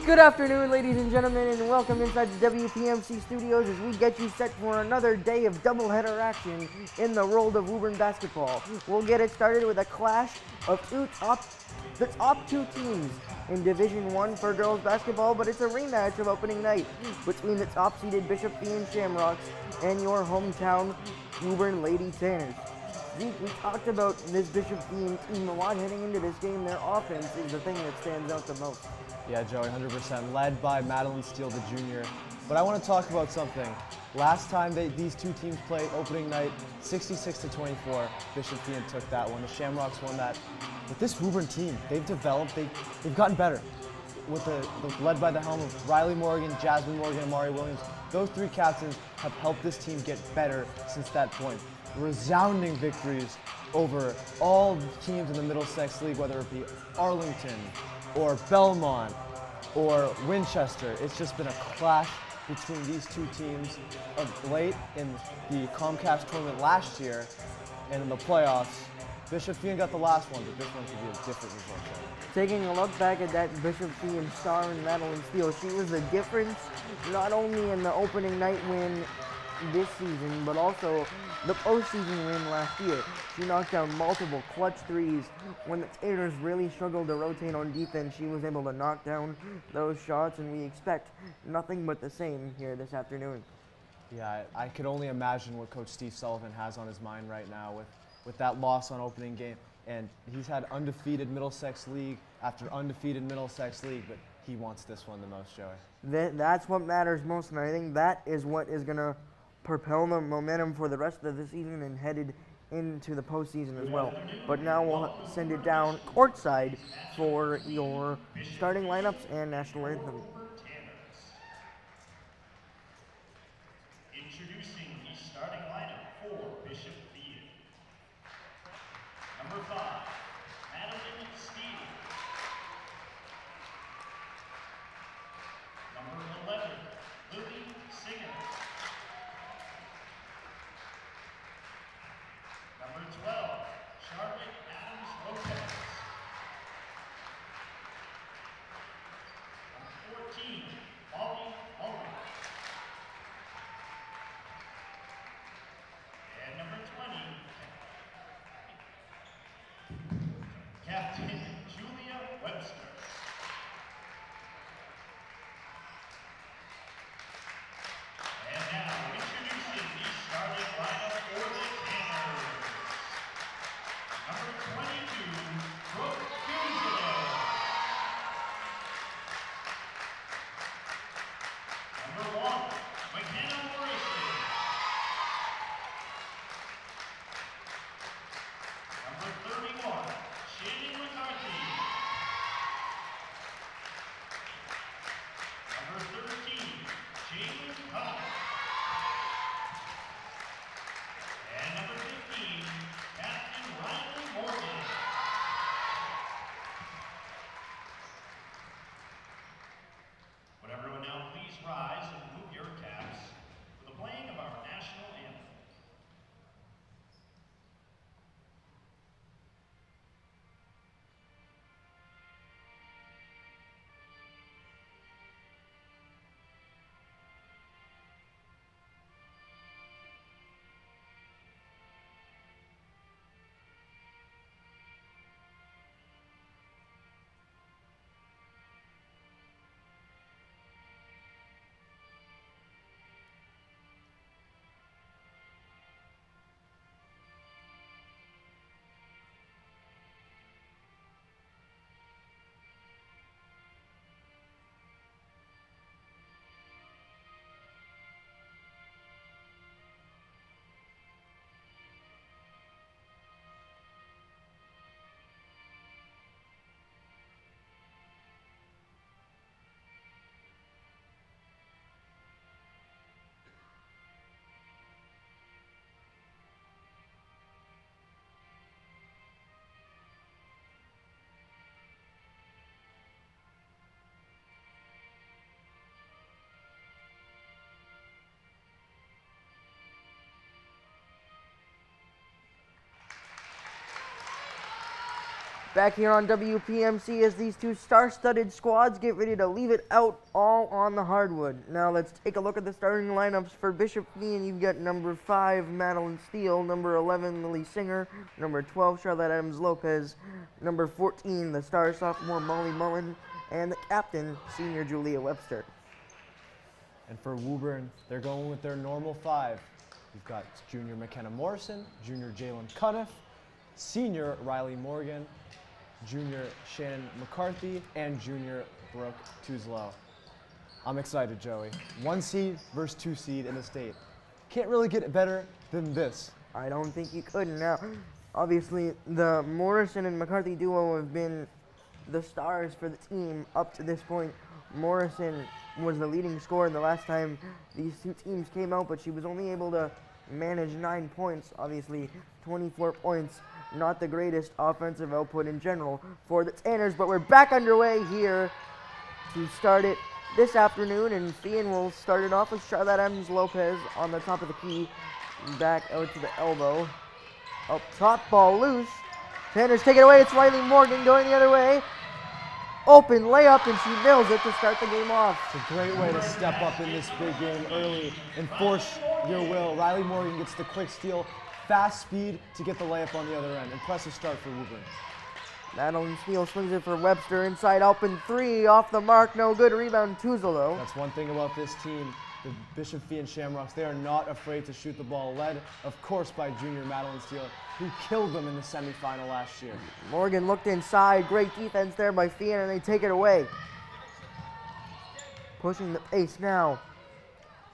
Good afternoon, ladies and gentlemen, and welcome inside the WPMC studios as we get you set for another day of doubleheader action in the world of Woburn basketball. We'll get it started with a clash of the top two teams in Division 1 for girls basketball, but it's a rematch of opening night between the top-seeded Bishop Feehan Shamrocks and your hometown Woburn Lady Tanners. Zeke, we talked about this Bishop Feehan team a lot heading into this game. Their offense is the thing that stands out the most. Yeah, Joey, 100%, led by Madeline Steele, the junior. But I want to talk about something. Last time these two teams played opening night, 66-24, Bishop Feehan took that one. The Shamrocks won that. But this Woburn team, they've developed, they've gotten better. With led by the helm of Riley Morgan, Jasmine Morgan, and Amari Williams. Those three captains have helped this team get better since that point. Resounding victories over all teams in the Middlesex League, whether it be Arlington, or Belmont, or Winchester. It's just been a clash between these two teams of late in the Comcast tournament last year and in the playoffs. Bishop Feehan got the last one, but this one could be a different result. Taking a look back at that Bishop Feehan star in Madeline Steele, she was the difference not only in the opening night win this season, but also the postseason win last year. She knocked down multiple clutch threes. When the Taters really struggled to rotate on defense, she was able to knock down those shots, and we expect nothing but the same here this afternoon. Yeah, I could only imagine what Coach Steve Sullivan has on his mind right now with that loss on opening game. And he's had undefeated Middlesex League after undefeated Middlesex League, but he wants this one the most, Joey. That's what matters most, and I think that is what is going to propel the momentum for the rest of the season and headed into the postseason as well. But now we'll send it down courtside for your starting lineups and national anthem. Introducing the starting lineup for Bishop Feehan. Number 5, Madeline Steele. Number 11, Lily Singer. Number 12, Charlotte Adams Lopez. Number 14, Molly Mullen. And number 20, Captain Julia Webster. And now, introducing the starting lineup for the Tanners. Number 22, Brooke Guzzo. Number 1, McKenna Morrison. Number 31, Shannon McCarthy. Back here on WPMC as these two star-studded squads get ready to leave it out all on the hardwood. Now let's take a look at the starting lineups for Bishop Feehan. You've got number 5, Madeline Steele, number 11, Lily Singer, number 12, Charlotte Adams-Lopez, number 14, the star sophomore Molly Mullen, and the captain, senior Julia Webster. And for Woburn, they're going with their normal 5. You've got junior McKenna Morrison, junior Jalen Cuniff, senior Riley Morgan, junior Shannon McCarthy, and junior Brooke Tuzlow. I'm excited, Joey. 1 seed versus 2 seed in the state. Can't really get better than this. I don't think you could. Now, obviously, the Morrison and McCarthy duo have been the stars for the team up to this point. Morrison was the leading scorer the last time these two teams came out, but she was only able to manage 9 points. Obviously, 24 points. Not the greatest offensive output in general for the Tanners, but we're back underway here to start it this afternoon, and Feehan will start it off with Charlotte Adams-Lopez on the top of the key, back out to the elbow. Up top, ball loose. Tanners take it away. It's Riley Morgan going the other way. Open layup, and she nails it to start the game off. It's a great way to step up in this big game early and force your will. Riley Morgan gets the quick steal, fast speed to get the layup on the other end. Impressive start for Woburn. Madeline Steele swings it for Webster. Inside open 3, off the mark, no good. Rebound Tuzolo. That's one thing about this team, the Bishop Feehan Shamrocks. They are not afraid to shoot the ball, led, of course, by junior Madeline Steele, who killed them in the semifinal last year. Morgan looked inside. Great defense there by Feehan, and they take it away. Pushing the pace now.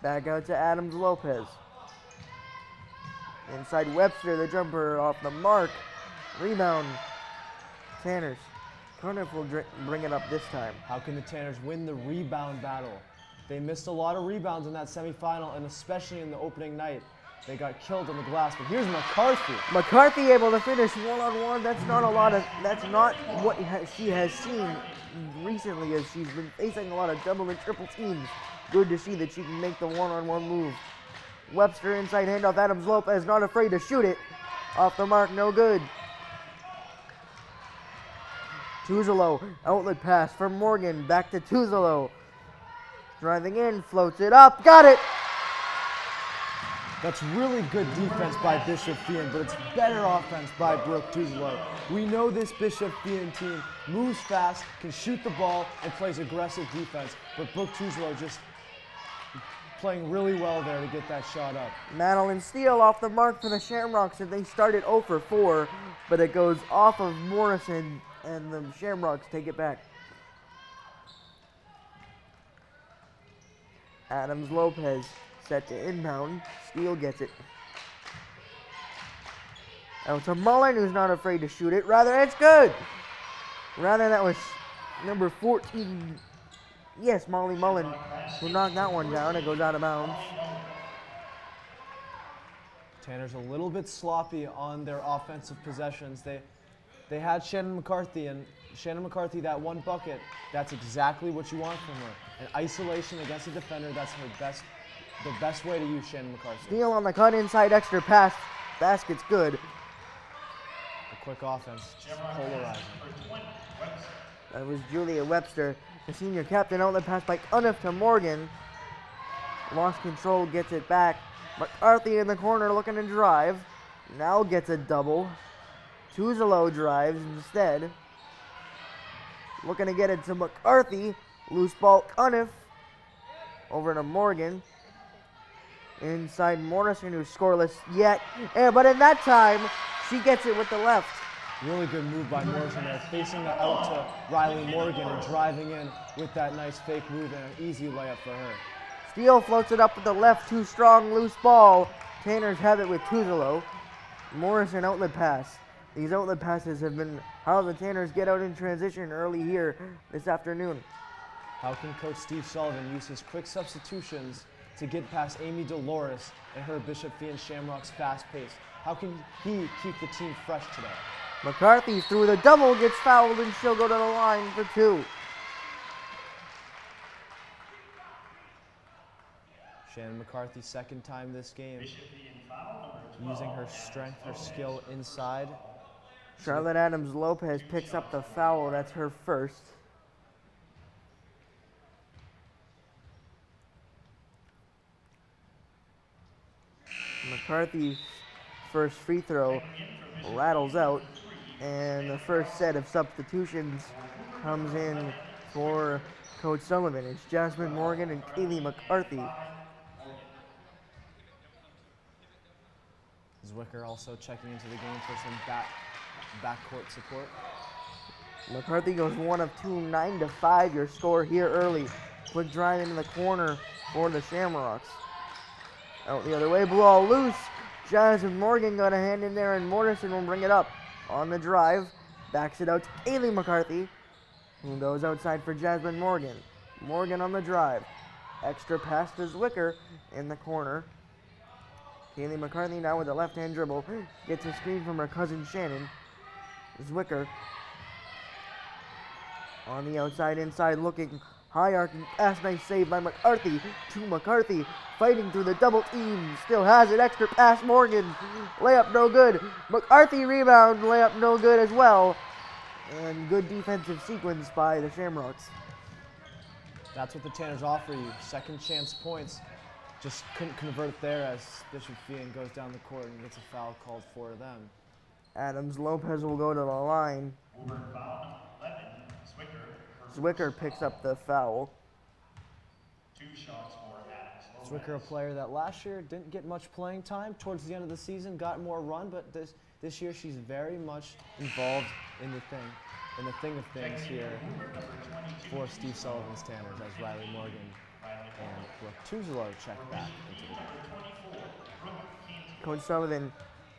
Back out to Adams-Lopez. Inside Webster, the jumper off the mark. Rebound, Tanners. Cuniff will bring it up this time. How can the Tanners win the rebound battle? They missed a lot of rebounds in that semifinal, and especially in the opening night. They got killed on the glass, but here's McCarthy. McCarthy able to finish one-on-one. That's not a lot of. That's not what she has seen recently, as she's been facing a lot of double and triple teams. Good to see that she can make the one-on-one move. Webster inside handoff. Adams-Lopez not afraid to shoot it. Off the mark, no good. Tuzolo, outlet pass for Morgan. Back to Tuzolo. Driving in, floats it up. Got it! That's really good defense by Bishop Feehan, but it's better offense by Brooke Tuzlow. We know this Bishop Feehan team moves fast, can shoot the ball, and plays aggressive defense, but Brooke Tuzlow just playing really well there to get that shot up. Madeline Steele off the mark for the Shamrocks, and they started 0 for 4, but it goes off of Morrison, and the Shamrocks take it back. Adams-Lopez set to inbound. Steele gets it. Out to Mullen, who's not afraid to shoot it. Rather, it's good. Rather, that was number 14. Yes, Molly Mullen will knock that one down. It goes out of bounds. Tanner's a little bit sloppy on their offensive possessions. They had Shannon McCarthy, and Shannon McCarthy, that one bucket, that's exactly what you want from her. In isolation against a defender, that's the best way to use Shannon McCarthy. Steele on the cut inside, extra pass. Basket's good. The quick offense, just polarizing. That was Julia Webster, the senior captain. Outlet pass by Cuniff to Morgan. Lost control, gets it back. McCarthy in the corner looking to drive. Now gets a double. Tuzolo drives instead. Looking to get it to McCarthy. Loose ball, Cuniff. Over to Morgan. Inside Morrison, who's scoreless yet. But in that time, she gets it with the left. Really good move by Morrison there, facing it out to Riley Morgan and driving in with that nice fake move and an easy layup for her. Steele floats it up with the left, too strong, loose ball. Tanners have it with Tuzolo. Morrison outlet pass. These outlet passes have been how the Tanners get out in transition early here this afternoon. How can Coach Steve Sullivan use his quick substitutions to get past Amy Dolores and her Bishop Feehan Shamrocks fast pace? How can he keep the team fresh today? McCarthy through the double, gets fouled, and she'll go to the line for 2. Shannon McCarthy, second time this game, using her strength, her skill inside. Charlotte Adams Lopez picks up the foul. That's her first. McCarthy's first free throw rattles out, and the first set of substitutions comes in for Coach Sullivan. It's Jasmine Morgan and Kaylee McCarthy. Zwicker also checking into the game for some backcourt support. McCarthy goes 1 of 2, 9-5 your score here early. Quick drive into the corner for the Shamrocks. Out the other way, ball loose. Jasmine Morgan got a hand in there, and Morrison will bring it up on the drive. Backs it out to Kaylee McCarthy, who goes outside for Jasmine Morgan. Morgan on the drive. Extra pass to Zwicker in the corner. Kaylee McCarthy now with a left-hand dribble. Gets a screen from her cousin Shannon. Zwicker on the outside, inside looking. High arcing pass, nice save by McCarthy. To McCarthy, fighting through the double team. Still has it, extra pass, Morgan. Layup no good. McCarthy rebound, layup no good as well. And good defensive sequence by the Shamrocks. That's what the Tanners offer you. Second chance points. Just couldn't convert there as Bishop Feehan goes down the court and gets a foul called for them. Adams Lopez will go to the line. Woburn foul, 11, Zwicker. Zwicker picks up the foul. 2 shots for Adams. Zwicker, a player that last year didn't get much playing time. Towards the end of the season, got more run, but this year she's very much involved in the thing of things here for Steve Sullivan's Tanners as Riley Morgan and Brooke Tuzolo check back into the game. Coach Sullivan,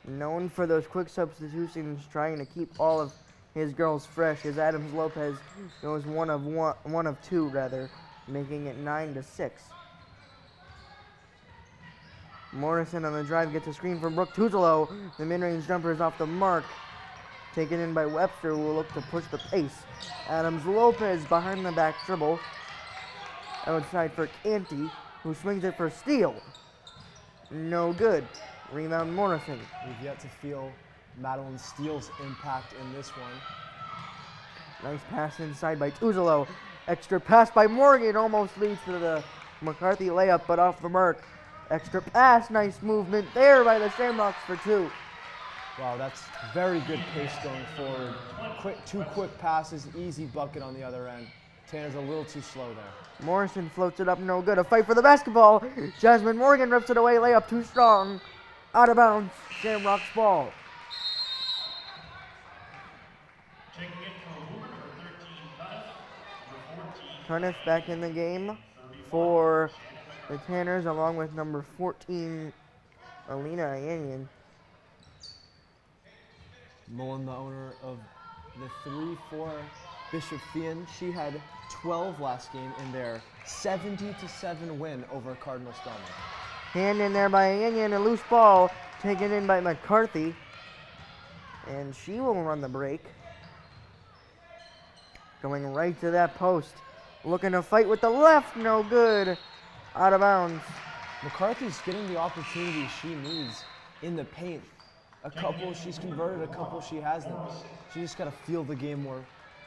known for those quick substitutions, trying to keep all of his girls fresh, as Adams Lopez goes 1 of 2, making it 9-6. Morrison on the drive gets a screen from Brooke Tuzolo. The mid-range jumper is off the mark. Taken in by Webster, who will look to push the pace. Adams Lopez behind the back dribble. Outside for Canty, who swings it for steal. No good. Rebound Morrison. We've yet to feel Madeline Steele's impact in this one. Nice pass inside by Tuzolo. Extra pass by Morgan, almost leads to the McCarthy layup, but off the mark. Extra pass, nice movement there by the Shamrocks for 2. Wow, that's very good pace going forward. Two quick passes, easy bucket on the other end. Tanner's a little too slow there. Morrison floats it up, no good. A fight for the basketball. Jasmine Morgan rips it away, layup too strong. Out of bounds, Shamrocks ball. Checking in for Woburn, number 13, Cunniff. Number 14, Cunniff back in the game for the Tanners, along with number 14, Alina Ayanian. Mullen, the owner of the 3-4 Bishop Feehan, she had 12 last game in their 70-7 win over Cardinal Spelman. Hand in there by Ayanian, a loose ball taken in by McCarthy. And she will run the break. Going right to that post. Looking to fight with the left, no good. Out of bounds. McCarthy's getting the opportunity she needs in the paint. She's converted, a couple she hasn't. She just got to feel the game more,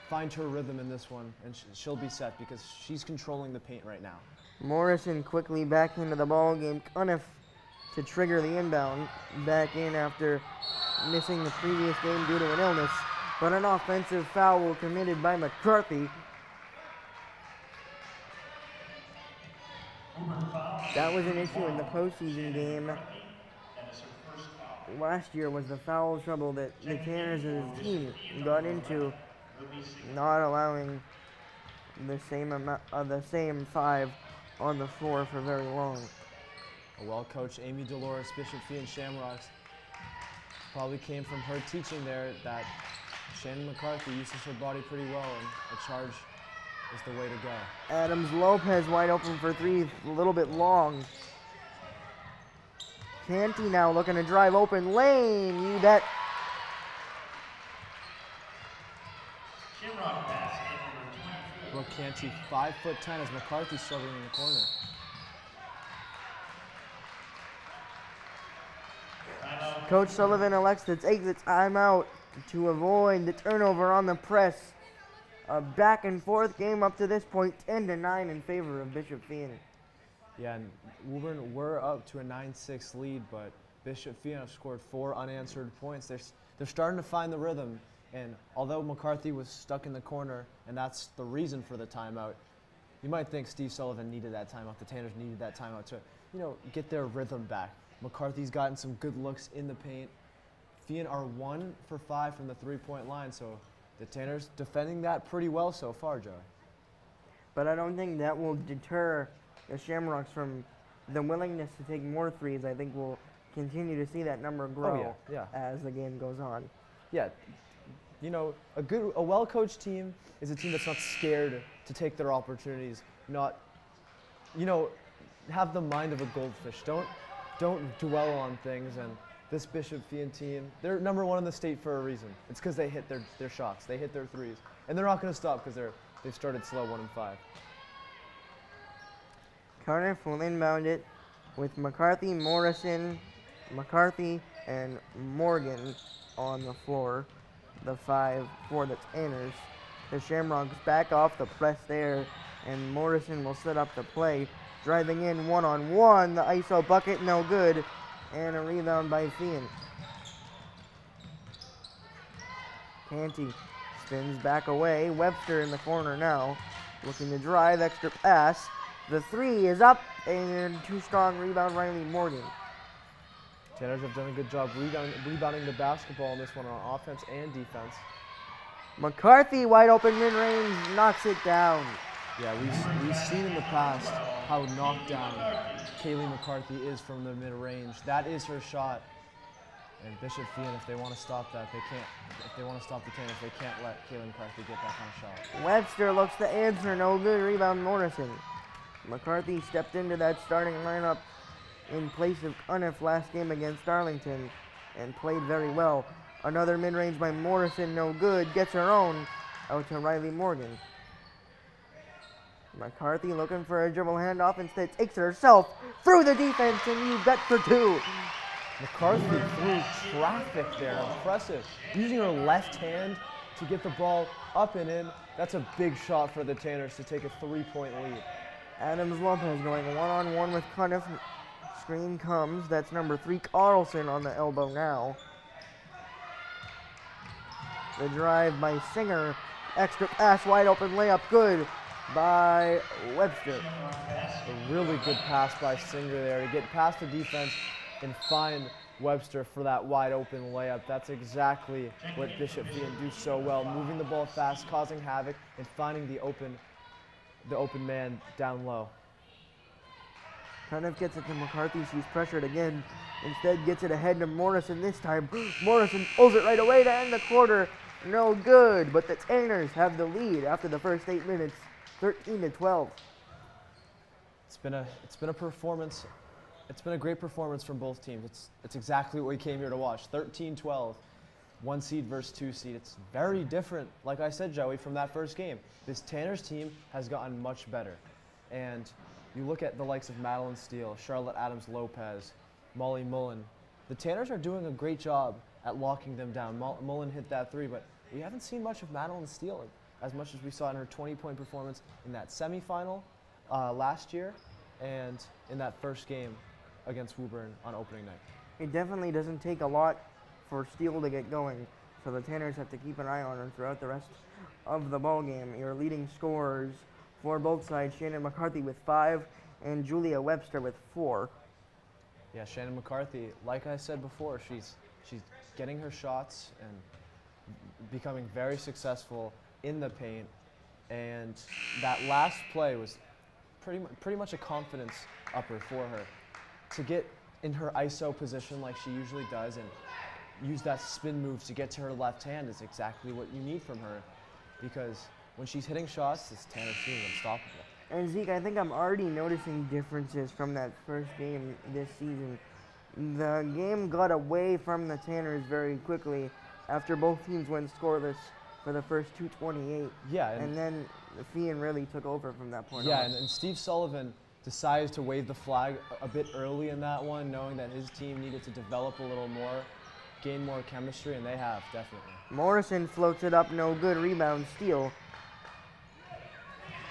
find her rhythm in this one, and she'll be set because she's controlling the paint right now. Morrison quickly back into the ball game. Cunniff to trigger the inbound. Back in after missing the previous game due to an illness. But an offensive foul committed by McCarthy. That was an issue in the postseason game. Last year was the foul trouble that the Tanners as a team got into, not allowing the same 5 on the floor for very long. A well-coached Amy Dolores, Bishop Feehan Shamrocks, probably came from her teaching there that Shannon McCarthy uses her body pretty well, and a charge is the way to go. Adams Lopez wide open for 3, a little bit long. Canty now looking to drive open lane, you bet. Shamrock pass in number 24. Brooke Canty, 5'10", as McCarthy struggling in the corner. Coach Sullivan elects to take the timeout. to avoid the turnover on the press. A back and forth game up to this point, 10-9 in favor of Bishop Feehan. Yeah, and Woburn were up to a 9-6 lead, but Bishop Feehan have scored 4 unanswered points. They're starting to find the rhythm, and although McCarthy was stuck in the corner, and that's the reason for the timeout, you might think Steve Sullivan needed that timeout. The Tanners needed that timeout to, get their rhythm back. McCarthy's gotten some good looks in the paint. Feehan are 1 for 5 from the three-point line, so the Tanners defending that pretty well so far, Joey. But I don't think that will deter the Shamrocks from the willingness to take more threes. I think we'll continue to see that number grow as the game goes on. Yeah, a well-coached team is a team that's not scared to take their opportunities, not, have the mind of a goldfish. Don't dwell on things. And this Bishop Feehan team, they're number 1 in the state for a reason. It's because they hit their shots, they hit their threes, and they're not going to stop because they've started slow 1-5. Cardiff will inbound it with McCarthy, Morrison, and Morgan on the floor. The 5 for the Tanners. The Shamrocks back off the press there, and Morrison will set up the play. Driving in one-on-one, the ISO bucket no good, and a rebound by Feehan. Canty spins back away. Webster in the corner now, looking to drive, extra pass. The 3 is up, and too strong rebound, Riley Morgan. Tanners have done a good job rebounding the basketball in this one on offense and defense. McCarthy, wide open mid-range, knocks it down. Yeah, we've seen in the past how knocked down Kaylee McCarthy is from the mid-range. That is her shot. And Bishop Feehan, if they want to stop that, they can't. If they want to stop the Tanners, they can't let Kaylee McCarthy get that kind of shot. Webster looks to answer, no good. Rebound Morrison. McCarthy stepped into that starting lineup in place of Cuniff last game against Darlington and played very well. Another mid-range by Morrison, no good. Gets her own out to Riley Morgan. McCarthy looking for a dribble handoff, instead takes it herself through the defense, and you bet for 2. McCarthy through traffic there, impressive. Using her left hand to get the ball up and in. That's a big shot for the Tanners to take a 3-point lead. Adams Lopez going one-on-one with Cuniff. Screen comes. That's number 3, Carlson, on the elbow now. The drive by Singer. Extra pass, wide open layup, good by Webster. A really good pass by Singer there to get past the defense and find Webster for that wide open layup. That's exactly what Bishop Feehan do so well, moving the ball fast, causing havoc, and finding the open man down low. Cuniff gets it to McCarthy. She's pressured again. Instead gets it ahead to Morrison this time. Morrison pulls it right away to end the quarter. No good, but the Tanners have the lead after the first 8 minutes, 13-12. It's been a performance. It's been a great performance from both teams. It's exactly what we came here to watch. 13-12, 1 seed versus 2 seed. It's very different, like I said, Joey, from that first game. This Tanners team has gotten much better. And you look at the likes of Madeline Steele, Charlotte Adams-Lopez, Molly Mullen. The Tanners are doing a great job at locking them down. Mullen hit that 3, but we haven't seen much of Madeline Steele as much as we saw in her 20-point performance in that semifinal last year and in that first game against Woburn on opening night. It definitely doesn't take a lot for Steele to get going, so the Tanners have to keep an eye on her throughout the rest of the ball game. Your leading scorers for both sides, Shannon McCarthy with 5 and Julia Webster with 4. Yeah, Shannon McCarthy, like I said before, she's getting her shots and becoming very successful in the paint. And that last play was pretty much a confidence upper for her. To get in her ISO position like she usually does and use that spin move to get to her left hand is exactly what you need from her, because when she's hitting shots, this Tanners team is unstoppable. And Zeke, I think I'm already noticing differences from that first game this season. The game got away from the Tanners very quickly after both teams went scoreless for the first 2:28. Yeah, and then Feehan really took over from that point on. Yeah, and Steve Sullivan decided to wave the flag a bit early in that one, knowing that his team needed to develop a little more. gain more chemistry, and they have, definitely. Morrison floats it up, no good. Rebound, steal.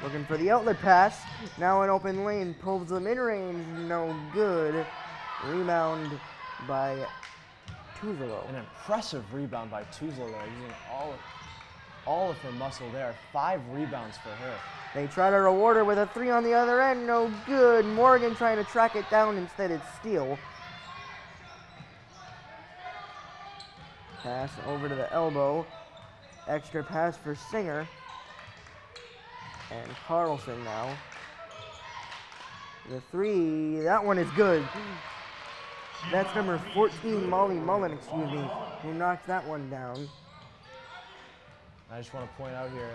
Looking for the outlet pass. Now an open lane, pulls the mid-range, no good. Rebound by Tuzolo. An impressive rebound by Tuzolo there, using all of her muscle there. 5 rebounds for her. They try to reward her with a 3 on the other end, no good. Morgan trying to track it down, instead it's steal. Pass over to the elbow. Extra pass for Singer. And Carlson now. The 3, that one is good. That's number 14, Molly Mullen, who knocked that one down. I just want to point out here,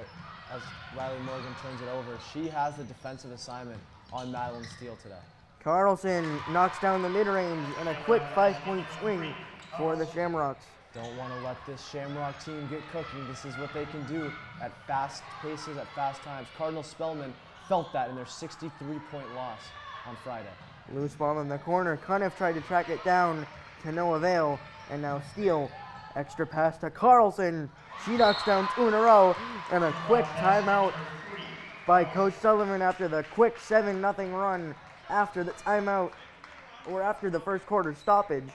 as Riley Morgan turns it over, she has the defensive assignment on Madeline Steele today. Carlson knocks down the mid-range and a quick 5-point swing for the Shamrocks. Don't want to let this Shamrock team get cooking. This is what they can do at fast paces, at fast times. Cardinal Spellman felt that in their 63-point loss on Friday. Loose ball in the corner. Cuniff tried to track it down to no avail. And now Steele. Extra pass to Carlson. She knocks down 2 in a row. And a quick timeout by Coach Sullivan after the quick 7-0 run after the timeout, or after the first quarter stoppage.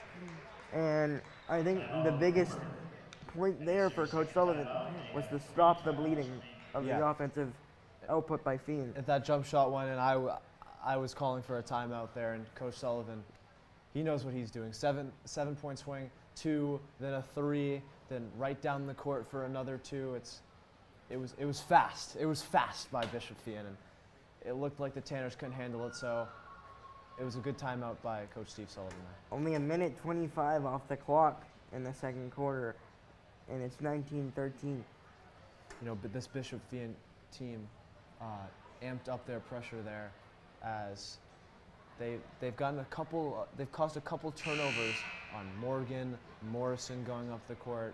And I think the biggest point there for Coach Sullivan was to stop the bleeding of the offensive output by Feehan. If that jump shot went in, I was calling for a timeout there, and Coach Sullivan, he knows what he's doing. 7-point swing, 2, then a 3, then right down the court for another 2. It was fast. It was fast by Bishop Feehan, and it looked like the Tanners couldn't handle it, so it was a good timeout by Coach Steve Sullivan there. Only a minute 25 off the clock in the second quarter, and it's 19-13. You know, but this Bishop Feehan team amped up their pressure there, as they've gotten they've caused a couple turnovers on Morgan, Morrison going up the court.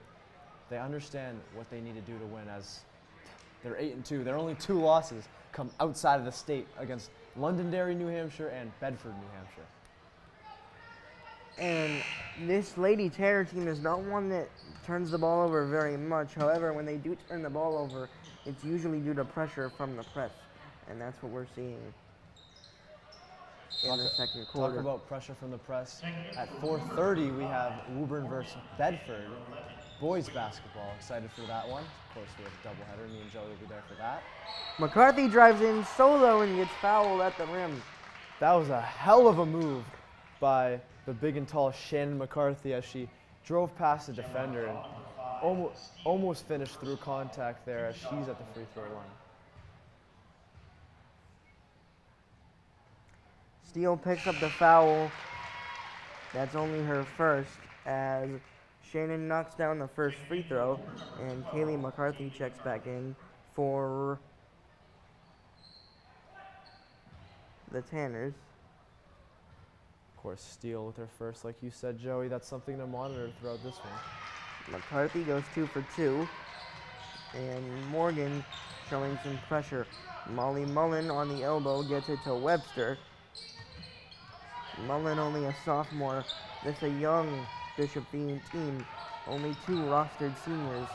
They understand what they need to do to win, as they're 8-2. Their only 2 losses come outside of the state, against Londonderry, New Hampshire, and Bedford, New Hampshire. And this Lady Tanner team is not one that turns the ball over very much. However, when they do turn the ball over, it's usually due to pressure from the press, and that's what we're seeing in the second quarter. Talk about pressure from the press. At 4:30, we have Woburn versus Bedford boys basketball. Excited for that one. Of course, we have a doubleheader. Me and Joey will be there for that. McCarthy drives in solo and gets fouled at the rim. That was a hell of a move by the big and tall Shannon McCarthy, as she drove past the defender and almost finished through contact there, as she's at the free throw line. Steele picks up the foul. That's only her first, as Shannon knocks down the first free throw, and Kaylee McCarthy checks back in for the Tanners. Of course, Steele with her first, like you said, Joey. That's something to monitor throughout this one. McCarthy goes 2 for 2, and Morgan showing some pressure. Molly Mullen on the elbow gets it to Webster. Mullen only a sophomore. This is a young Bishop Feehan team. Only 2 rostered seniors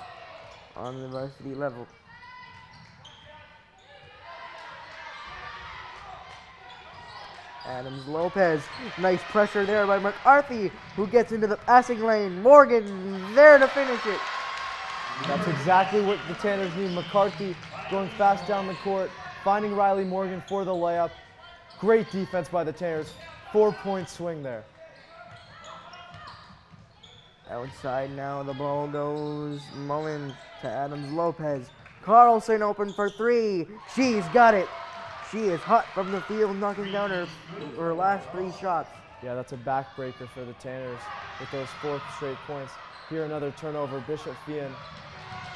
on the varsity level. Adams Lopez, nice pressure there by McCarthy, who gets into the passing lane. Morgan there to finish it. That's exactly what the Tanners need. McCarthy going fast down the court, finding Riley Morgan for the layup. Great defense by the Tanners. 4-point swing there. Outside now, the ball goes Mullen to Adams Lopez. Carlson open for 3. She's got it. She is hot from the field, knocking down her last 3 shots. Yeah, that's a backbreaker for the Tanners with those 4 straight points. Here another turnover, Bishop Feehan,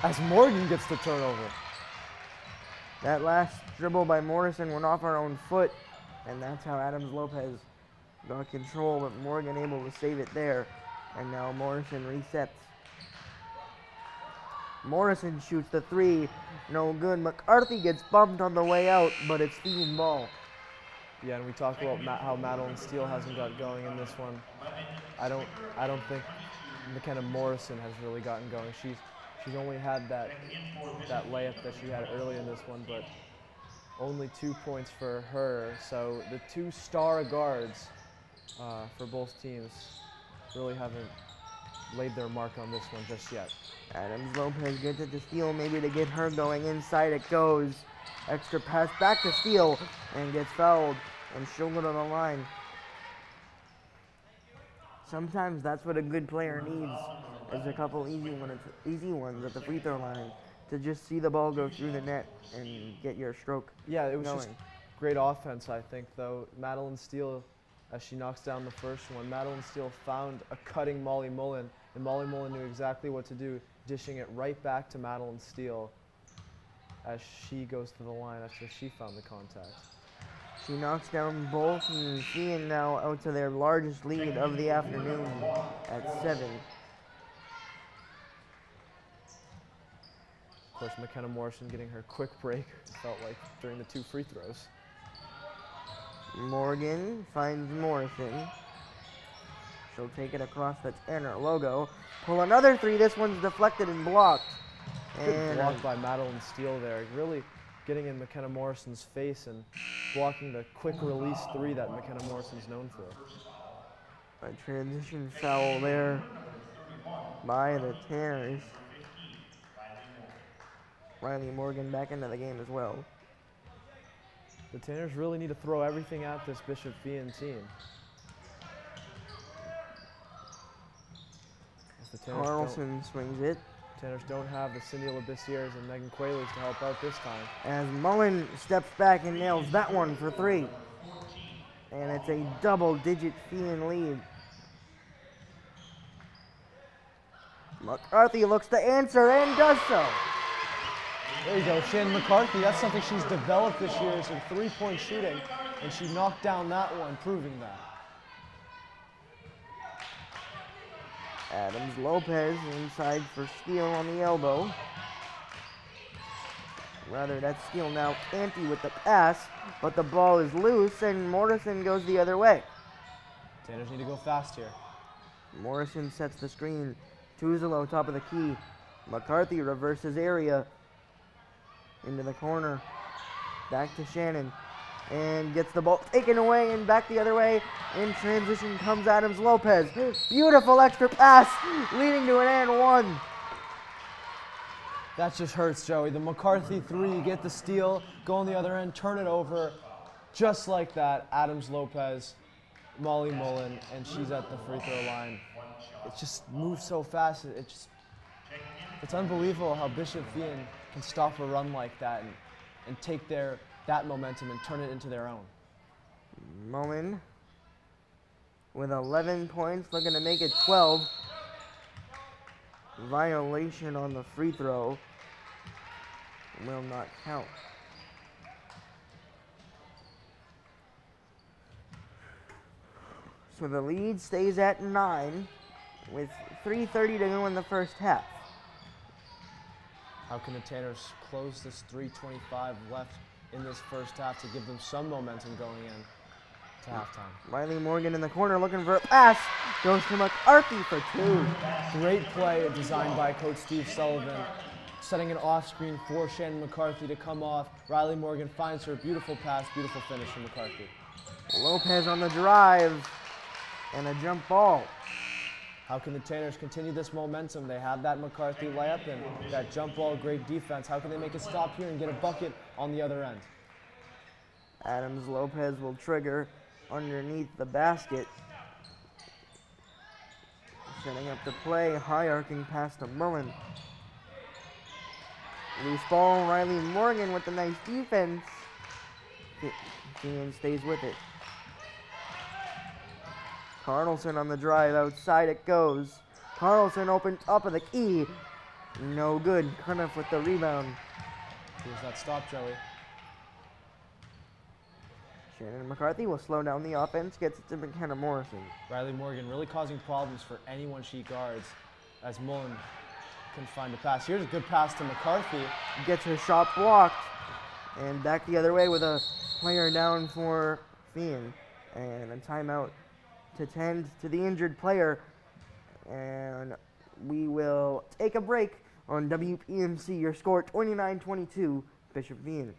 as Morgan gets the turnover. That last dribble by Morrison went off her own foot, and that's how Adams Lopez got control, but Morgan able to save it there. And now Morrison resets. Morrison shoots the 3, no good. McCarthy gets bumped on the way out, but it's Feehan ball. Yeah, and we talked about how Madeline Steele hasn't got going in this one. I don't think McKenna Morrison has really gotten going. She's only had that layup that she had early in this one, but only 2 points for her. So the two star guards for both teams really haven't laid their mark on this one just yet. Adams Lopez gets it to Steele, maybe to get her going. Inside it goes. Extra pass back to Steele and gets fouled, and she'll go to the line. Sometimes that's what a good player needs, is a couple easy ones at the free throw line to just see the ball go through the net and get your stroke. Yeah, it was going. just great offense, I think, though. Madeline Steele, as she knocks down the first one, Madeline Steele found a cutting Molly Mullen, and Molly Mullen knew exactly what to do, dishing it right back to Madeline Steele as she goes to the line after she found the contact. She knocks down both, and Feehan now out to their largest lead of the afternoon at 7. Of course, McKenna Morrison getting her quick break, it felt like, during the 2 free throws. Morgan finds Morrison. She'll take it across the Tanner logo. Pull another 3. This one's deflected and blocked. Good block by Madeline Steele there, really getting in McKenna Morrison's face and blocking the quick release 3 that McKenna Morrison's known for. A transition foul there by the Tanners. Riley Morgan back into the game as well. The Tanners really need to throw everything at this Bishop Feehan team. Carlson swings it. Tanners don't have the Cindy Labissiers and Megan Quayles to help out this time. As Mullen steps back and nails that one for 3. And it's a double-digit Feehan lead. McCarthy looks to answer and does so. There you go, Shannon McCarthy. That's something she's developed this year, is her 3-point shooting, and she knocked down that one, proving that. Adams Lopez inside for Steele on the elbow. Rather, that's Steele now anti with the pass, but the ball is loose and Morrison goes the other way. Tanners need to go fast here. Morrison sets the screen. Tuzelo top of the key. McCarthy reverses area into the corner. Back to Shannon. And gets the ball taken away and back the other way. In transition comes Adams Lopez. Beautiful extra pass leading to an and 1. That just hurts, Joey. The McCarthy 3, you get the steal, go on the other end, turn it over. Just like that, Adams Lopez, Molly Mullen, and she's at the free throw line. It just moves so fast. It's unbelievable how Bishop Feehan can stop a run like that and take that momentum and turn it into their own. Mullen with 11 points, looking to make it 12. Violation on the free throw will not count. So the lead stays at 9 with 3:30 to go in the first half. How can the Tanners close this 3:25 left in this first half to give them some momentum going in to halftime? Riley Morgan in the corner looking for a pass. Goes to McCarthy for 2. Great play designed by Coach Steve Sullivan, setting an off screen for Shannon McCarthy to come off. Riley Morgan finds her, beautiful pass, beautiful finish from McCarthy. Lopez on the drive and a jump ball. How can the Tanners continue this momentum? They have that McCarthy layup and that jump ball, great defense. How can they make it stop here and get a bucket on the other end? Adams Lopez will trigger underneath the basket. Setting up the play, high arcing pass to Mullen. Loose ball, Riley Morgan with the nice defense. Feehan stays with it. Carlson on the drive, outside it goes. Carlson open top of the key. No good, Cuniff with the rebound. Here's that stop, Joey. Shannon McCarthy will slow down the offense, gets it to McKenna Morrison. Riley Morgan really causing problems for anyone she guards as Mullen can find a pass. Here's a good pass to McCarthy. Gets her shot blocked. And back the other way with a player down for Feehan. And a timeout to tend to the injured player. And we will take a break on WPMC. Your score 29-22, Bishop Feehan.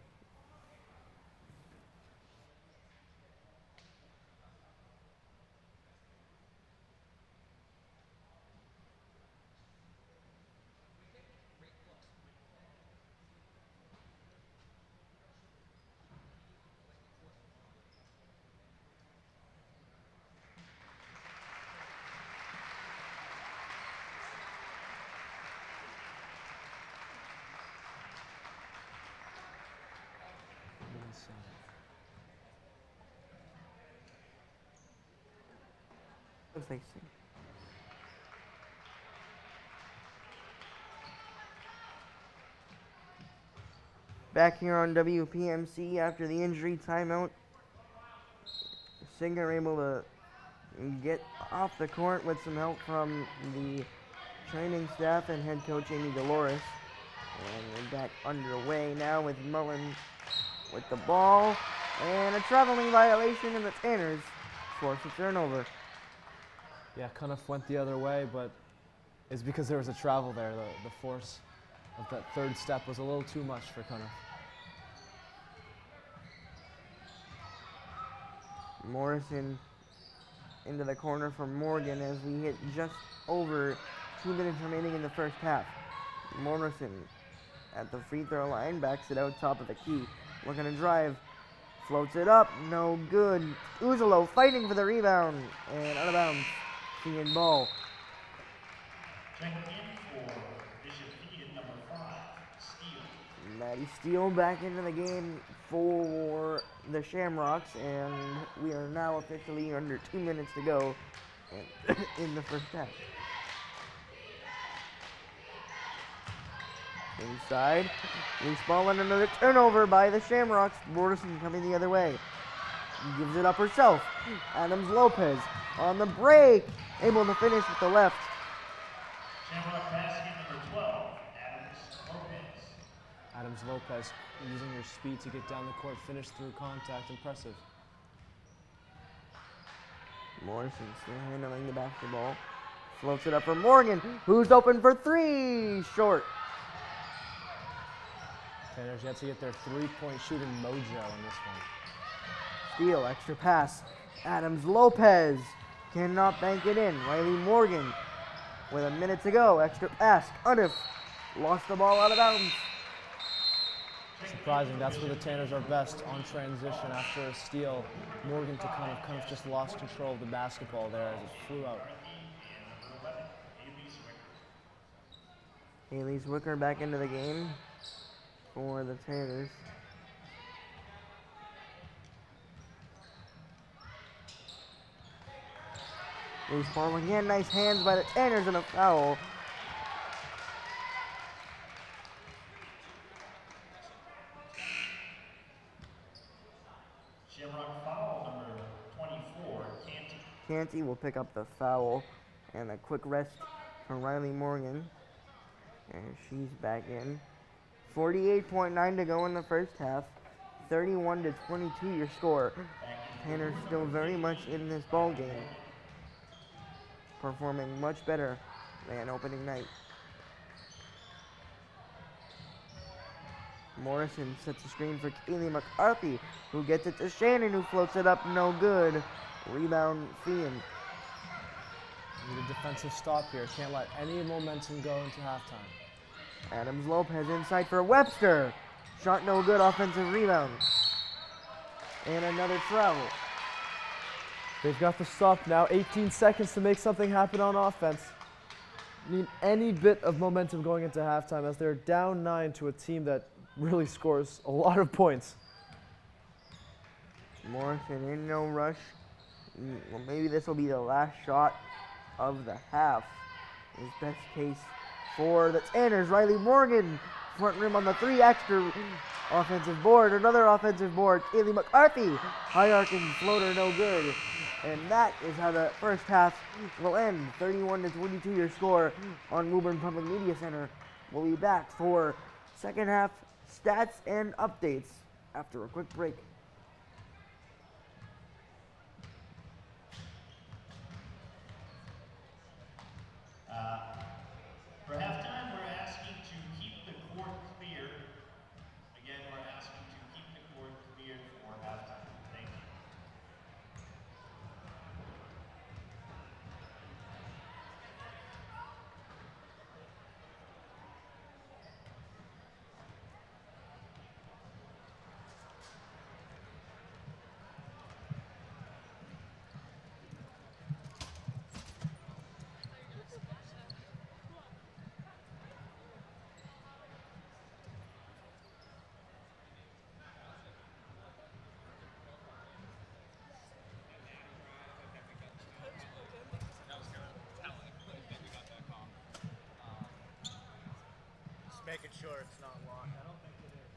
Looks like C. Back here on WPMC after the injury timeout. Singer able to get off the court with some help from the training staff and head coach Amy Dolores. And we're back underway now with Mullen with the ball. And a traveling violation, and the Tanners force a turnover. Yeah, Cunniff went the other way, but it's because there was a travel there. The force of that third step was a little too much for Cunniff. Morrison into the corner for Morgan as we hit just over 2 minutes remaining in the first half. Morrison at the free throw line, backs it out top of the key. Looking to drive, floats it up, no good. Uzalo fighting for the rebound, and out of bounds. Feehan ball. Checking in for Bishop Feehan, number 5, Steele. Maddie Steele back into the game for the Shamrocks, and we are now officially under 2 minutes to go in the first half. Inside, loose ball and another turnover by the Shamrocks. Morrison coming the other way. Gives it up herself. Adams Lopez on the break, able to finish with the left. Shamrock basket number 12, Adams Lopez. Adams Lopez using her speed to get down the court, finish through contact, impressive. Morrison still handling the basketball. Floats it up for Morgan, who's open for three. Short. Tanners yet to get their three-point shooting mojo in this one. Steele, extra pass. Adams Lopez cannot bank it in. Riley Morgan with a minute to go. Extra pass. Cunniff lost the ball out of bounds. Surprising, that's where the Tanners are best on transition after a steal. Morgan to Cunniff. Cunniff just lost control of the basketball there as it flew out. Haley Zwicker back into the game for the Tanners. Loose ball again, nice hands by the Tanners and a foul. Shamrock foul number 24, Canty. Canty will pick up the foul, and a quick rest for Riley Morgan. And she's back in. 48.9 to go in the first half. 31-22 your score. Tanners still very much in this ball game, performing much better than opening night. Morrison sets the screen for Kaylee McCarthy, who gets it to Shannon, who floats it up, no good. Rebound, Feehan. Need a defensive stop here. Can't let any momentum go into halftime. Adams Lopez inside for Webster. Shot no good, offensive rebound. And another travel. They've got the stop now. 18 seconds to make something happen on offense. Need any bit of momentum going into halftime as they're down 9 to a team that really scores a lot of points. Morrison in no rush. Well, maybe this will be the last shot of the half. His best case for the Tanners. Riley Morgan, front rim on the three, extra offensive board, another offensive board. Kaylee McCarthy, high arcing floater, no good. And that is how the first half will end. 31-22 your score on Woburn Public Media Center. We'll be back for second half stats and updates after a quick break. making sure it's not locked. I don't think it is.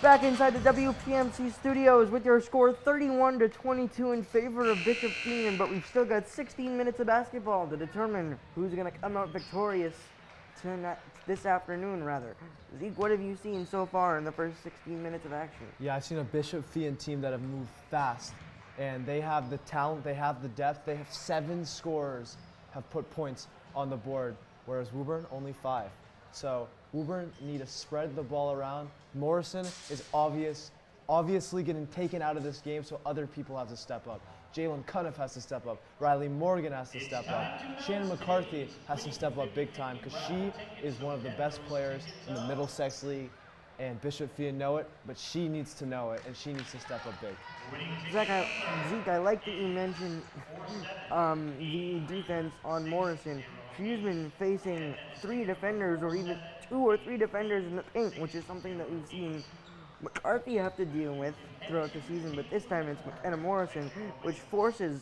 Back inside the WPMC studios with your score 31-22 in favor of Bishop Feehan, but we've still got 16 minutes of basketball to determine who's going to come out victorious this afternoon, rather. Zeke, what have you seen so far in the first 16 minutes of action? Yeah, I've seen a Bishop Feehan team that have moved fast, and they have the talent, they have the depth, they have 7 scorers have put points on the board, whereas Woburn only 5. So Woburn need to spread the ball around. Morrison is obviously getting taken out of this game, so other people have to step up. Jalen Cuniff has to step up. Riley Morgan has to step up. Shannon McCarthy has to step up big time because she is one of the best players in the Middlesex League, and Bishop Feehan know it, but she needs to know it, and she needs to step up big. Zeke, I like that you mentioned the defense on Morrison. She's been facing 3 defenders or even 2 or 3 defenders in the paint, which is something that we've seen McCarthy have to deal with throughout the season, but this time it's McKenna Morrison, which forces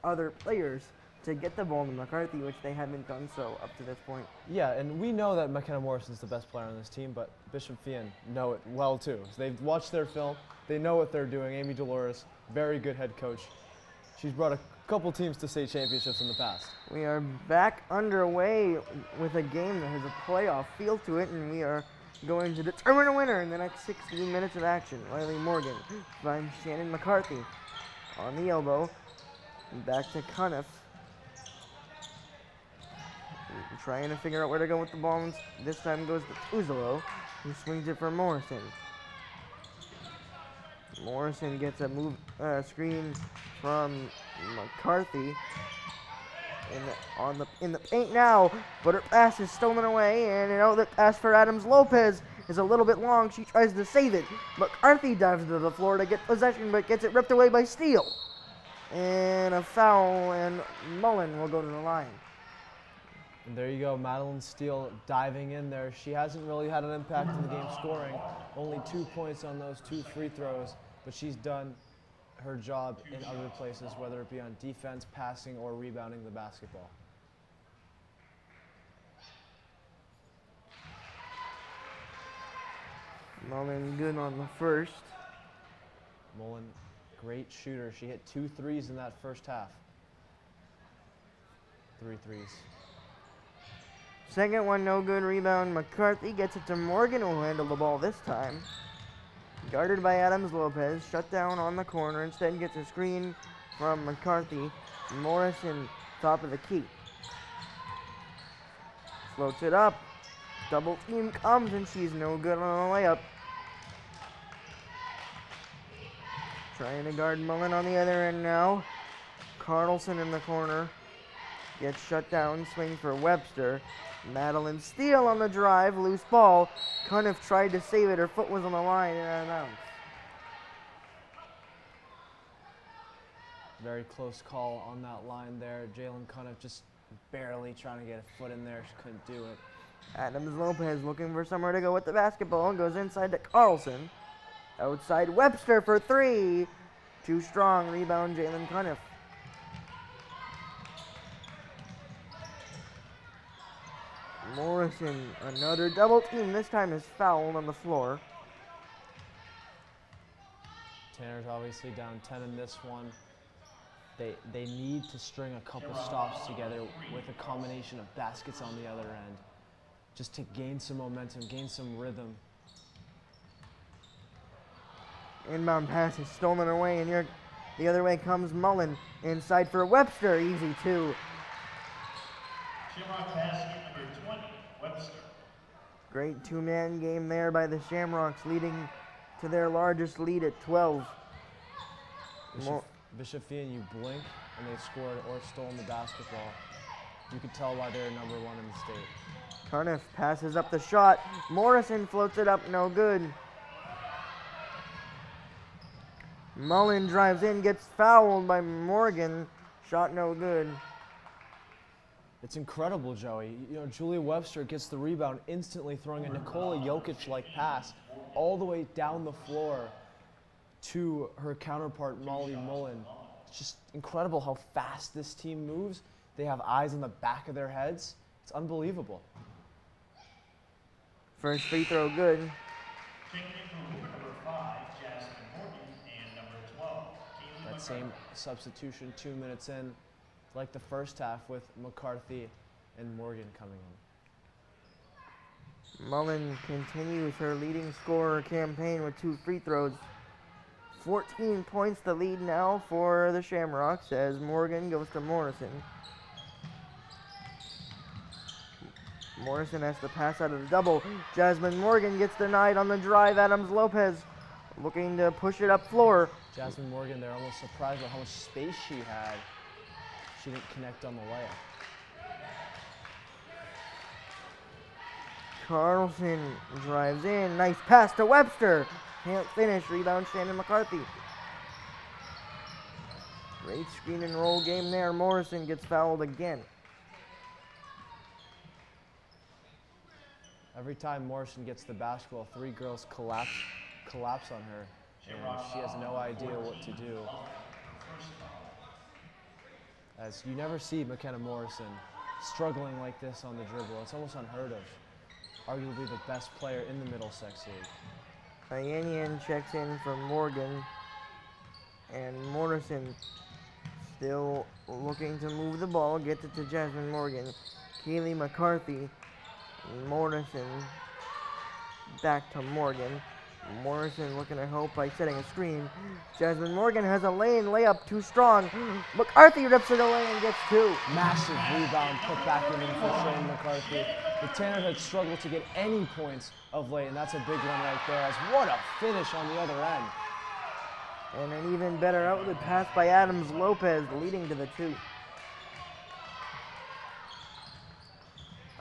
other players to get the ball to McCarthy, which they haven't done so up to this point. Yeah, and we know that McKenna Morrison's the best player on this team, but Bishop Feehan know it well too. So they've watched their film, they know what they're doing. Amy Dolores, very good head coach. She's brought a couple teams to state championships in the past. We are back underway with a game that has a playoff feel to it, and we are going to determine a winner in the next 16 minutes of action. Riley Morgan finds Shannon McCarthy on the elbow. Back to Cuniff. Trying to figure out where to go with the ball. This time goes to Tuzolo, who swings it for Morrison. Morrison gets a screen from McCarthy in the paint now, but her pass is stolen away, and an outlet pass for Adams Lopez is a little bit long. She tries to save it. McCarthy dives to the floor to get possession, but gets it ripped away by Steele. And a foul, and Mullen will go to the line. And there you go, Madeline Steele diving in there. She hasn't really had an impact in the game scoring. Only 2 points on those 2 free throws, but she's done her job in other places, whether it be on defense, passing, or rebounding the basketball. Mullen good on the first. Mullen, great shooter. She hit 2 threes in that first half. 3 threes. Second one, no good. Rebound. McCarthy gets it to Morgan, who will handle the ball this time. Guarded by Adams Lopez. Shut down on the corner. Instead gets a screen from McCarthy. Morrison, top of the key. Floats it up. Double team comes, and she's no good on the layup. Trying to guard Mullen on the other end now. Carlson in the corner. Gets shut down. Swing for Webster. Madeline Steele on the drive. Loose ball. Cuniff tried to save it. Her foot was on the line and out of bounds. Very close call on that line there. Jalen Cuniff just barely trying to get a foot in there. She couldn't do it. Adams Lopez looking for somewhere to go with the basketball. Goes inside to Carlson. Outside Webster for 3. Too strong. Rebound Jalen Cuniff. Morrison, another double team. This time is fouled on the floor. Tanner's obviously down 10 in this one. They need to string a couple stops together with a combination of baskets on the other end, just to gain some momentum, gain some rhythm. Inbound pass is stolen away, and the other way comes Mullen. Inside for Webster. Easy 2. Shamrock basket number 20, Webster. Great 2-man game there by the Shamrocks, leading to their largest lead at 12. Bishop Feehan, you blink and they scored or stolen the basketball. You could tell why they're number 1 in the state. Cuniff passes up the shot. Morrison floats it up, no good. Mullen drives in, gets fouled by Morgan. Shot no good. It's incredible, Joey. You know, Julia Webster gets the rebound, instantly throwing a Nikola Jokic-like pass all the way down the floor to her counterpart, Molly Mullen. It's just incredible how fast this team moves. They have eyes on the back of their heads. It's unbelievable. First free throw good. Taking it from Woburn, That same substitution 2 minutes in, like the first half with McCarthy and Morgan coming in. Mullen continues her leading scorer campaign with 2 free throws. 14 points the lead now for the Shamrocks as Morgan goes to Morrison. Morrison has to pass out of the double. Jasmine Morgan gets denied on the drive. Adams Lopez looking to push it up floor. Jasmine Morgan there, almost surprised at how much space she had. She didn't connect on the layup. Carlson drives in. Nice pass to Webster. Can't finish. Rebound Shannon McCarthy. Great screen and roll game there. Morrison gets fouled again. Every time Morrison gets the basketball, 3 girls collapse on her, and she has no idea what to do. As you never see McKenna Morrison struggling like this on the dribble. It's almost unheard of. Arguably the best player in the Middlesex League. Ayanian checks in for Morgan. And Morrison still looking to move the ball. Gets it to Jasmine Morgan. Kaylee McCarthy. Morrison back to Morgan. Morrison looking to help by setting a screen. Jasmine Morgan has a lane layup too strong. McCarthy rips it away and gets 2. Massive rebound put back in for Shane McCarthy. The Tanner had struggled to get any points of late, and that's a big one right there. As what a finish on the other end. And an even better outlet pass by Adams Lopez, leading to the 2.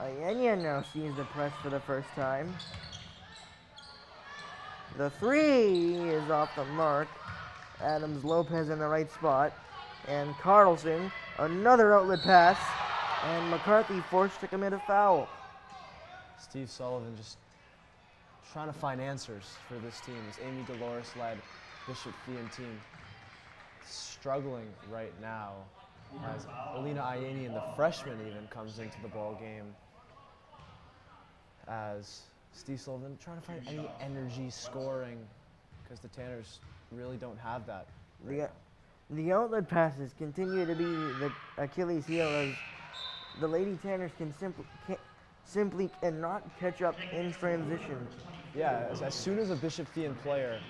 Ayenya now sees the press for the first time. The 3 is off the mark. Adams Lopez in the right spot. And Carlson, another outlet pass. And McCarthy forced to commit a foul. Steve Sullivan just trying to find answers for this team. This Amy Dolores-led Bishop Feehan team struggling right now as Alina Ayanian, the freshman, even comes into the ball game. As Steve Sullivan trying to find any energy scoring because the Tanners really don't have that. The outlet passes continue to be the Achilles heel as the Lady Tanners simply cannot catch up in transition. Yeah, as soon as a Bishop Feehan player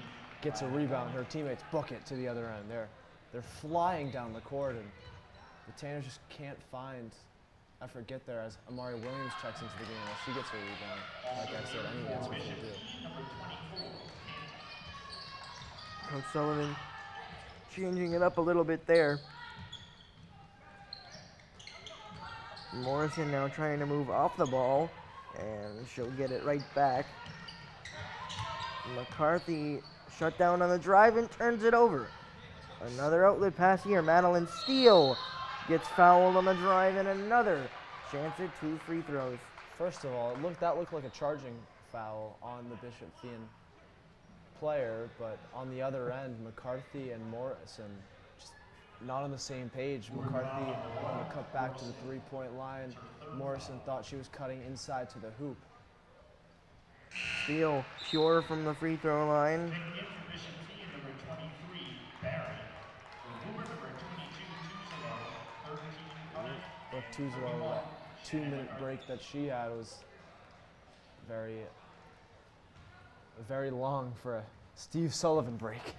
gets a rebound, her teammates book it to the other end. They're flying down the court, and the Tanners just can't find effort get there as Amari Williams checks into the game. Well, she gets her rebound. Like I said, any answer will do. Coach Sullivan changing it up a little bit there. Morrison now trying to move off the ball, and she'll get it right back. McCarthy shut down on the drive and turns it over. Another outlet pass here. Madeline Steele gets fouled on the drive and another chance at 2 free throws. First of all, that looked like a charging foul on the Bishop Feehan player, but on the other end, McCarthy and Morrison just not on the same page. McCarthy want to cut back to the 3-point line. Morrison thought she was cutting inside to the hoop. Steele pure from the free throw line. Bishop Feehan, number 23, Barry. Woburn, number 22, 13. But Tuzlo, that 2-minute break that she had was very long for a Steve Sullivan break.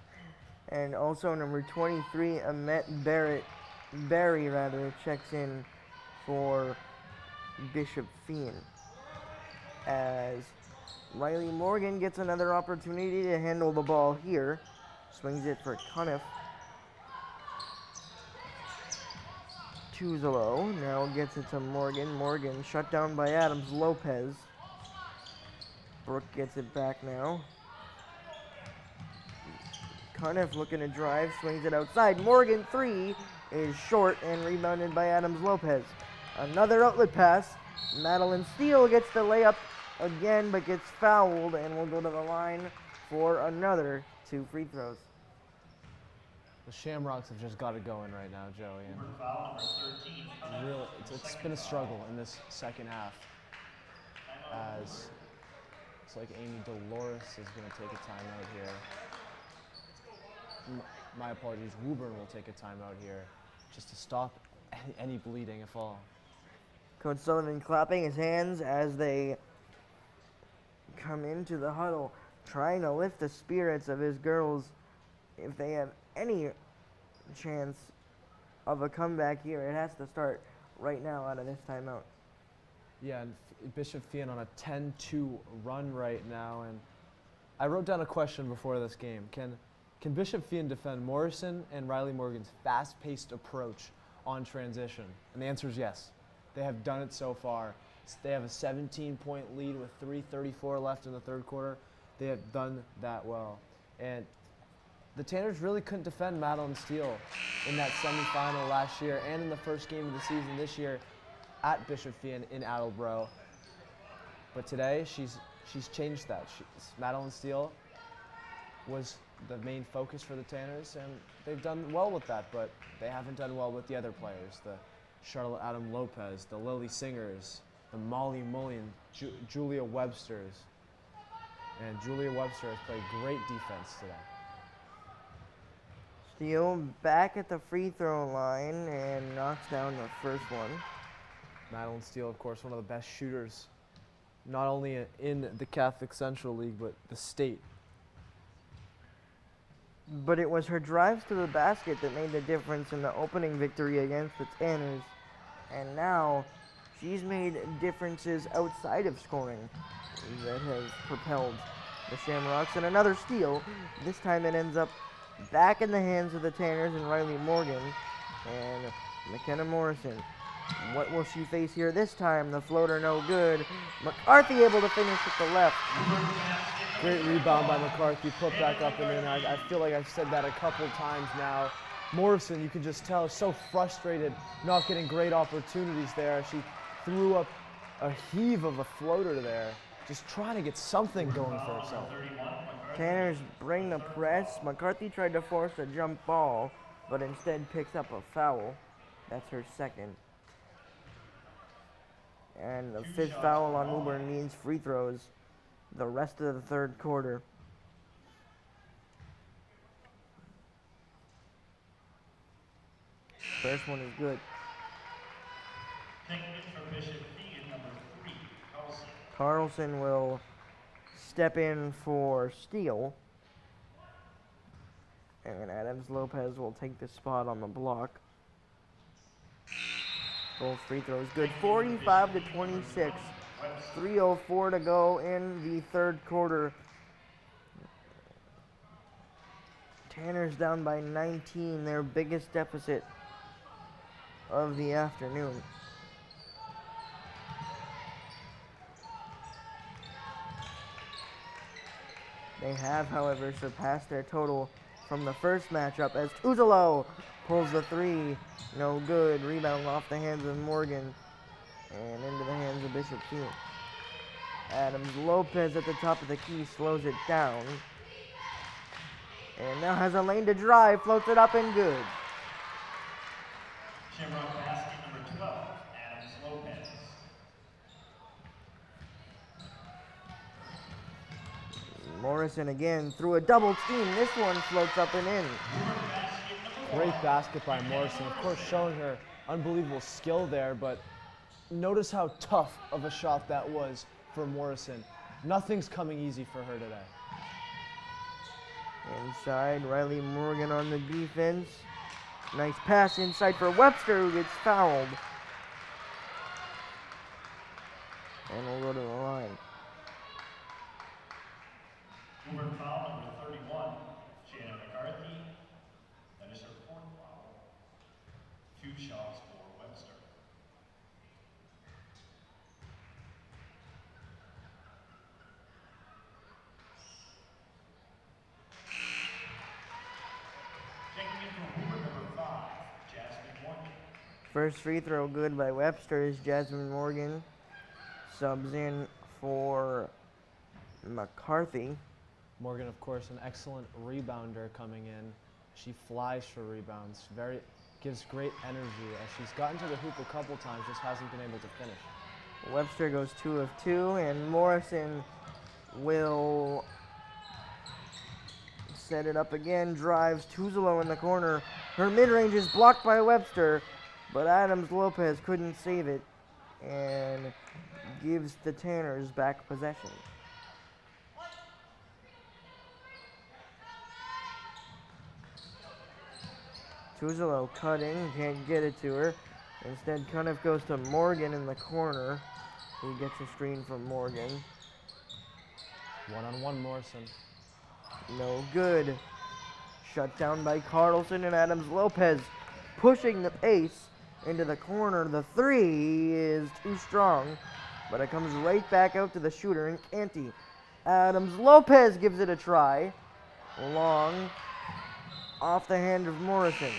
And also number 23, Annette Barry checks in for Bishop Feehan. As Riley Morgan gets another opportunity to handle the ball here. Swings it for Cuniff. Tuzolo now gets it to Morgan. Morgan shut down by Adams Lopez. Brooke gets it back now. Cuniff looking to drive, swings it outside. Morgan 3 is short and rebounded by Adams Lopez. Another outlet pass. Madeline Steele gets the layup again, but gets fouled and will go to the line for another 2 free throws. The Shamrocks have just got it going right now, Joey. And really, it's been a struggle in this second half, as it's like Amy Dolores is going to take a timeout here. my apologies, Woburn will take a timeout here just to stop any bleeding, if all. Coach Sullivan clapping his hands as they come into the huddle, trying to lift the spirits of his girls if they have any chance of a comeback here. It has to start right now out of this timeout. Yeah, and Bishop Feehan on a 10-2 run right now. And I wrote down a question before this game. Can Bishop Feehan defend Morrison and Riley Morgan's fast-paced approach on transition? And the answer is yes. They have done it so far. They have a 17-point lead with 3:34 left in the third quarter. They have done that well. And the Tanners really couldn't defend Madeline Steele in that semifinal last year and in the first game of the season this year at Bishop Feehan in Attleboro. But today, she's changed that. Madeline Steele was the main focus for the Tanners, and they've done well with that, but they haven't done well with the other players, the Charlotte Adam Lopez, the Lily Singers, the Molly Mullion, Julia Websters. And Julia Webster has played great defense today. Steele back at the free throw line and knocks down the first one. Madeline Steele, of course, one of the best shooters, not only in the Catholic Central League, but the state. But it was her drives to the basket that made the difference in the opening victory against the Tanners. And now she's made differences outside of scoring that has propelled the Shamrocks. And another steal. This time it ends up back in the hands of the Tanners and Riley Morgan and McKenna Morrison. What will she face here this time? The floater no good. McCarthy able to finish with the left. Great rebound by McCarthy, put back up and in. I feel like I've said that a couple times now. Morrison, you can just tell, is so frustrated not getting great opportunities there. She threw up a heave of a floater there, just trying to get something going for herself. Tanners bring the press. McCarthy tried to force a jump ball, but instead picks up a foul. That's her second. And the fifth foul on Woburn means free throws the rest of the third quarter. First one is good. Taking it from Bishop Feehan, number 3, Carlson. Carlson will step in for Steele. And Adams Lopez will take the spot on the block. Both free throws good. 45 to 26. 3:04 to go in the third quarter. Tanners down by 19, their biggest deficit of the afternoon. They have, however, surpassed their total from the first matchup as Tuzalo pulls the three. No good. Rebound off the hands of Morgan and into the hands of Bishop Feehan. Adams Lopez at the top of the key slows it down. And now has a lane to drive, floats it up and good. Shamrock basket number 12, Adams Lopez. Morrison again through a double team. This one floats up and in. Great basket by Morrison, of course showing her unbelievable skill there, but notice how tough of a shot that was for Morrison. Nothing's coming easy for her today. Inside, Riley Morgan on the defense. Nice pass inside for Webster, who gets fouled. And we'll go to the line. Woburn foul number 31, Shannon McCarthy. That is her 4th foul. 2 shots for Webster. Taking it from Woburn number 5, Jasmine Morgan. First free throw good by Webster as Jasmine Morgan subs in for McCarthy. Morgan, of course, an excellent rebounder coming in. She flies for rebounds, gives great energy as she's gotten to the hoop a couple times, just hasn't been able to finish. Webster goes 2 of 2, and Morrison will set it up again, drives Tuzolo in the corner. Her mid-range is blocked by Webster, but Adams Lopez couldn't save it and gives the Tanners back possession. Tuzolo cutting, can't get it to her. Instead, Cuniff goes to Morgan in the corner. He gets a screen from Morgan. One-on-one Morrison. No good. Shut down by Carlson and Adams Lopez. Pushing the pace into the corner. The three is too strong, but it comes right back out to the shooter in Canty. Adams Lopez gives it a try. Long. Off the hand of Morrison.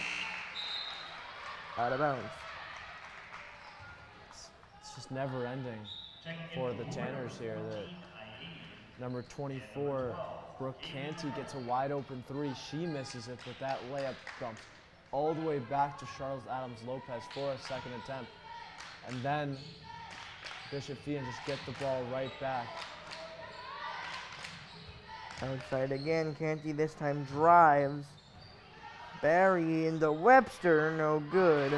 Out of bounds. It's just never ending for the Tanners here. That number 24, Brooke Canty, gets a wide open three. She misses it, but that layup dumps all the way back to Charlotte Adams Lopez for a second attempt. And then Bishop Feehan just get the ball right back. Outside again, Canty this time drives. Barry into Webster, no good.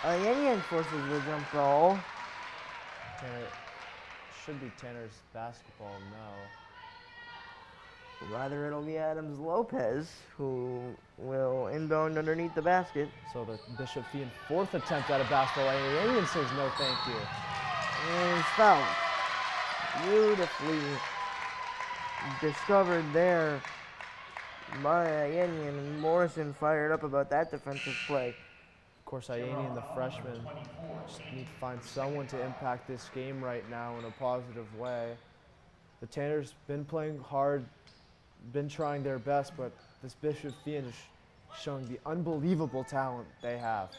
Ayenian forces the jump ball. Should be Tanner's basketball, no. Rather, it'll be Adams Lopez who will inbound underneath the basket. So the Bishop Feehan fourth attempt at a basketball. Ayenian says no thank you. And fouled. Beautifully discovered there by Ayenian, and Morrison fired up about that defensive play. Of course, Ayenian, the freshman, just need to find someone to impact this game right now in a positive way. The Tanners been playing hard, been trying their best, but this Bishop Feehan is showing the unbelievable talent they have.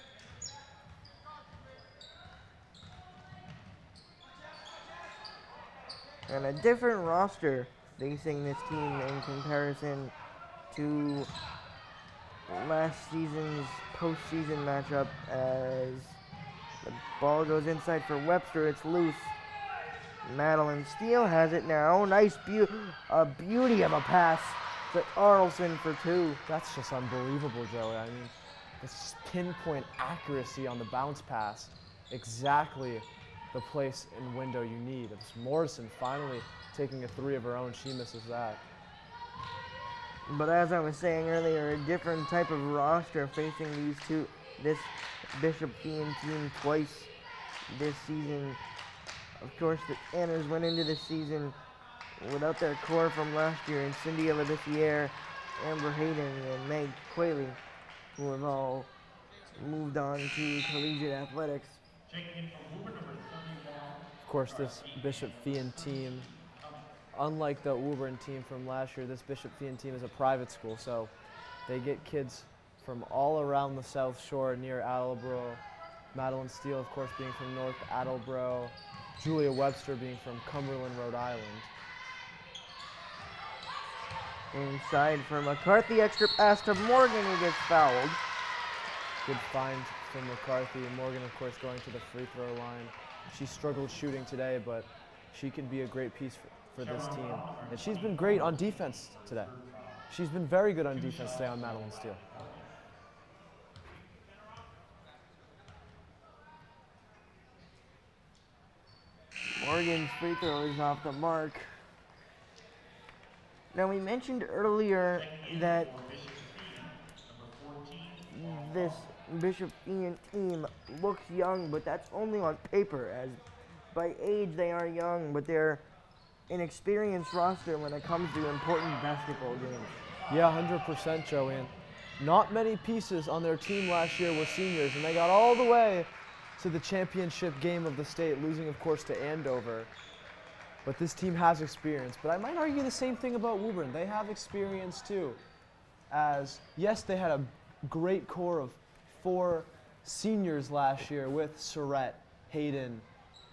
And a different roster facing this team in comparison to last season's postseason matchup, as the ball goes inside for Webster. It's loose. Madeline Steele has it now. Nice beauty of a pass to Arlson for two. That's just unbelievable, Joey. I mean, this pinpoint accuracy on the bounce pass, exactly the place and window you need. It's Morrison finally taking a three of her own. She misses that. But as I was saying earlier, a different type of roster facing this Bishop Feehan team twice this season. Of course, the Tanners went into this season without their core from last year, and Cindy Labissiere, Amber Hayden, and Meg Quayle, who have all moved on to collegiate athletics. Of course, this Bishop Feehan team, unlike the Woburn team from last year, this Bishop Feehan team is a private school, so they get kids from all around the South Shore near Attleboro. Madeline Steele, of course, being from North Attleboro. Julia Webster being from Cumberland, Rhode Island. Inside for McCarthy, extra pass to Morgan, who gets fouled. Good find from McCarthy. And Morgan, of course, going to the free throw line. She struggled shooting today, but she can be a great piece for this team. And she's been great on defense today. She's been very good on defense today on Madeline Steele. Morgan's free throw is off the mark. Now, we mentioned earlier that this Bishop Feehan team looks young, but that's only on paper, as by age they are young, but they're an experienced roster when it comes to important basketball games. Yeah, 100%, Joanne. Not many pieces on their team last year were seniors, and they got all the way to the championship game of the state, losing, of course, to Andover. But this team has experience. But I might argue the same thing about Woburn. They have experience, too. As, yes, they had a great core of 4 seniors last year with Surratt, Hayden,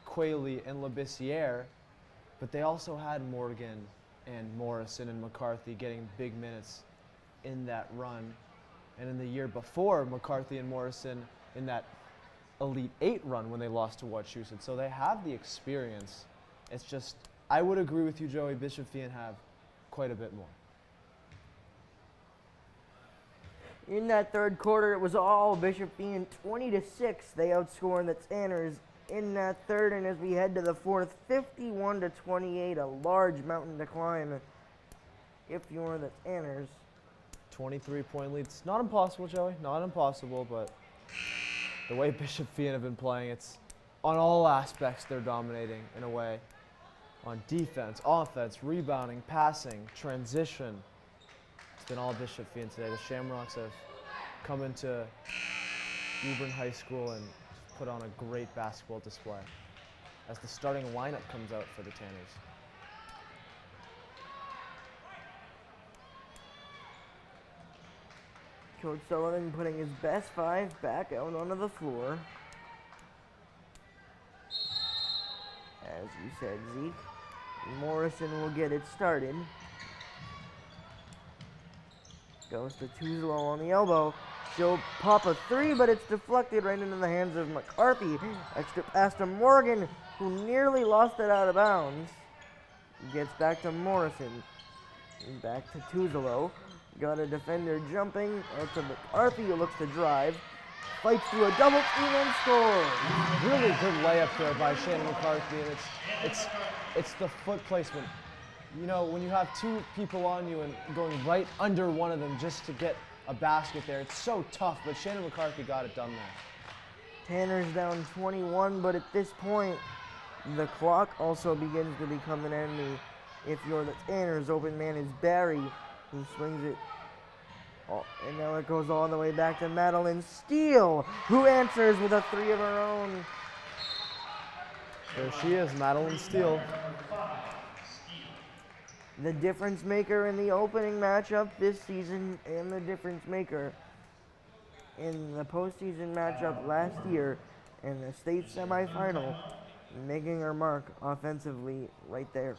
Quayle, and Labissiere. But they also had Morgan and Morrison and McCarthy getting big minutes in that run. And in the year before, McCarthy and Morrison in that Elite 8 run when they lost to Wachusett. So they have the experience. It's just, I would agree with you, Joey. Bishop Feehan have quite a bit more. In that third quarter, it was all Bishop Feehan 20-6. They outscored the Tanners in that third, and as we head to the fourth, 51-28, a large mountain to climb if you're the Tanners. 23-point lead. It's not impossible, Joey. Not impossible, but the way Bishop Feehan have been playing, it's on all aspects they're dominating in a way. On defense, offense, rebounding, passing, transition. It's been all Bishop Feehan today. The Shamrocks have come into Woburn High School and put on a great basketball display as the starting lineup comes out for the Tanners. Coach Sullivan putting his best five back out onto the floor. As you said, Zeke, Morrison will get it started. Goes to Tuzlo on the elbow. She'll pop a three, but it's deflected right into the hands of McCarthy. Extra pass to Morgan, who nearly lost it out of bounds. Gets back to Morrison. And back to Tuzlo. Got a defender jumping out to McCarthy, who looks to drive. Fights through a double team and scores. Really good layup there by Shannon McCarthy, and it's the foot placement. You know, when you have two people on you and going right under one of them just to get a basket there, it's so tough, but Shannon McCarthy got it done there. Tanner's down 21, but at this point, the clock also begins to become an enemy. If you're the Tanners, open man is Barry, who swings it. Oh, and now it goes all the way back to Madeline Steele, who answers with a three of her own. There she is, Madeline Steele. The difference maker in the opening matchup this season and the difference maker in the postseason matchup last year in the state semifinal, making her mark offensively right there.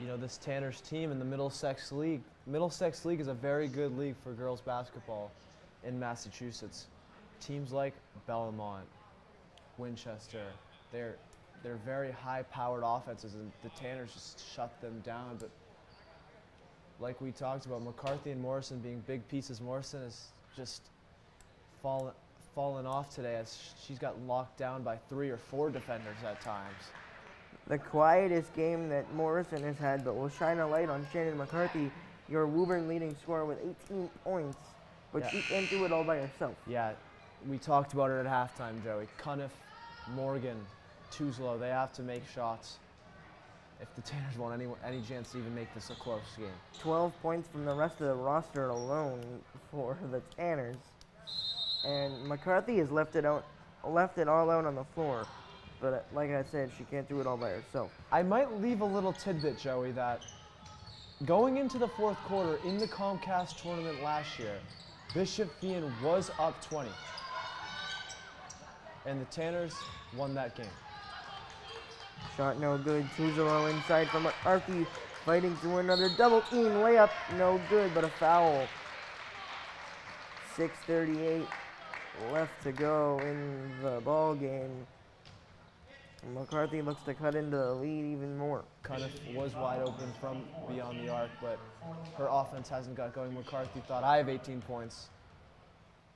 You know, this Tanners team in the Middlesex League. Middlesex League is a very good league for girls basketball in Massachusetts. Teams like Belmont, Winchester, they're very high-powered offenses, and the Tanners just shut them down. But like we talked about, McCarthy and Morrison being big pieces. Morrison has just fallen off today as she's got locked down by 3 or 4 defenders at times. The quietest game that Morrison has had, but will shine a light on Shannon McCarthy, your Woburn leading scorer with 18 points, but Yeah. she can't do it all by herself. Yeah, we talked about it at halftime, Joey. Cunniff, Morgan, Tuzlo, they have to make shots if the Tanners want any chance to even make this a close game. 12 points from the rest of the roster alone for the Tanners. And McCarthy has left it all out on the floor. But like I said, she can't do it all by herself. I might leave a little tidbit, Joey, that going into the fourth quarter in the Comcast tournament last year, Bishop Feehan was up 20. And the Tanners won that game. Shot no good. Tuzlo inside from McCarthy, fighting through another double team layup. No good, but a foul. 6:38 left to go in the ball game. McCarthy looks to cut into the lead even more. Cunniff was wide open from beyond the arc, but her offense hasn't got going. McCarthy thought, I have 18 points.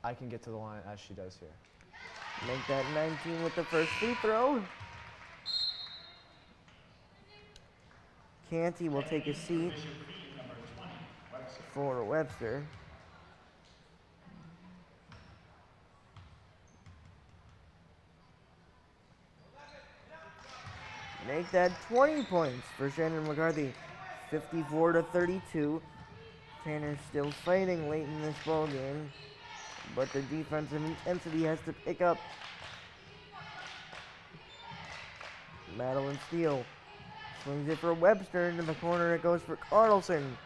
I can get to the line as she does here. Make that 19 with the first free throw. Canty will take a seat for Webster. Make that 20 points for Shannon McCarthy. 54-32. Tanner's still fighting late in this ball game, but the defensive intensity has to pick up. Madeline Steele swings it for Webster into the corner. It goes for Carlson.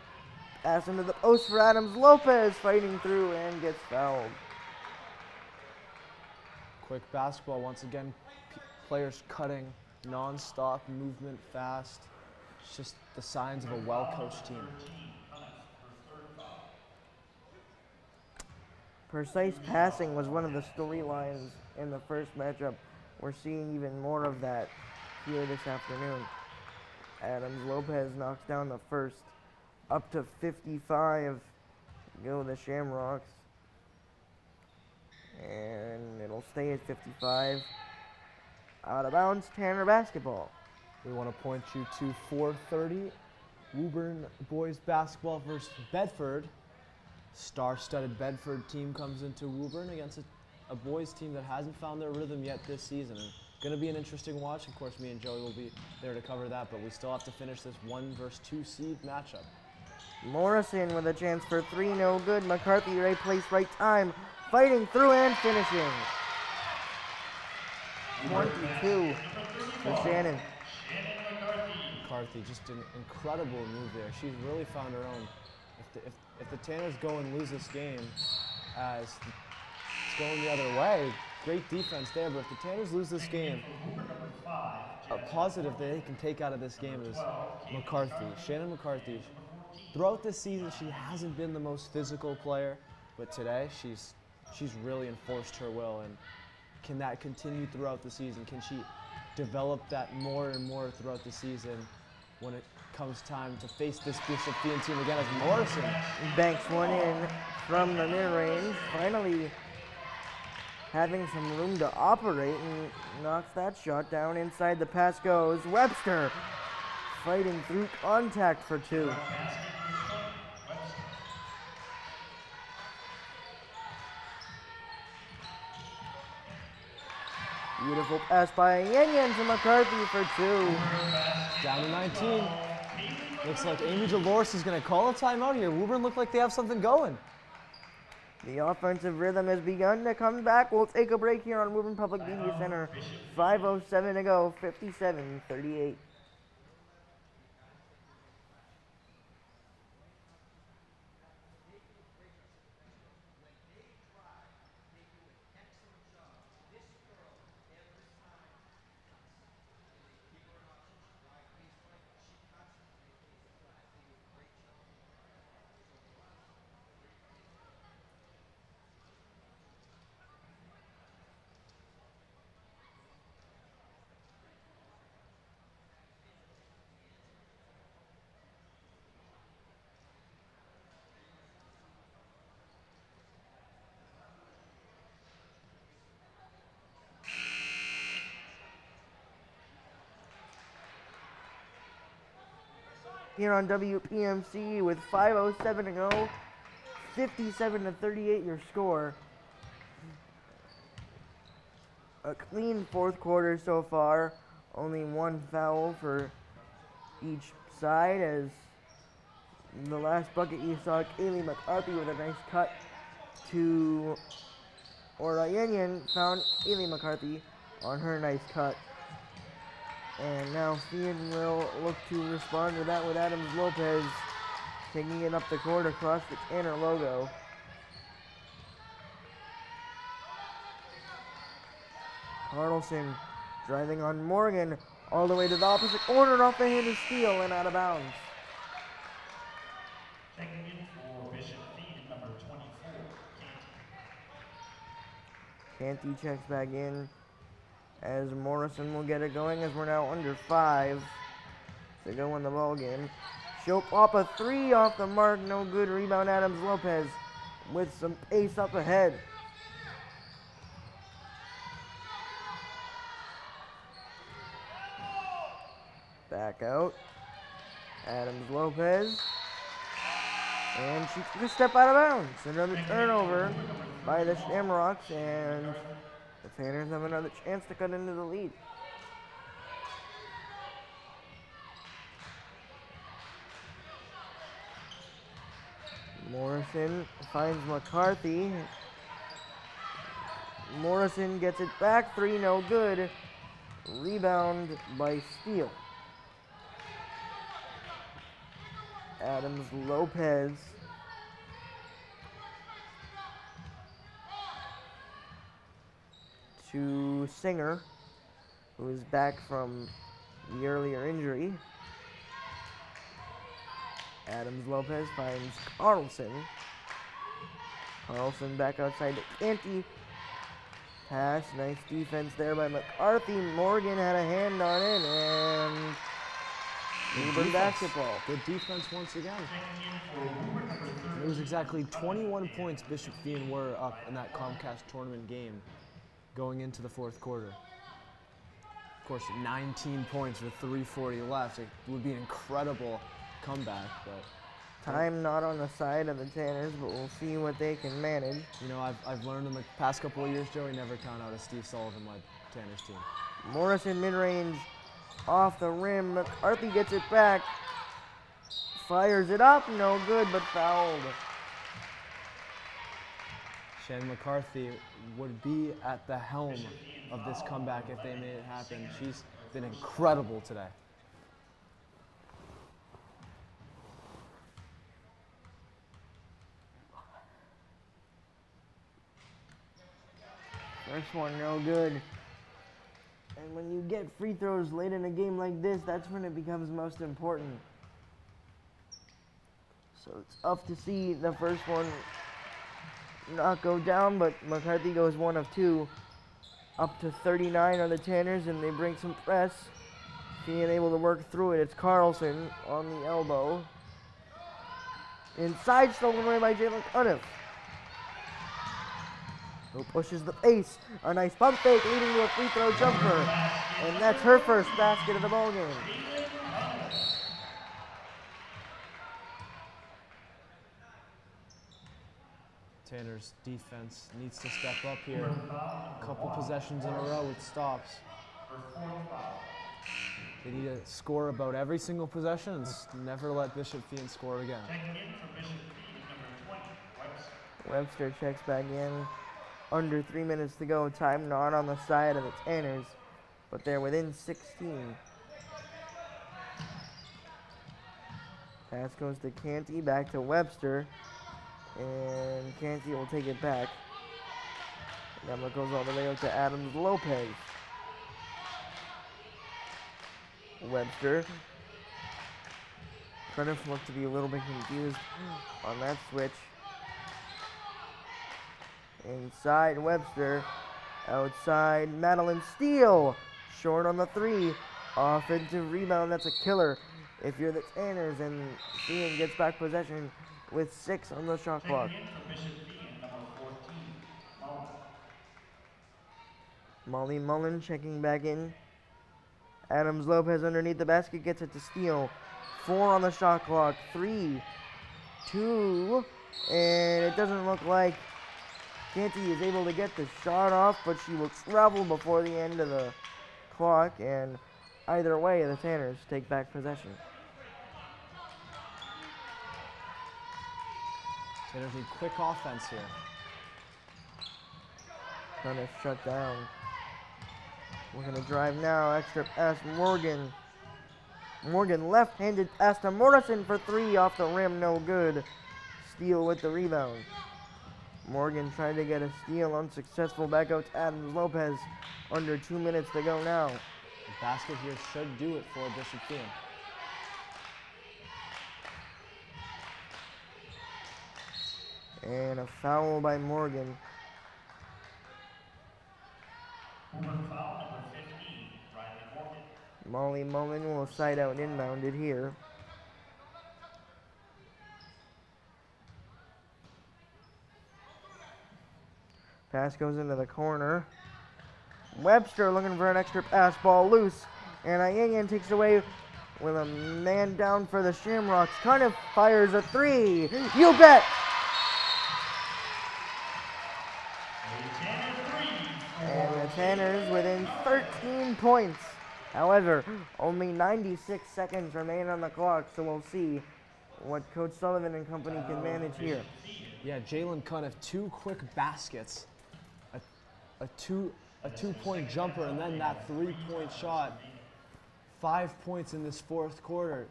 Pass into the post for Adams. Lopez fighting through and gets fouled. Quick basketball once again. Players cutting, non-stop movement, fast. It's just the signs of a well-coached team. Precise passing was one of the storylines in the first matchup. We're seeing even more of that here this afternoon. Adams Lopez knocks down the first. Up to 55 go the Shamrocks. And it'll stay at 55. Out of bounds, Tanner basketball. We want to point you to 4:30. Woburn boys basketball versus Bedford. Star-studded Bedford team comes into Woburn against a boys team that hasn't found their rhythm yet this season. And going to be an interesting watch. Of course, me and Joey will be there to cover that, but we still have to finish this 1 versus 2 seed matchup. Morrison with a chance for 3, no good. McCarthy, right place, right time. Fighting through and finishing. 22 for Shannon. McCarthy, just an incredible move there. She's really found her own. If the Tanners go and lose this game, as it's going the other way, great defense there, but if the Tanners lose this game, a positive they can take out of this game is McCarthy, Shannon McCarthy. Throughout this season, she hasn't been the most physical player, but today she's really enforced her will. And can that continue throughout the season? Can she develop that more and more throughout the season when it comes time to face this Bishop Feehan team again as Morrison Banks one in from the mid-range. Finally having some room to operate and knocks that shot down. Inside the pass goes Webster. Fighting through contact for 2. Beautiful pass by Yen to McCarthy for 2. down to 19. Looks like Amy Dolores is going to call a timeout here. Woburn look like they have something going. The offensive rhythm has begun to come back. We'll take a break here on Woburn Public Media Center. 5:07 to go, 57-38. Here on WPMC with 5:07 to go, 57-38 your score. A clean fourth quarter so far. Only 1 foul for each side, as the last bucket you saw Kaylee McCarthy with a nice cut to Orayenyan, found Kaylee McCarthy on her nice cut. And now Feehan will look to respond to that with Adams Lopez taking it up the court across the Tanner logo. Carlson driving on Morgan all the way to the opposite corner, off the hand of steal and out of bounds. Checking in for Bishop Feehan, number 24, Canty. Canty checks back in as Morrison will get it going, as we're now under 5 to go in the ball game. She'll pop a 3 off the mark, no good. Rebound Adams Lopez with some pace up ahead. Back out. Adams Lopez. And she took a step out of bounds. Another turnover by the Shamrocks, and the Tanners have another chance to cut into the lead. Morrison finds McCarthy. Morrison gets it back, 3 no good. Rebound by Steele. Adams Lopez to Singer, who is back from the earlier injury. Adams Lopez finds Carlson. Carlson back outside to Canty. Pass, nice defense there by McCarthy. Morgan had a hand on it, and Woburn basketball. Good defense once again. And it was exactly 21 points Bishop Feehan were up in that Comcast tournament game going into the fourth quarter. Of course, 19 points with 3:40 left. It would be an incredible comeback, but Time not on the side of the Tanners, but we'll see what they can manage. you know, I've learned in the past couple of years, Joey, never count out a Steve Sullivan-led Tanners team. Morrison mid-range off the rim. McCarthy gets it back. Fires it up. No good, but fouled. Shannon McCarthy would be at the helm of this comeback if they made it happen. She's been incredible today. First one, no good. And when you get free throws late in a game like this, that's when it becomes most important. So it's up to see the first one not go down, but McCarthy goes 1 of 2. Up to 39 on the Tanners, and they bring some press. Being able to work through it. It's Carlson on the elbow. Inside, stolen away by Jalen Cuniff. Who pushes the pace. A nice pump fake leading to a free throw jumper. And that's her first basket of the ballgame. Tanner's defense needs to step up here. A couple possessions in a row with stops. They need to score about every single possession and never let Bishop Feehan score again. Webster checks back in. Under 3 minutes to go. Time not on the side of the Tanners, but they're within 16. Pass goes to Canty, back to Webster, and Canty will take it back. And that goes all the way out to Adams Lopez. Webster. Cuniff looked to be a little bit confused on that switch. Inside Webster, outside Madeline Steele, short on the 3, offensive rebound, that's a killer if you're the Tanners, and Feehan gets back possession with 6 on the shot clock. Molly Mullen checking back in. Adams Lopez underneath the basket gets it to Steele. 4 on the shot clock, 3, 2, and it doesn't look like Canty is able to get the shot off, but she will travel before the end of the clock, and either way, the Tanners take back possession. Tanners need quick offense here. Cuniff shut down. We're going to drive now, extra pass, Morgan. Morgan left-handed pass to Morrison for 3 off the rim, no good. Steele with the rebound. Morgan trying to get a steal, unsuccessful. Back out to Adams Lopez. Under 2 minutes to go now. The basket here should do it for Bishop Feehan. And a foul by Morgan. Molly Mullen will side out inbounded here. Pass goes into the corner. Webster looking for an extra pass, ball loose. And Ayangan takes away with a man down for the Shamrocks. Kind of fires a 3. You bet! And the Tanners within 13 points. However, only 96 seconds remain on the clock, so we'll see what Coach Sullivan and company can manage here. Yeah, Jalen Cuniff, 2 quick baskets, a two-point jumper, and then that 3-point shot. 5 points in this fourth quarter,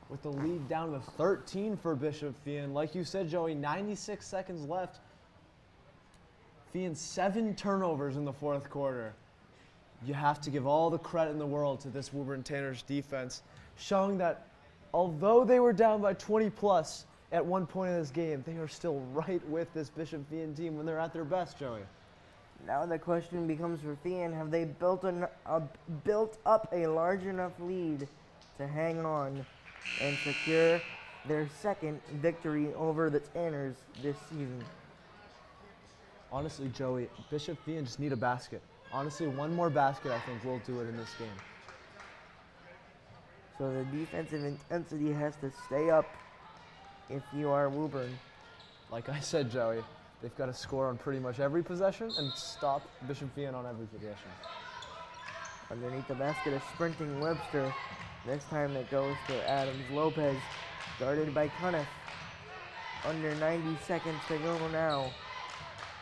with the lead down to 13 for Bishop Feehan. Like you said, Joey, 96 seconds left. Feehan 7 turnovers in the fourth quarter. You have to give all the credit in the world to this Woburn Tanners defense, showing that although they were down by 20 plus at one point in this game, they are still right with this Bishop Feehan team when they're at their best, Joey. Now the question becomes for Feehan, have they built up a large enough lead to hang on and secure their second victory over the Tanners this season. Honestly, Joey, Bishop Feehan just need a basket. Honestly, one more basket, I think, will do it in this game. So the defensive intensity has to stay up if you are Woburn. Like I said, Joey, they've got to score on pretty much every possession and stop Bishop Feehan on every possession. Underneath the basket, a sprinting Webster. This time it goes to Adams Lopez, guarded by Cunniff. Under 90 seconds to go now.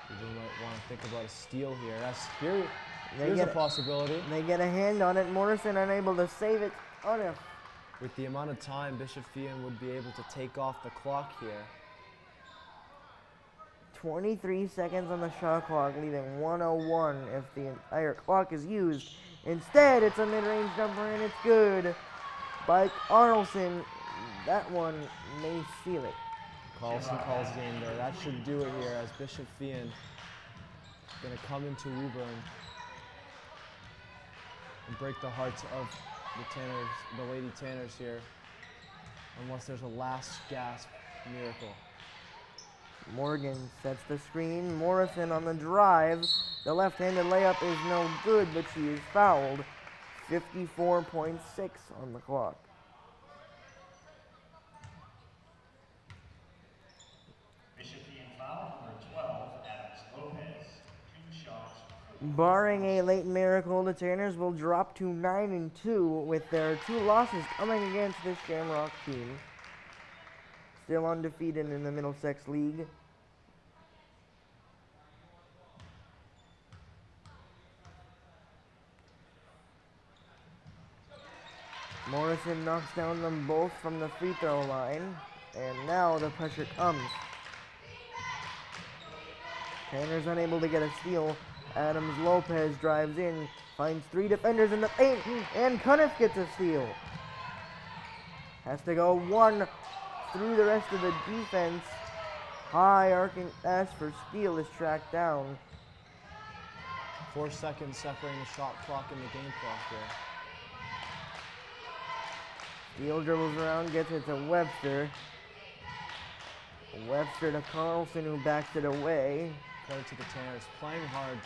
You might want to think about a steal here. Here's a possibility. They get a hand on it. Morrison unable to save it. Cunniff. With the amount of time Bishop Feehan would be able to take off the clock here. 23 seconds on the shot clock, leaving 101 if the entire clock is used. Instead, it's a mid-range jumper and it's good by Carlson. That one may seal it. Carlson calls game there. That should do it here as Bishop Feehan going to come into Woburn and break the hearts of the Lady Tanners here, unless there's a last gasp miracle. Morgan sets the screen. Morrison on the drive. The left-handed layup is no good, but she is fouled. 54.6 on the clock. Bishop Feehan foul number 12, Adams Lopez. 2 shots. Barring a late miracle, the Tanners will drop to 9-2 with their 2 losses coming against this Shamrock team. Still undefeated in the Middlesex League. Morrison knocks down them both from the free throw line, and now the pressure comes. Tanner's unable to get a steal. Adams Lopez drives in, finds 3 defenders in the paint, and Cunniff gets a steal. Has to go 1 through the rest of the defense. High arcing pass for steal is tracked down. 4 seconds separating the shot clock and the game clock here. Steele dribbles around, gets it to Webster. Webster to Carlson, who backs it away. Credit to the Tanners, playing hard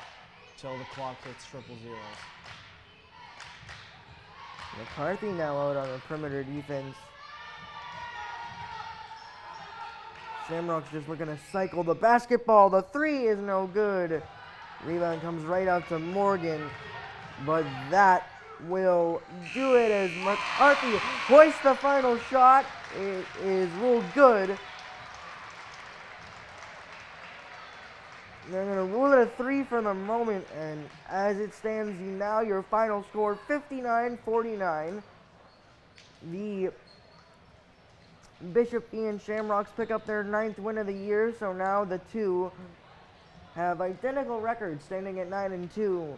till the clock hits triple zeros. McCarthy now out on the perimeter defense. Shamrock's just looking to cycle the basketball. The 3 is no good. Rebound comes right out to Morgan, but that will do it as McCarthy hoists the final shot. It is ruled good. They're going to rule it a 3 for the moment, and as it stands now, your final score 59-49. The Bishop Feehan Shamrocks pick up their 9th win of the year, so now the 2 have identical records, standing at 9-2.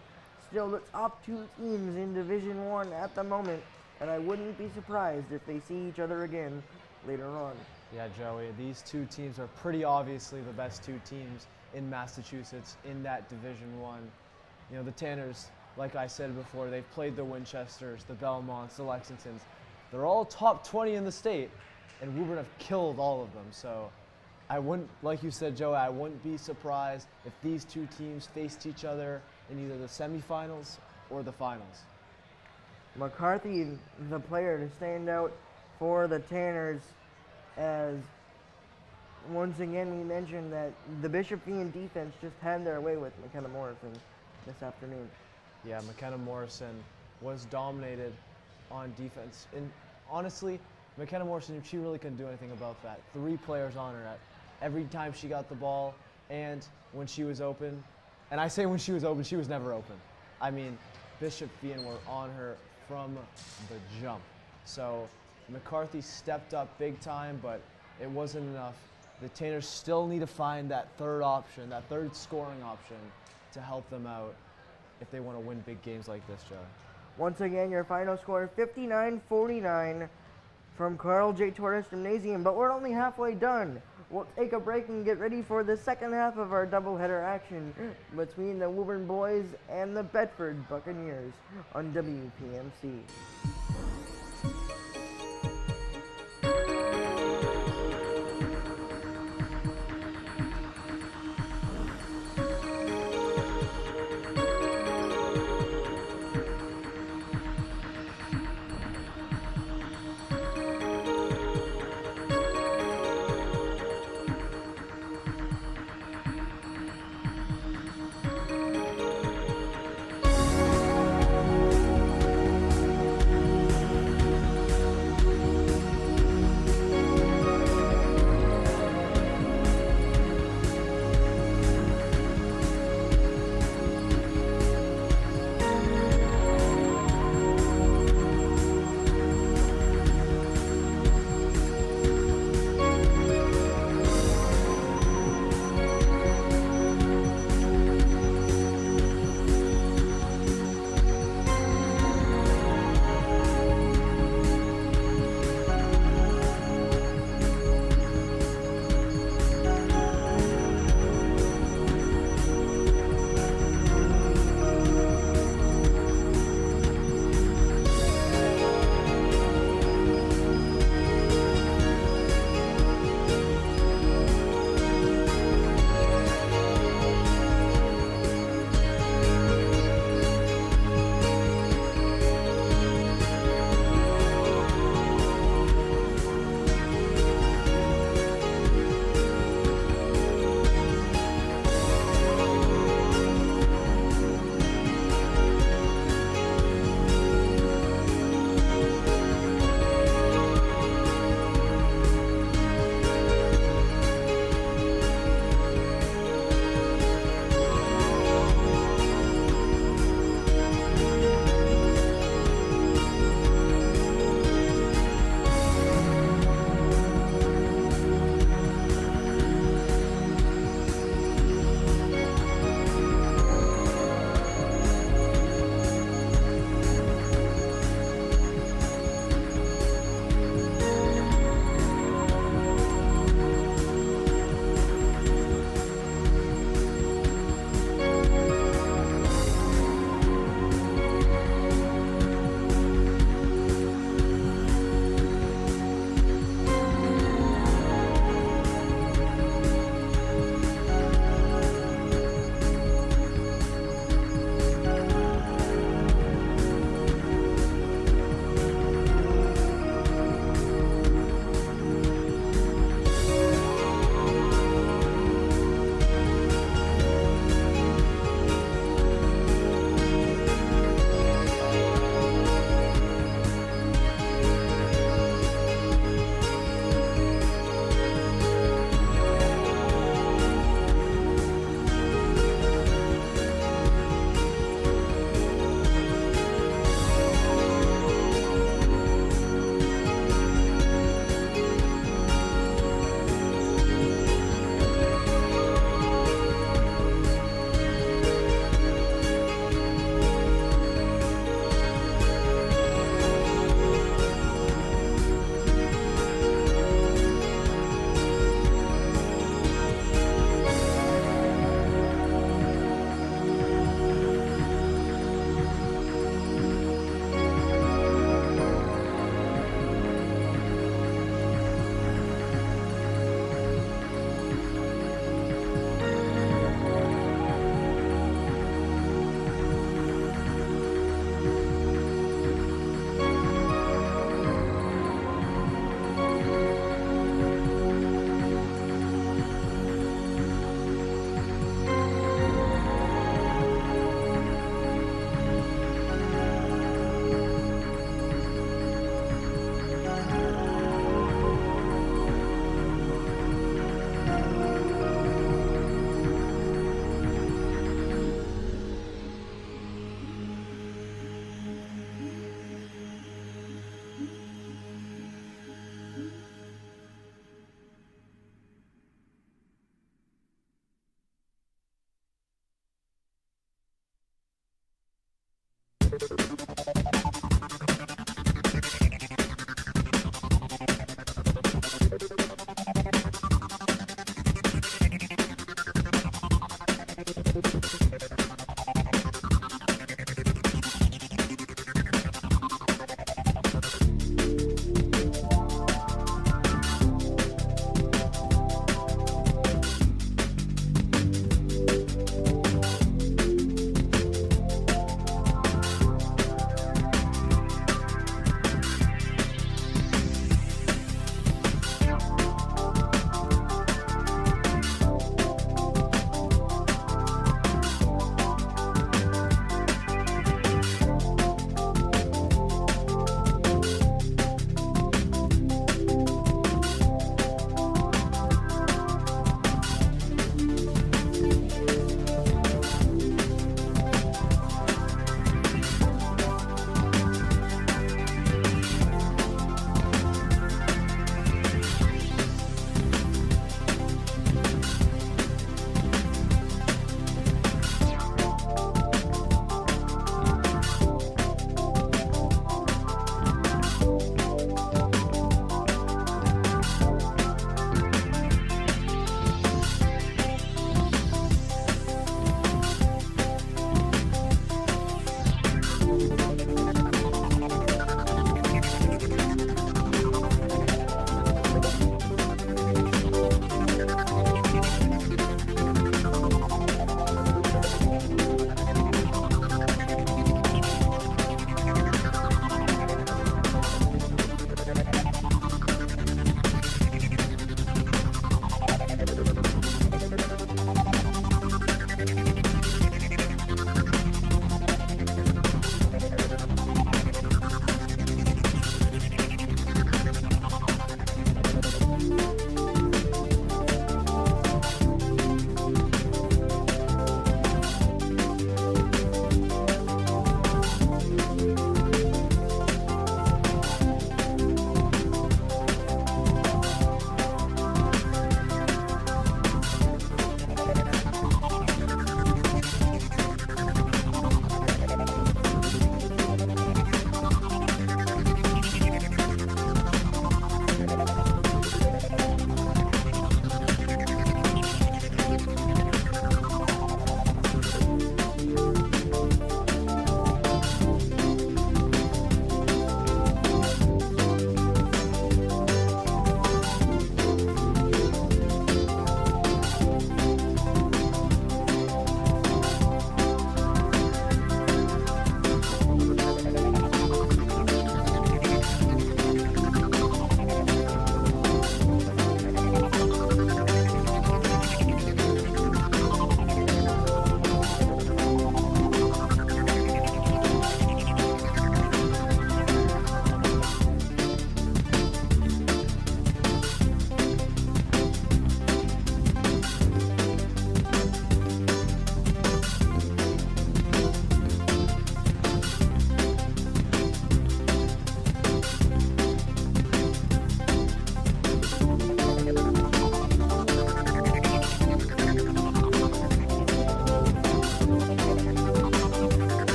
Still the top 2 teams in Division 1 at the moment, and I wouldn't be surprised if they see each other again later on. Yeah, Joey, these 2 teams are pretty obviously the best 2 teams in Massachusetts in that Division 1. You know, the Tanners, like I said before, they've played the Winchesters, the Belmonts, the Lexingtons. They're all top 20 in the state, and Woburn have killed all of them. So I wouldn't, like you said, Joey, I wouldn't be surprised if these 2 teams faced each other in either the semifinals or the finals. McCarthy, the player to stand out for the Tanners, as once again we mentioned that the Bishop Feehan defense just had their way with McKenna Morrison this afternoon. Yeah, McKenna Morrison was dominated on defense. And honestly, McKenna Morrison, she really couldn't do anything about that. 3 players on her at every time she got the ball, and when she was open. And I say when she was open, she was never open. I mean, Bishop Feehan were on her from the jump. So McCarthy stepped up big time, but it wasn't enough. The Tanners still need to find that 3rd option, that 3rd scoring option to help them out if they want to win big games like this, Joe. Once again, your final score 59-49 from Carl J. Torres Gymnasium, but we're only halfway done. We'll take a break and get ready for the second half of our doubleheader action between the Woburn boys and the Bedford Buccaneers on WPMC.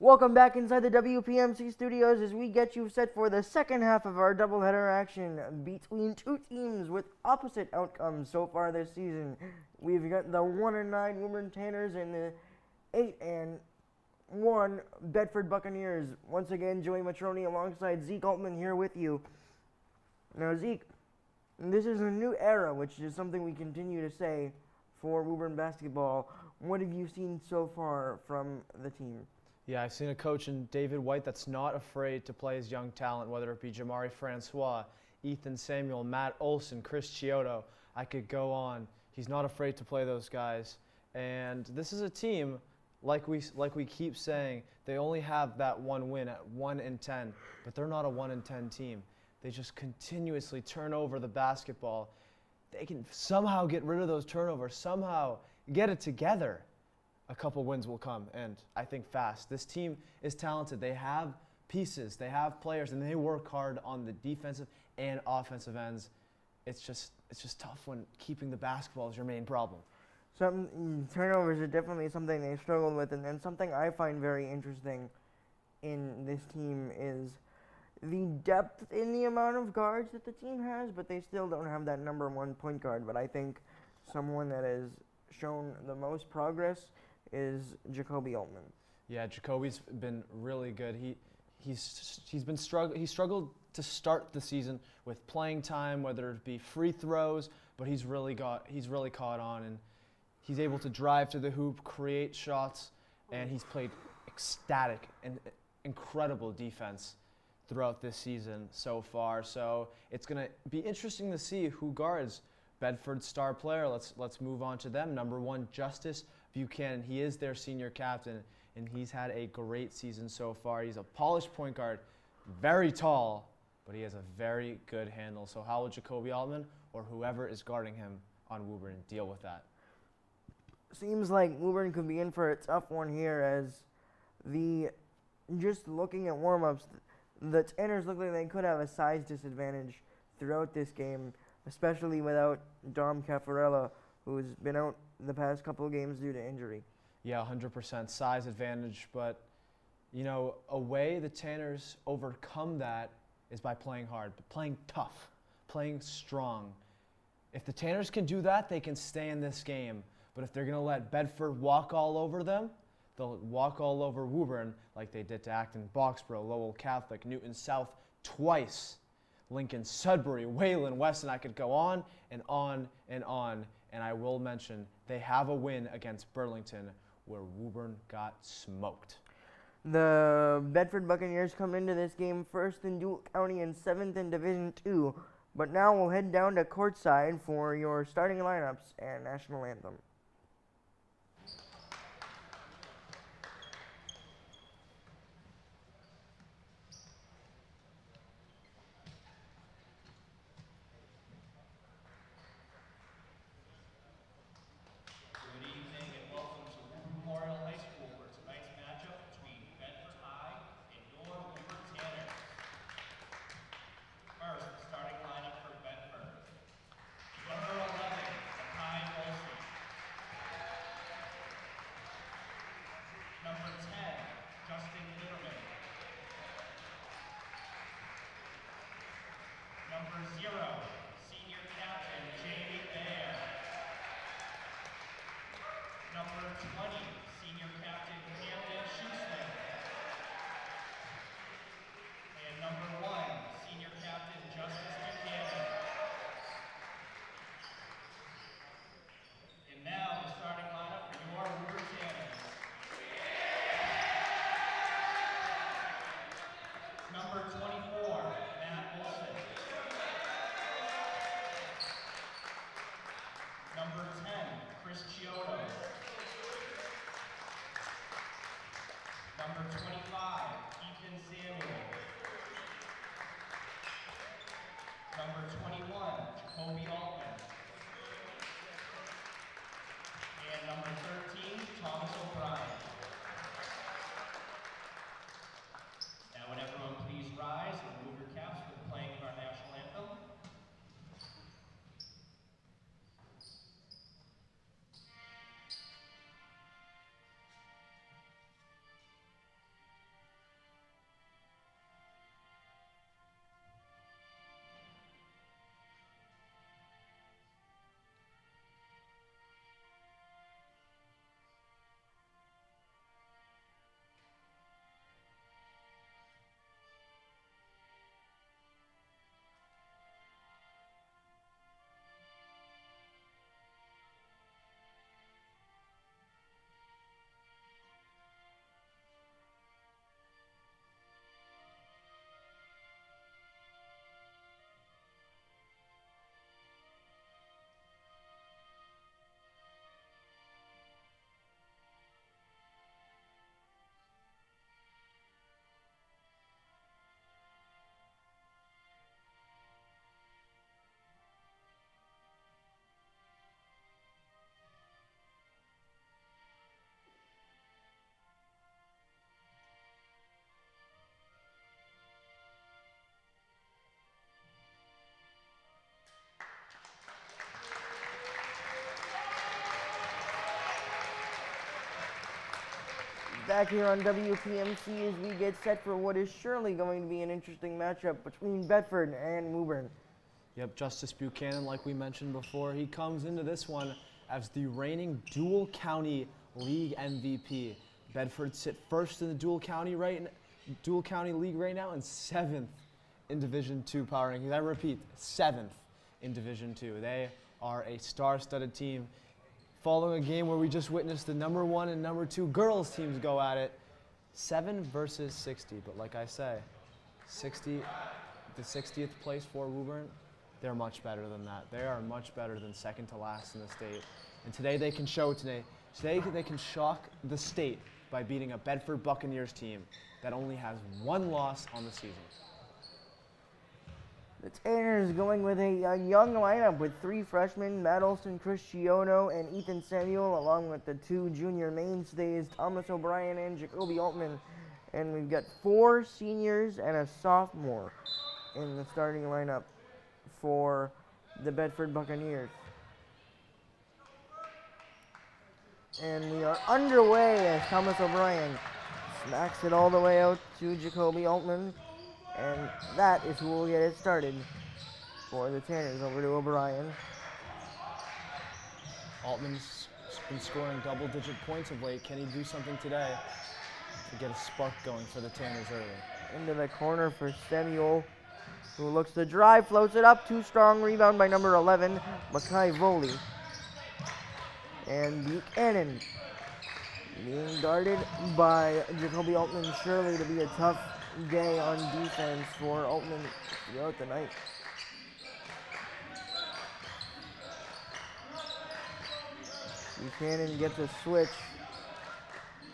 Welcome back inside the WPMC studios as we get you set for the second half of our doubleheader action between two teams with opposite outcomes so far this season. We've got the 1-9 Woburn Tanners and the 8-1 Bedford Buccaneers. Once again, Joey Matroni alongside Zeke Altman here with you. Now, Zeke, this is a new era, which is something we continue to say for Woburn basketball. What have you seen so far from the team? Yeah, I've seen a coach in David White that's not afraid to play his young talent, whether it be Jamari Francois, Ethan Samuel, Matt Olson, Chris Chiodo. I could go on. He's not afraid to play those guys. And this is a team, like we keep saying, they only have that one win at 1-10, but they're not a 1-10 team. They just continuously turn over the basketball. They can somehow get rid of those turnovers, somehow get it together. A couple wins will come, and I think fast. This team is talented. They have pieces, they have players, and they work hard on the defensive and offensive ends. It's just tough when keeping the basketball is your main problem. Turnovers are definitely something they struggled with, and then something I find very interesting in this team is the depth in the amount of guards that the team has, but they still don't have that number one point guard. But I think someone that has shown the most progress is Jacoby Altman. Yeah, Jacoby's been really good. He struggled to start the season with playing time, whether it be free throws, but he's really caught on, and he's able to drive to the hoop, create shots, and he's played ecstatic and incredible defense throughout this season so far. So it's going to be interesting to see who guards Bedford's star player. Let's move on to them. Number 1, Justice Buchanan. He is their senior captain, and he's had a great season so far. He's a polished point guard, very tall, but he has a very good handle. So how will Jacoby Altman or whoever is guarding him on Woburn deal with that? Seems like Woburn could be in for a tough one here, as just looking at warm-ups, the Tanners look like they could have a size disadvantage throughout this game, especially without Dom Caffarella, who's been out the past couple of games due to injury. Yeah, 100% size advantage, but a way the Tanners overcome that is by playing hard, playing tough, playing strong. If the Tanners can do that, they can stay in this game. But if they're going to let Bedford walk all over them, they'll walk all over Woburn like they did to Acton, Boxborough, Lowell Catholic, Newton South twice, Lincoln, Sudbury, Wayland, Weston. I could go on and on and on. And I will mention they have a win against Burlington where Woburn got smoked. The Bedford Buccaneers come into this game first in Duke County and 7th in Division II. But now we'll head down to courtside for your starting lineups and national anthem. back here on WPMC as we get set for what is surely going to be an interesting matchup between Bedford and Woburn. Yep, Justice Buchanan, like we mentioned before, he comes into this one as the reigning dual county league MVP. Bedford sit first in the dual county league right now and 7th in Division II power rankings. I repeat, 7th in Division II. They are a star-studded team. Following a game where we just witnessed the number 1 and number 2 girls teams go at it, 7 versus 60. But like I say, the 60th place for Woburn, they're much better than that. They are much better than second to last in the state. And today they can show today they can shock the state by beating a Bedford Buccaneers team that only has 1 loss on the season. The Tanners going with a young lineup with 3 freshmen, Matt Olson, Chris Chiono, and Ethan Samuel, along with the 2 junior mainstays, Thomas O'Brien and Jacoby Altman. And we've got 4 seniors and a sophomore in the starting lineup for the Bedford Buccaneers. And we are underway as Thomas O'Brien smacks it all the way out to Jacoby Altman. And that is who will get it started for the Tanners. Over to O'Brien. Altman's been scoring double-digit points of late. Can he do something today to get a spark going for the Tanners early? Into the corner for Samuel, who looks to drive, floats it up. Too strong rebound by number 11, Makai Voley. And Buchanan being guarded by Jacoby Altman. Surely to be a tough day on defense for Altman throughout the night. Buchanan gets a switch.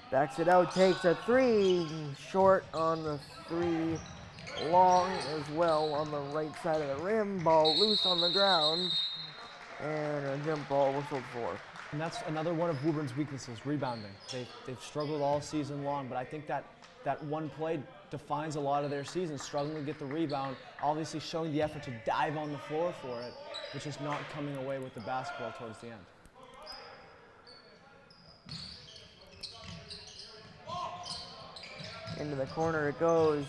Backs it out, takes a 3. Short on the 3. Long as well on the right side of the rim. Ball loose on the ground. And a jump ball whistled for. And that's another one of Woburn's weaknesses, rebounding. They've struggled all season long, but I think that one play defines a lot of their season, struggling to get the rebound, obviously showing the effort to dive on the floor for it, but just not coming away with the basketball towards the end. Into the corner it goes.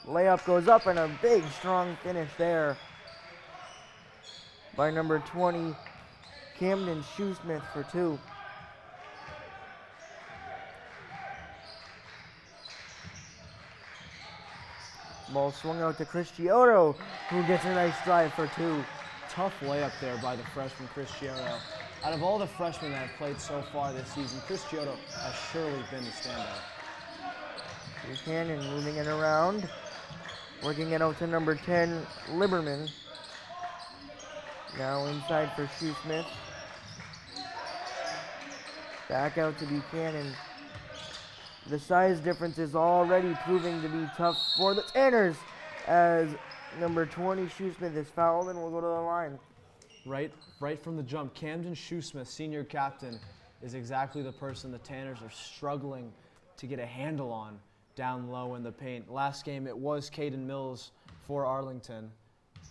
Layup goes up and a big, strong finish there by number 20, Camden Shoesmith for 2. Ball swung out to Chris Chiono, who gets a nice drive for 2. Tough layup there by the freshman Chris Chiono. Out of all the freshmen that have played so far this season, Chris Chiono has surely been the standout. Buchanan moving it around, working it out to number 10, Liberman. Now inside for Shoesmith. Back out to Buchanan. The size difference is already proving to be tough for the Tanners as number 20 Shoesmith is fouled and will go to the line. Right from the jump, Camden Shoesmith, senior captain, is exactly the person the Tanners are struggling to get a handle on down low in the paint. Last game it was Caden Mills for Arlington,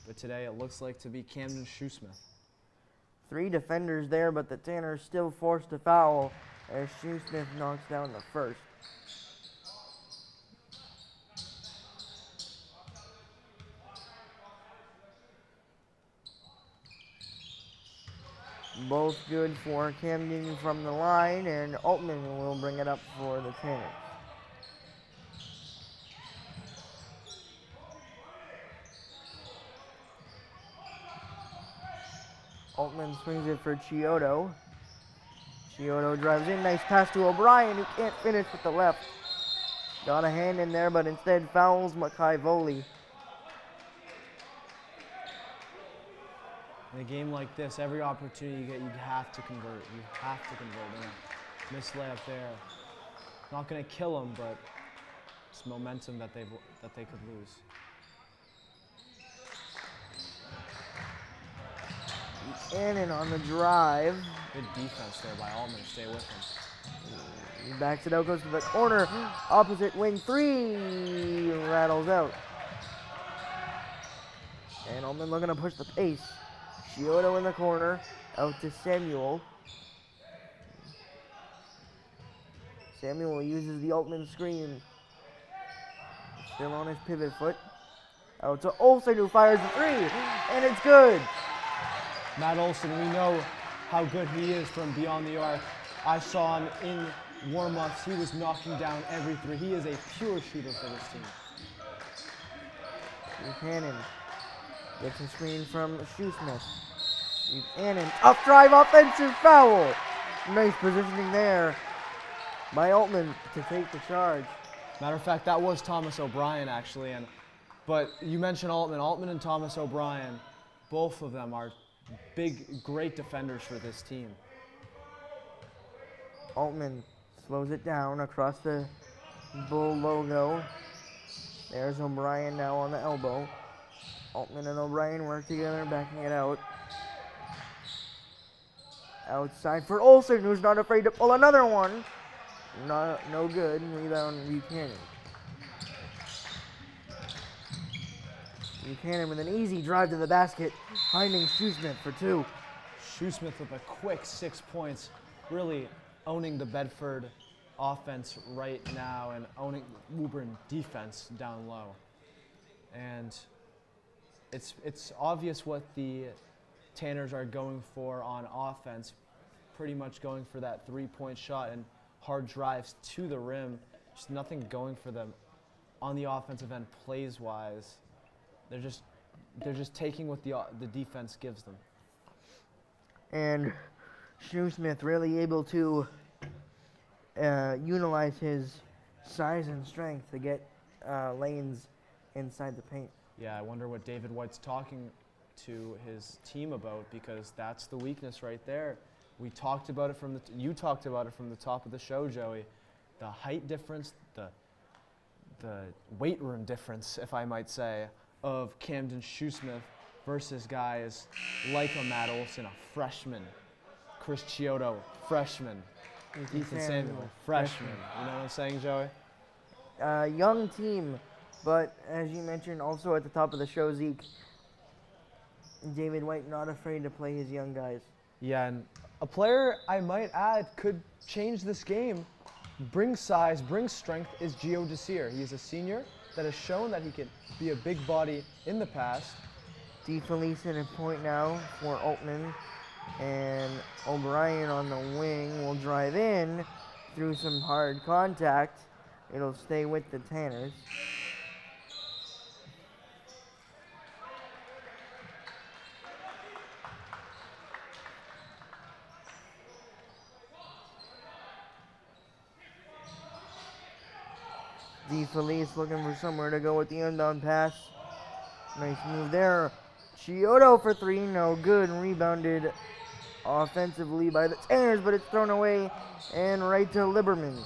but today it looks like to be Camden Shoesmith. 3 defenders there, but the Tanners still forced to foul as Shoesmith knocks down the first. Both good for Camden from the line, and Altman will bring it up for the Tanners. Altman swings it for Chiono. Chiono drives in, nice pass to O'Brien, who can't finish with the left. Got a hand in there, but instead fouls Makai Voley. In a game like this, every opportunity you get, you have to convert. You have to convert. Yeah. Missed layup there. Not going to kill them, but it's momentum that they could lose. Buchanan on the drive. Good defense there by Altman to stay with him. He backs it out, goes to the corner. Opposite wing 3. Rattles out. And Altman looking to push the pace. Chiono in the corner, out to Samuel. Samuel uses the Altman screen. Still on his pivot foot. Out to Olsen, who fires a three, and it's good. Matt Olson, we know how good he is from beyond the arc. I saw him in warm-ups. He was knocking down every three. He is a pure shooter for this team. Buchanan gets a screen from Shoesmith. Buchanan, up drive, offensive foul. Nice positioning there by Altman to take the charge. Matter of fact, that was Thomas O'Brien, actually. But you mentioned Altman. Altman and Thomas O'Brien, both of them are big, great defenders for this team. Altman slows it down across the Bull logo. There's O'Brien now on the elbow. Altman and O'Brien work together, backing it out. Outside for Olsen, who's not afraid to pull another one. No good. Rebound Buchanan. Buchanan with an easy drive to the basket, finding Shoesmith for two. Shoesmith with a quick 6 points, really owning the Bedford offense right now and owning Woburn defense down low. And it's obvious what the Tanners are going for on offense, pretty much going for that three-point shot and hard drives to the rim. Just nothing going for them on the offensive end plays-wise. They're just taking what the defense gives them. And Shoesmith really able to utilize his size and strength to get lanes inside the paint. Yeah, I wonder what David White's talking to his team about, because that's the weakness right there. We talked about it you talked about it from the top of the show, Joey. The height difference, the weight room difference, if I might say, of Camden Shoesmith versus guys like a Matt Olson, a freshman, Chris Chiodo, freshman, Ethan Samuel, freshman. You know what I'm saying, Joey? Young team, but as you mentioned also at the top of the show, Zeke, David White not afraid to play his young guys. Yeah, and a player I might add could change this game, bring size, bring strength, is Gio Desir. He is a senior that has shown that he can be a big body in the past. DeFelice at a point now for Altman, and O'Brien on the wing will drive in through some hard contact. It'll stay with the Tanners. DeFelice looking for somewhere to go with the inbound pass. Nice move there. Chiodo for three, no good. Rebounded offensively by the Tanners, but it's thrown away and right to Liberman.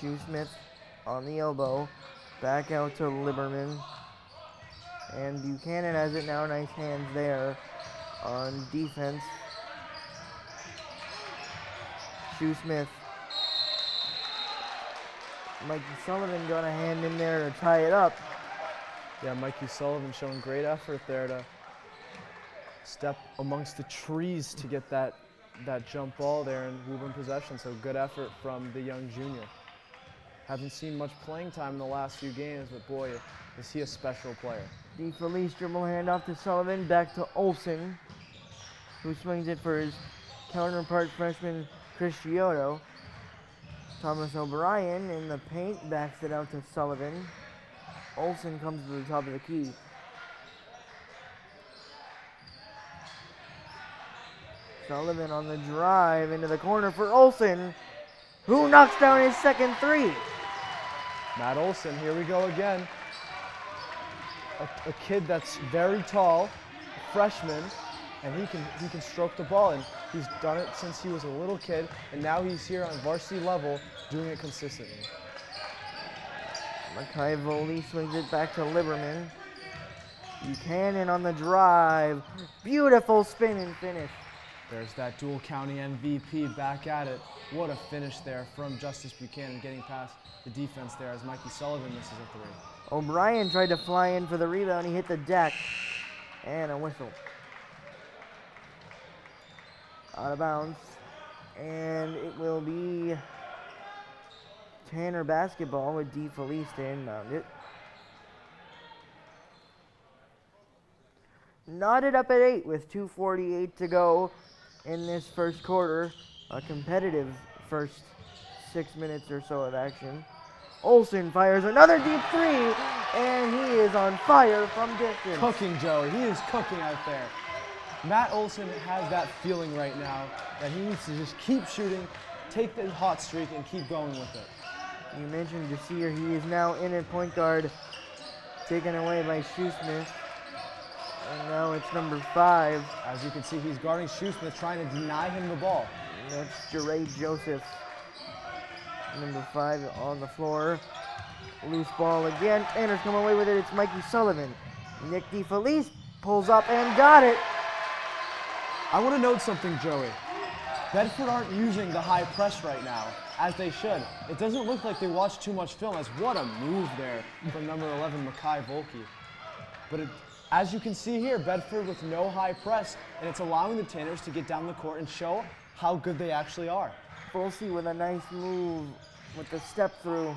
Shoesmith on the elbow. Back out to Liberman. And Buchanan has it now. Nice hands there on defense. Shoesmith. Mikey Sullivan got a hand in there to tie it up. Yeah, Mikey Sullivan showing great effort there to step amongst the trees to get that jump ball there in Woburn possession. So good effort from the young junior. Hasn't seen much playing time in the last few games, but boy, is he a special player. DeFelice dribble handoff to Sullivan, back to Olsen, who swings it for his counterpart freshman Chris Chiodo. Thomas O'Brien in the paint, backs it out to Sullivan. Olsen comes to the top of the key. Sullivan on the drive into the corner for Olsen, who knocks down his second three. Matt Olson, here we go again. A kid that's very tall, a freshman, and he can stroke the ball, and he's done it since he was a little kid, and now he's here on varsity level doing it consistently. Makai Voley swings it back to Liberman. Buchanan on the drive. Beautiful spin and finish. There's that dual county MVP back at it. What a finish there from Justice Buchanan, getting past the defense there as Mikey Sullivan misses a three. O'Brien tried to fly in for the rebound. He hit the deck. And a whistle. Out of bounds. And it will be Tanner basketball with DeFelice to inbound it. Knotted up at 8 with 2:48 to go in this first quarter. A competitive first 6 minutes or so of action. Olsen fires another deep three, and he is on fire from distance. Cooking, Joey. He is cooking out there. Matt Olsen has that feeling right now that he needs to just keep shooting, take the hot streak, and keep going with it. You mentioned Desir. He is now in at point guard, taken away by Shoesmith. And now it's number 5. As you can see, he's guarding Shoesmith, trying to deny him the ball. That's Jeray Joseph. Number 5 on the floor. Loose ball again. Tanner's come away with it. It's Mikey Sullivan. Nick DeFelice pulls up and got it. I want to note something, Joey. Bedford aren't using the high press right now, as they should. It doesn't look like they watched too much film, as what a move there from number 11, Makai Volke. But as you can see here, Bedford with no high press, and it's allowing the Tanners to get down the court and show how good they actually are. Volke with a nice move with the step through.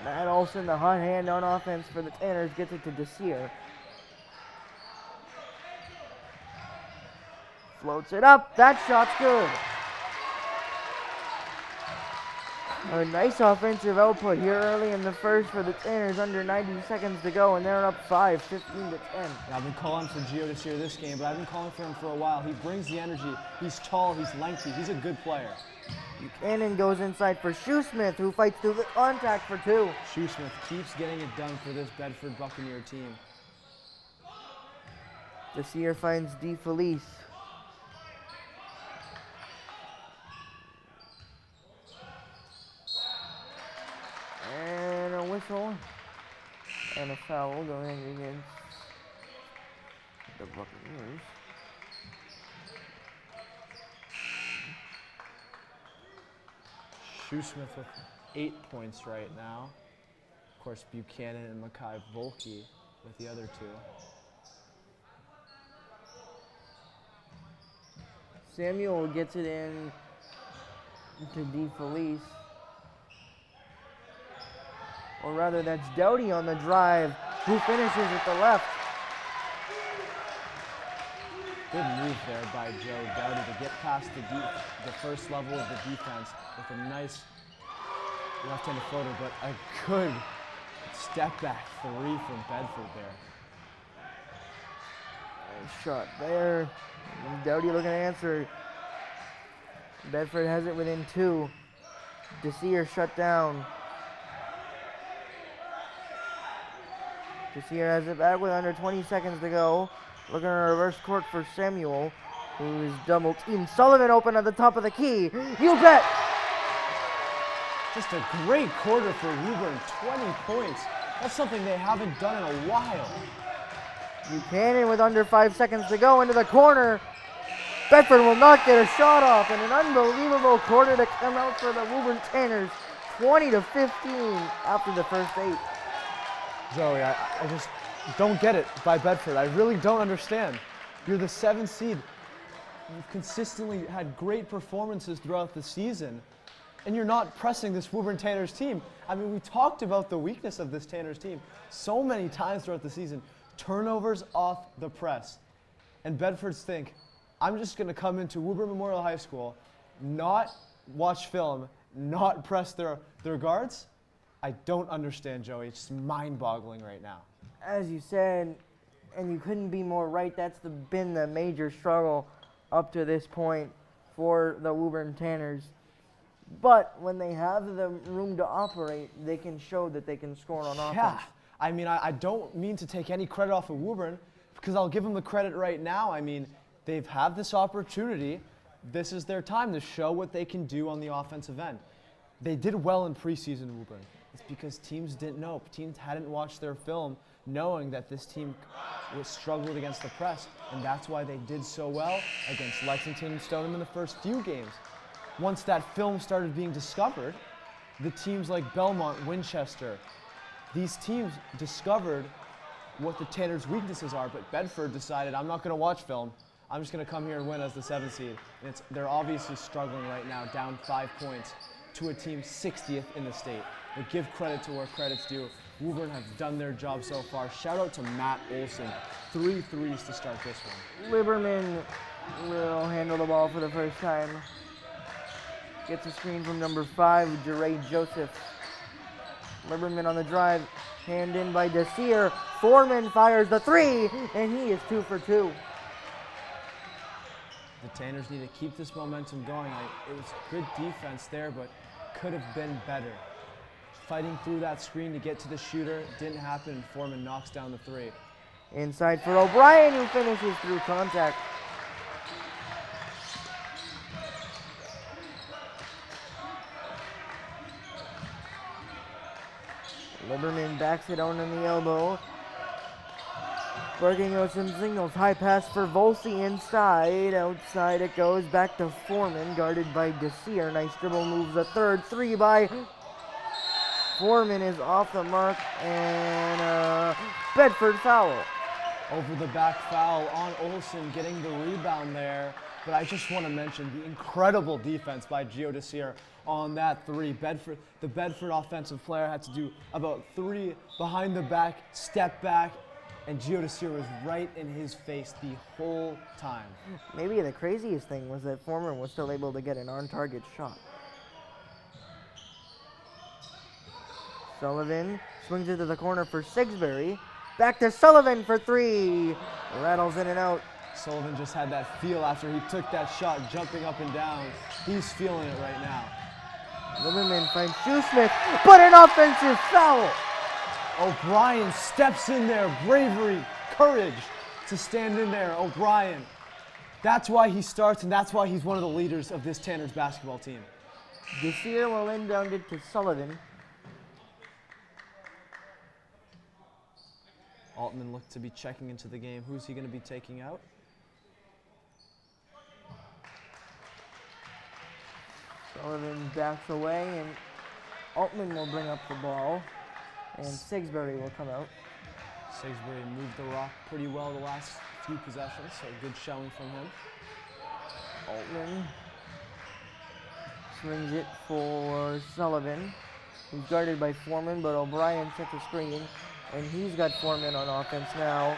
Matt Olsen, the hot hand on offense for the Tanners, gets it to Desir. Floats it up. That shot's good. A nice offensive output here early in the first for the Tanners, under 90 seconds to go, and they're up 5, 15 to 10. Yeah, I've been calling for Gio Desir this game, but I've been calling for him for a while. He brings the energy. He's tall, he's lengthy, he's a good player. Buchanan goes inside for Shoesmith, who fights through the contact for 2. Shoesmith keeps getting it done for this Bedford Buccaneer team. Desir finds DeFelice. And a whistle and a foul going against the Buccaneers. Shoesmith with 8 points right now. Of course, Buchanan and Makai Volke with the other 2. Samuel gets it in to DeFelice. Or rather, that's Doughty on the drive, who finishes at the left. Good move there by Joe Doughty to get past the first level of the defense with a nice left-handed floater, but a good step-back 3 from Bedford there. Nice shot there. Doughty looking to answer. Bedford has it within 2. Desir shut down. Desir has it back with under 20 seconds to go. Looking at a reverse court for Samuel, who is double teamed. Sullivan open at the top of the key. You bet! Just a great quarter for Woburn, 20 points. That's something they haven't done in a while. Buchanan with under 5 seconds to go into the corner. Bedford will not get a shot off, and an unbelievable quarter to come out for the Woburn Tanners. 20 to 15 after the first 8. Joey, I just don't get it by Bedford. I really don't understand. You're the 7th seed. You've consistently had great performances throughout the season, and you're not pressing this Woburn Tanners team. I mean, we talked about the weakness of this Tanners team so many times throughout the season. Turnovers off the press. And Bedford's think, I'm just going to come into Woburn Memorial High School, not watch film, not press their guards. I don't understand, Joey. It's just mind-boggling right now. As you said, and you couldn't be more right, that's been the major struggle up to this point for the Woburn Tanners. But when they have the room to operate, they can show that they can score on offense. Yeah, I mean, I don't mean to take any credit off of Woburn, because I'll give them the credit right now. I mean, they've had this opportunity. This is their time to show what they can do on the offensive end. They did well in preseason, Woburn. It's because teams didn't know. Teams hadn't watched their film knowing that this team was struggled against the press, and that's why they did so well against Lexington and Stoneham in the first few games. Once that film started being discovered, the teams like Belmont, Winchester, these teams discovered what the Tanners' weaknesses are, but Bedford decided, I'm not going to watch film. I'm just going to come here and win as the 7th seed. And they're obviously struggling right now, down 5 points to a team 60th in the state. But give credit to where credit's due. Woburn have done their job so far. Shout out to Matt Olson. 3 threes to start this one. Liberman will handle the ball for the first time. Gets a screen from number 5, Jeray Joseph. Liberman on the drive, hand in by Desir. Foreman fires the 3, and he is 2 for 2. The Tanners need to keep this momentum going. It was good defense there, but could have been better. Fighting through that screen to get to the shooter, didn't happen, and Foreman knocks down the 3. Inside for O'Brien, who finishes through contact. Liberman backs it on the elbow. Working out some signals. High pass for Volsi inside. Outside it goes. Back to Foreman, guarded by Desir. Nice dribble moves. A third 3 by Foreman is off the mark, and Bedford foul. Over the back foul on Olson, getting the rebound there. But I just want to mention the incredible defense by Gio Desir on that 3. The Bedford offensive player had to do about 3 behind the back, step back, and Gio Desir was right in his face the whole time. Maybe the craziest thing was that Foreman was still able to get an on-target shot. Sullivan swings it to the corner for Sigsbury. Back to Sullivan for 3. Rattles in and out. Sullivan just had that feel after he took that shot, jumping up and down. He's feeling it right now. Liberman finds Shoesmith, but an offensive foul. O'Brien steps in there, bravery, courage to stand in there. O'Brien, that's why he starts, and that's why he's one of the leaders of this Tanners basketball team. Desir will inbound it to Sullivan. Altman looked to be checking into the game. Who's he going to be taking out? Sullivan backs away, and Altman will bring up the ball, and Sigsbury will come out. Sigsbury moved the rock pretty well the last few possessions, so good showing from him. Altman swings it for Sullivan, who's guarded by Foreman, but O'Brien sets a screen, and he's got Foreman on offense now,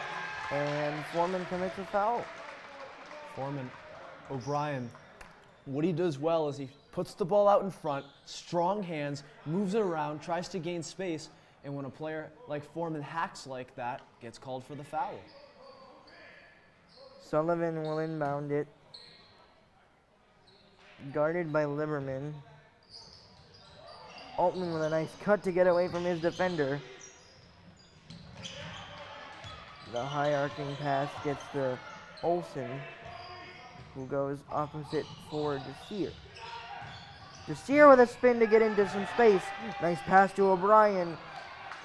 and Foreman commits a foul. Foreman, O'Brien, what he does well is he puts the ball out in front, strong hands, moves it around, tries to gain space, and when a player like Foreman hacks like that, gets called for the foul. Sullivan will inbound it, guarded by Liberman. Altman with a nice cut to get away from his defender. The high arcing pass gets to Olson, who goes opposite for Desir. Desir with a spin to get into some space. Nice pass to O'Brien.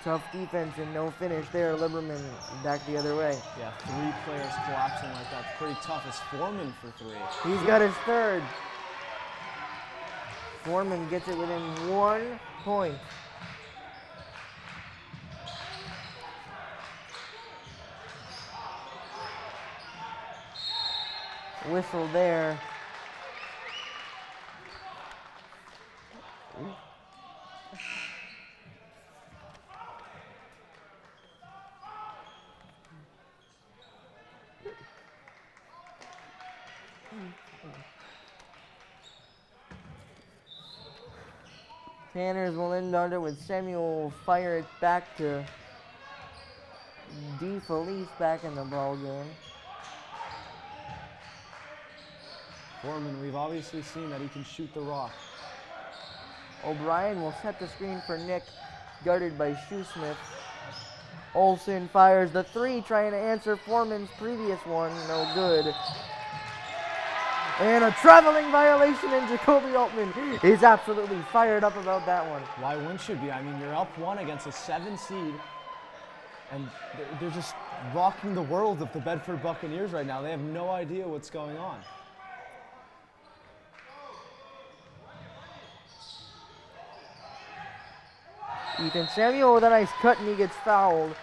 Tough defense and no finish there. Liberman back the other way. Yeah, 3 players collapsing like that. Pretty tough. It's Foreman for 3. He's got his third. Foreman gets it within 1 point. Whistle there. Tanners will end on it with Samuel fire it back to DeFelice back in the ball game. Foreman, we've obviously seen that he can shoot the rock. O'Brien will set the screen for Nick, guarded by Shoesmith. Olson fires the 3, trying to answer Foreman's previous one. No good. And a traveling violation, and Jacoby Altman is absolutely fired up about that one. Why wouldn't you be? I mean, you're up 1 against a 7 seed, and they're just rocking the world of the Bedford Buccaneers right now. They have no idea what's going on. Ethan Samuel with a nice cut, and he gets fouled.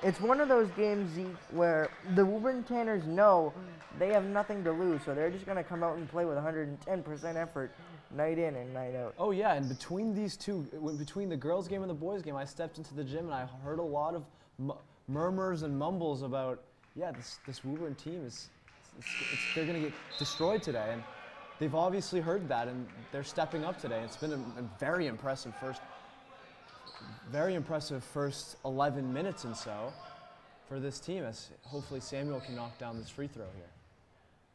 It's one of those games, Zeke, where the Woburn Tanners know they have nothing to lose, so they're just going to come out and play with 110% effort night in and night out. Oh yeah, and between these two, between the girls' game and the boys' game, I stepped into the gym and I heard a lot of murmurs and mumbles about, yeah, this Woburn team they're going to get destroyed today, and they've obviously heard that, and they're stepping up today. It's been a very impressive first 11 minutes and so for this team, as hopefully Samuel can knock down this free throw here.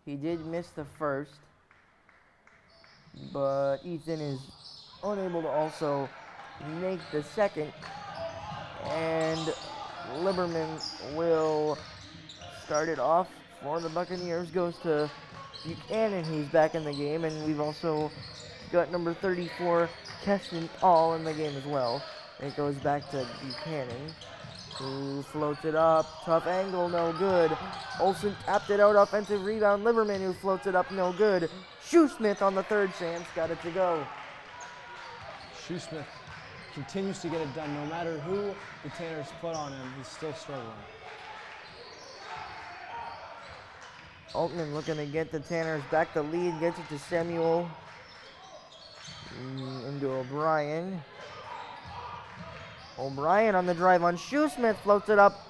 He did miss the first, but Ethan is unable to also make the second, and Liberman will start it off for the Buccaneers. Goes to Buchanan, who's back in the game, and we've also got number 34, Keston Paul, in the game as well. It goes back to Buchanan, who floats it up. Tough angle, no good. Olsen tapped it out, offensive rebound. Liberman, who floats it up, no good. Shoesmith on the third chance, got it to go. Shoesmith continues to get it done. No matter who the Tanners put on him, he's still struggling. Altman looking to get the Tanners back the lead, gets it to Samuel. Into O'Brien. O'Brien on the drive on Shoesmith, floats it up.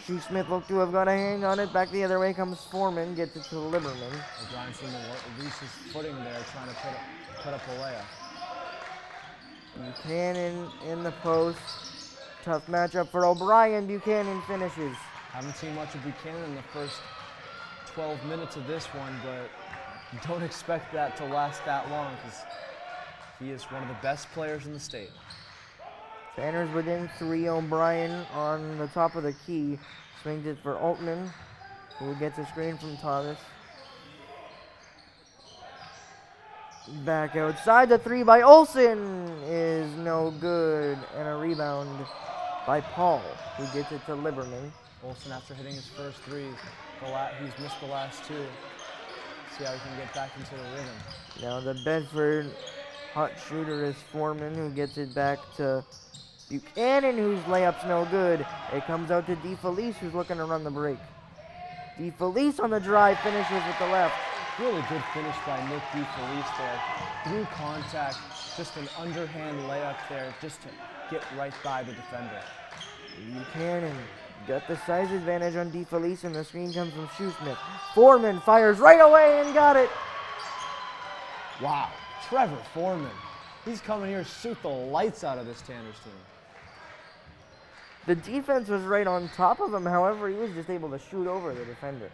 Shoesmith looked to have got a hand on it. Back the other way comes Foreman, gets it to Liberman. O'Brien seemed to lose his footing there, trying to put up a layup. Buchanan in the post. Tough matchup for O'Brien. Buchanan finishes. Haven't seen much of Buchanan in the first 12 minutes of this one, but don't expect that to last that long because he is one of the best players in the state. Tanners within 3. O'Brien on the top of the key. Swings it for Altman, who gets a screen from Thomas. Back outside, the 3 by Olsen is no good, and a rebound by Paul, who gets it to Liberman. Olsen, after hitting his first 3, he's missed the last 2. See how he can get back into the rhythm. Now the Bedford hot shooter is Foreman, who gets it back to Buchanan, whose layup's no good. It comes out to DeFelice, who's looking to run the break. DeFelice on the drive, finishes with the left. Really good finish by Nick DeFelice there. Through contact, just an underhand layup there, just to get right by the defender. Buchanan got the size advantage on DeFelice, and the screen comes from Shoesmith. Foreman fires right away and got it. Wow, Trevor Foreman. He's coming here to shoot the lights out of this Tanners team. The defense was right on top of him, however, he was just able to shoot over the defender.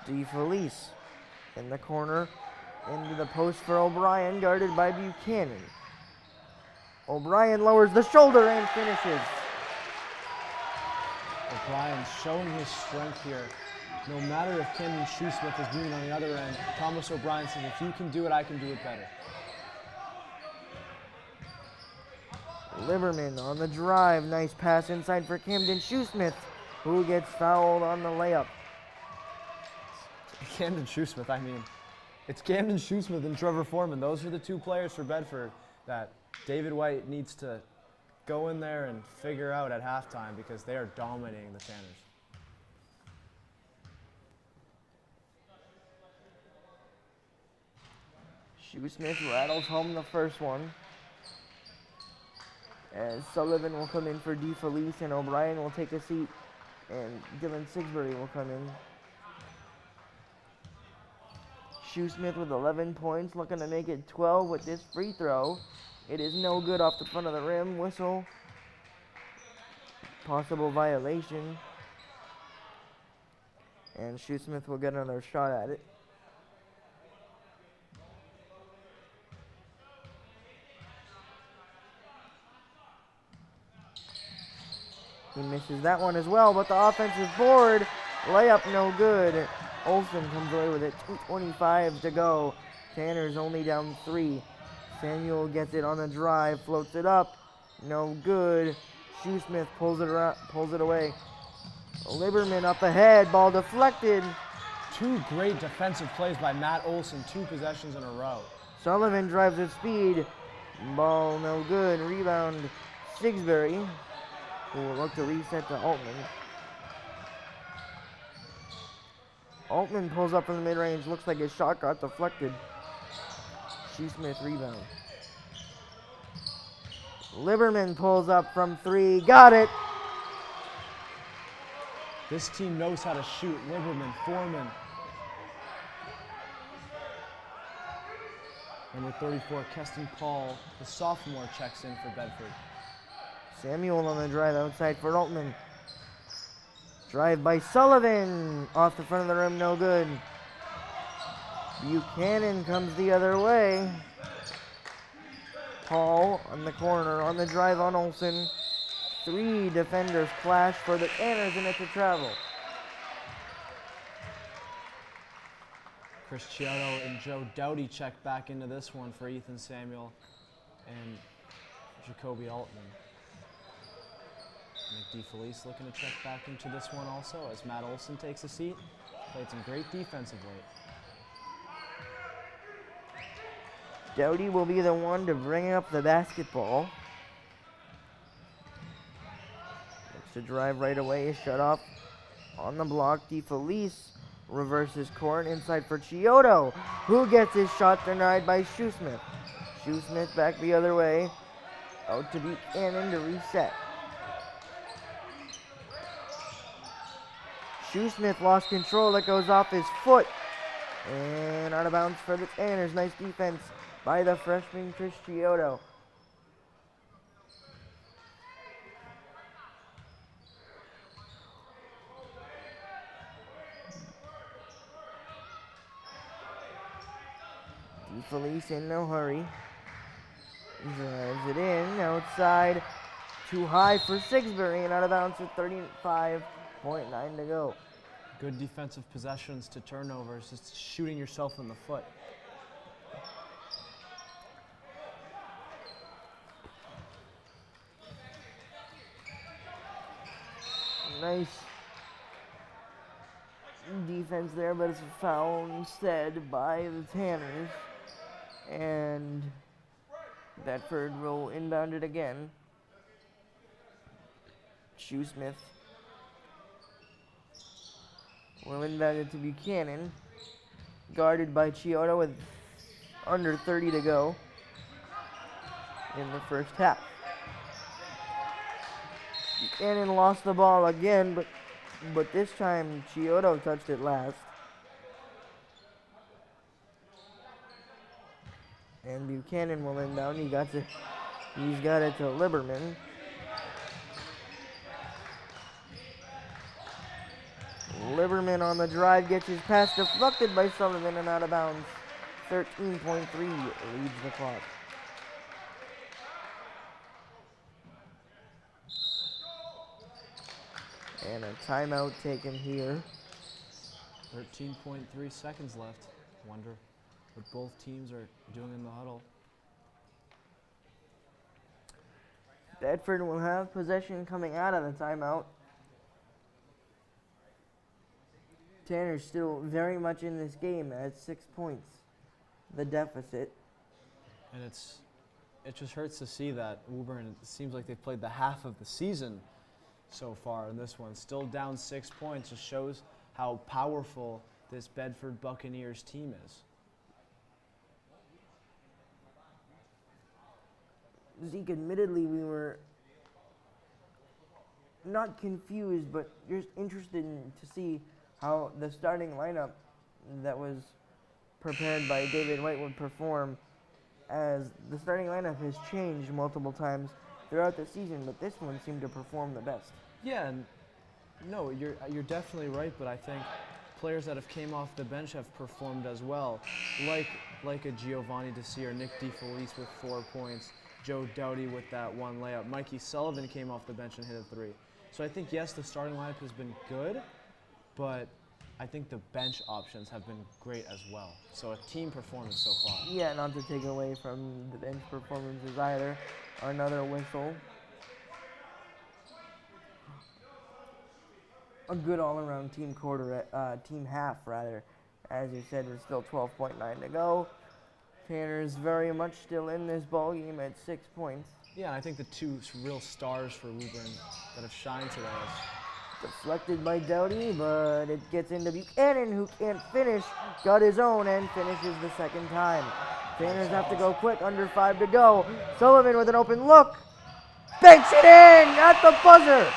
DeFelice in the corner, into the post for O'Brien, guarded by Buchanan. O'Brien lowers the shoulder and finishes. O'Brien showing his strength here. No matter if Camden Shoesmith is doing on the other end, Thomas O'Brien says, if you can do it, I can do it better. Liberman on the drive. Nice pass inside for Camden Shoesmith, who gets fouled on the layup. Camden Shoesmith, I mean, it's Camden Shoesmith and Trevor Foreman. Those are the 2 players for Bedford that David White needs to go in there and figure out at halftime because they are dominating the Tanners. Shoesmith rattles home the first one. As Sullivan will come in for DeFelice, and O'Brien will take a seat, and Dylan Sigsbury will come in. Shoesmith with 11 points, looking to make it 12 with this free throw. It is no good off the front of the rim. Whistle. Possible violation. And Shoesmith will get another shot at it. He misses that one as well, but the offensive board, layup no good. Olsen comes away with it, 2:25 to go. Tanner's only down 3. Samuel gets it on the drive, floats it up, no good. Shoesmith pulls it away. Liberman up ahead, ball deflected. 2 great defensive plays by Matt Olsen, 2 possessions in a row. Sullivan drives with speed, ball no good. Rebound Sigsbury. who will look to reset to Altman. Altman pulls up from the mid-range. Looks like his shot got deflected. Shoesmith rebound. Liberman pulls up from 3. Got it. This team knows how to shoot. Liberman, Foreman. Number 34, Keston Paul, the sophomore, checks in for Bedford. Samuel on the drive outside for Altman. Drive by Sullivan. Off the front of the rim, no good. Buchanan comes the other way. Paul on the corner, on the drive on Olsen. 3 defenders clash for the Tanners, and it's a travel. Chris Chiotto and Joe Doughty check back into this one for Ethan Samuel and Jacoby Altman. Nick DeFelice looking to check back into this one also as Matt Olson takes a seat. Played some great defensive late. Doughty will be the one to bring up the basketball. Looks to drive right away, is shut off on the block. DeFelice reverses court inside for Chiotto, who gets his shot denied by Shoesmith. Shoesmith back the other way, out to Buchanan to reset. Shoesmith lost control, that goes off his foot. And out of bounds for the Tanners. Nice defense by the freshman Chris Chiotto. DeFelice in no hurry. Drives it in, outside. Too high for Sigsbury, and out of bounds with 35.9 to go. Good defensive possessions to turnovers, just shooting yourself in the foot. Nice defense there, but it's a foul instead by the Tanners. And Bedford will inbound it again. Shoesmith will inbound it to Buchanan. Guarded by Chiotto with under 30 to go in the first half. Buchanan lost the ball again, but this time Chiotto touched it last. And Buchanan will inbound. He's got it to Liberman. Liberman on the drive gets his pass deflected by Sullivan and out of bounds. 13.3 leads the clock. And a timeout taken here. 13.3 seconds left. Wonder what both teams are doing in the huddle. Bedford will have possession coming out of the timeout. Tanner's still very much in this game at 6 points, the deficit. And it just hurts to see that Woburn, it seems like they've played the half of the season so far in this one. Still down 6 points, just shows how powerful this Bedford Buccaneers team is. Zeke, admittedly, we were not confused, but just interested to see how the starting lineup that was prepared by David White would perform, as the starting lineup has changed multiple times throughout the season, but this one seemed to perform the best. Yeah, and no, you're definitely right, but I think players that have came off the bench have performed as well, like a Giovanni DeC or Nick DeFelice with 4 points, Joe Doughty with that one layup. Mikey Sullivan came off the bench and hit a 3. So I think, yes, the starting lineup has been good, but I think the bench options have been great as well. So a team performance so far. Yeah, not to take away from the bench performances either. Another whistle. A good all-around team team half rather. As you said, with still 12.9 to go. Tanner's very much still in this ball game at 6 points. Yeah, and I think the two real stars for Woburn that have shined today Deflected by Doughty, but it gets into Buchanan, who can't finish. Got his own and finishes the second time. Tanners have to go quick, under 5 to go. Sullivan with an open look. Banks it in at the buzzer.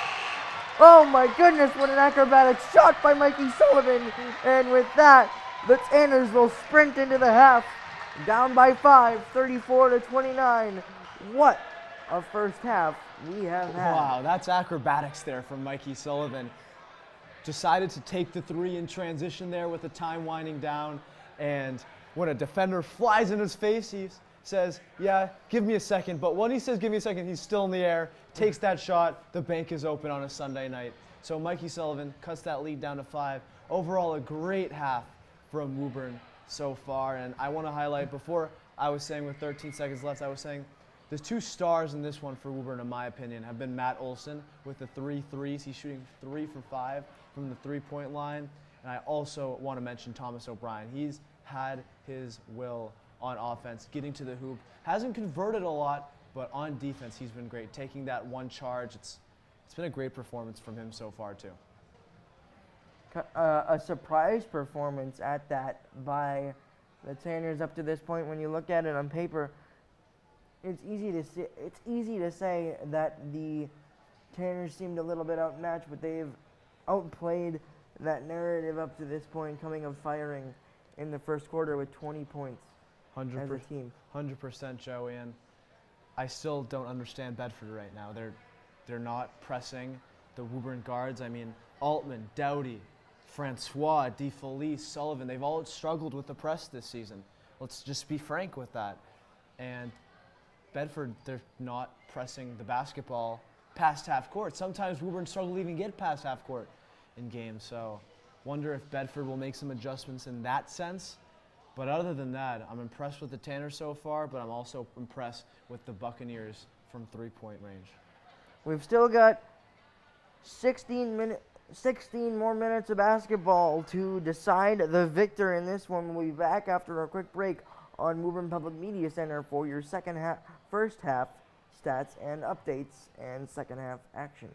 Oh my goodness, what an acrobatic shot by Mikey Sullivan. And with that, the Tanners will sprint into the half. Down by 5, 34 to 29. What a first half we have had. Wow, that's acrobatics there from Mikey Sullivan. Decided to take the three in transition there with the time winding down. And when a defender flies in his face, he says, yeah, give me a second. But when he says give me a second, he's still in the air, takes that shot. The bank is open on a Sunday night. So Mikey Sullivan cuts that lead down to 5. Overall, a great half from Woburn so far. And I want to highlight, before I was saying with 13 seconds left, I was saying the two stars in this one for Woburn, in my opinion, have been Matt Olson with the 3 threes. He's shooting 3 for 5 from the three-point line. And I also want to mention Thomas O'Brien. He's had his will on offense, getting to the hoop. Hasn't converted a lot, but on defense, he's been great. Taking that one charge, it's been a great performance from him so far, too. A surprise performance at that by the Tanners up to this point. When you look at it on paper, it's easy to say that the Tanners seemed a little bit outmatched, but they've outplayed that narrative up to this point, coming of firing in the first quarter with 20 points as a team. 100%, Joey, and I still don't understand Bedford right now. They're not pressing the Woburn guards. I mean, Altman, Doughty, Francois, DeFelice, Sullivan, they've all struggled with the press this season. Let's just be frank with that. And Bedford, they're not pressing the basketball past half court. Sometimes Woburn struggle to even get past half court in games. So wonder if Bedford will make some adjustments in that sense. But other than that, I'm impressed with the Tanners so far, but I'm also impressed with the Buccaneers from three-point range. We've still got 16 more minutes of basketball to decide the victor in this one. We'll be back after a quick break on Woburn Public Media Center for your first half stats and updates and second half action.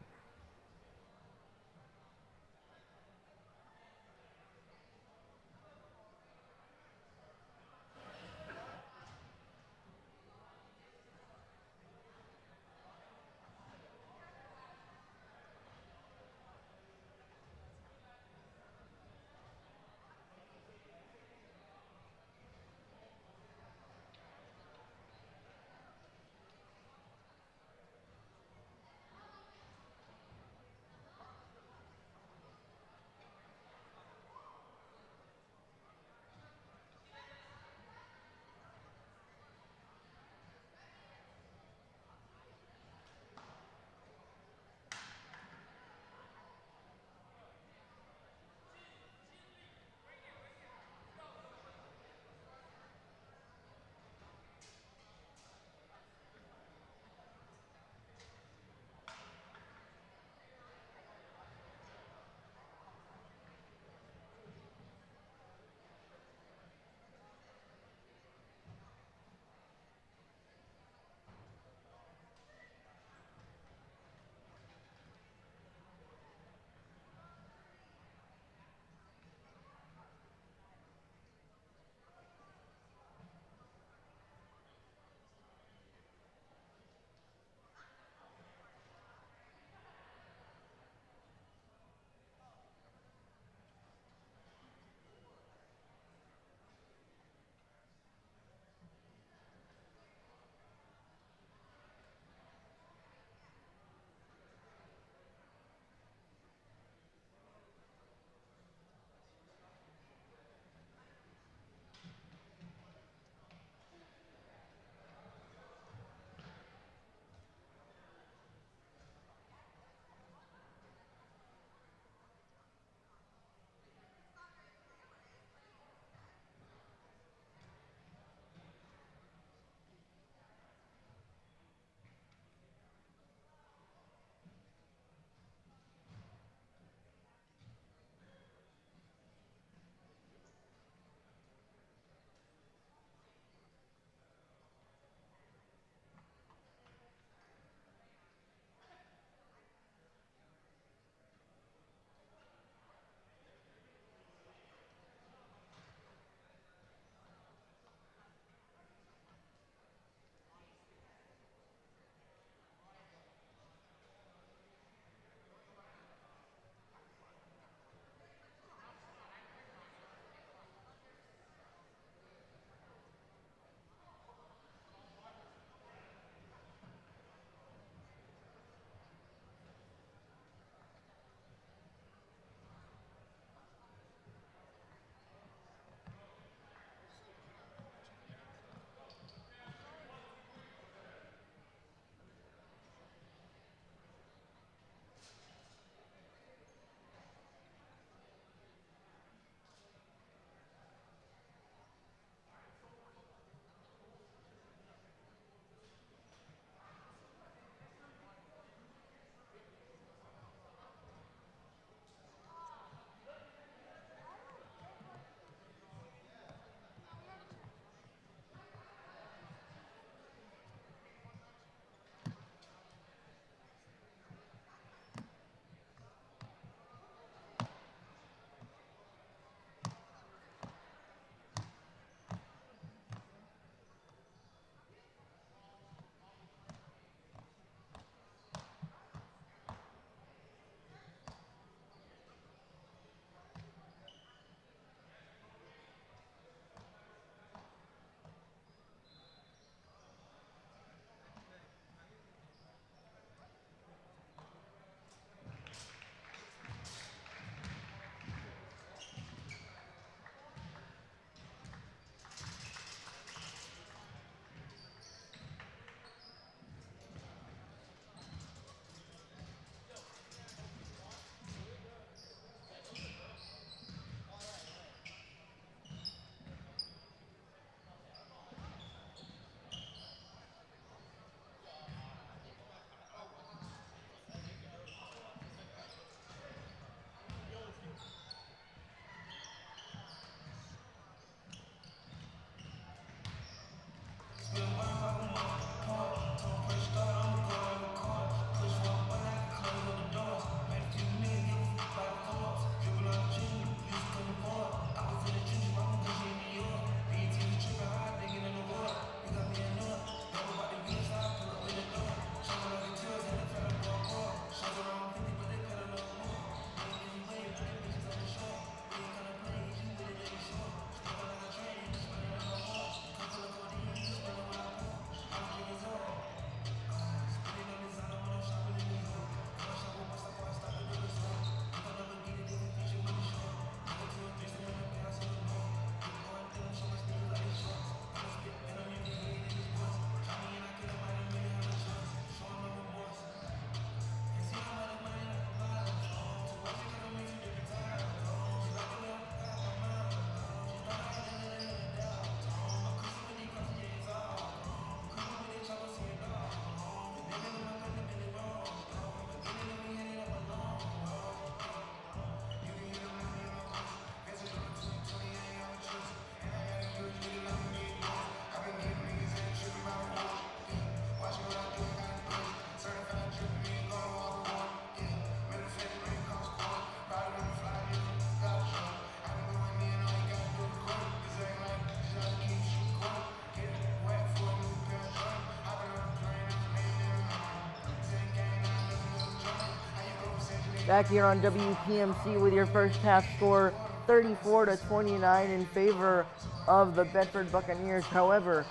Back here on WPMC with your first half score, 34-29 in favor of the Bedford Buccaneers. However,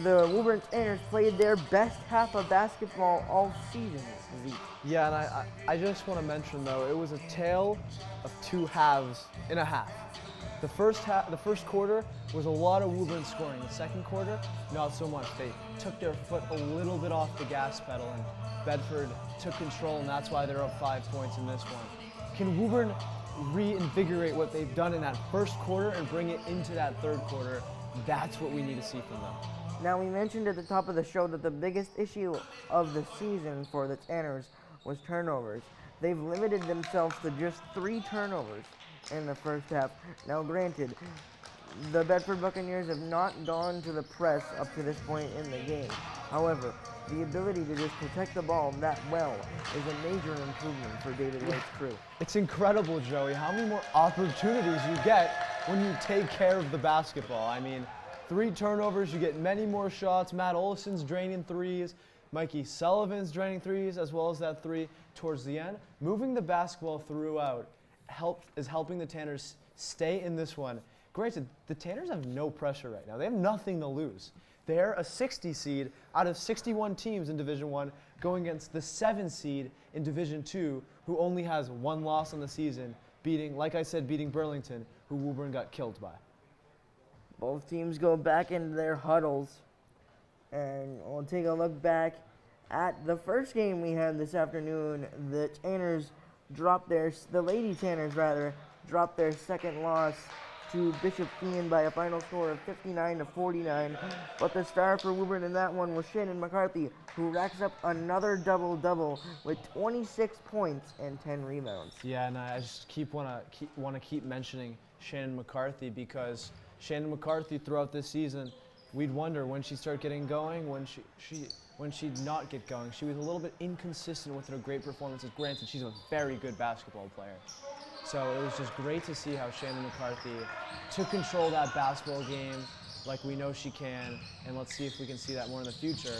the Woburn Tanners played their best half of basketball all season. Zeke. Yeah, and I just want to mention though, it was a tale of two halves in a half. The first quarter was a lot of Woburn scoring. The second quarter, not so much. They took their foot a little bit off the gas pedal, and Bedford took control, and that's why they're up 5 points in this one. Can Woburn reinvigorate what they've done in that first quarter and bring it into that third quarter? That's what we need to see from them. Now, we mentioned at the top of the show that the biggest issue of the season for the Tanners was turnovers. They've limited themselves to just 3 turnovers in the first half. Now, granted, the Bedford Buccaneers have not gone to the press up to this point in the game. However, the ability to just protect the ball that well is a major improvement for David White's crew. It's incredible, Joey, how many more opportunities you get when you take care of the basketball. I mean, 3 turnovers, you get many more shots. Matt Olson's draining threes. Mikey Sullivan's draining threes, as well as that 3 towards the end. Moving the basketball throughout is helping the Tanners stay in this one. Granted, the Tanners have no pressure right now. They have nothing to lose. They're a 60 seed out of 61 teams in Division I, going against the 7 seed in Division II, who only has 1 loss on the season, beating Burlington, who Woburn got killed by. Both teams go back into their huddles, and we'll take a look back at the first game we had this afternoon. The Lady Tanners dropped their second loss to Bishop Feehan by a final score of 59-49. But the star for Woburn in that one was Shannon McCarthy, who racks up another double-double with 26 points and 10 rebounds. Yeah, and I just want to keep mentioning Shannon McCarthy, because Shannon McCarthy throughout this season, we'd wonder when she'd start getting going, when she'd not get going. She was a little bit inconsistent with her great performances. Granted, she's a very good basketball player. So it was just great to see how Shannon McCarthy took control of that basketball game like we know she can, and let's see if we can see that more in the future,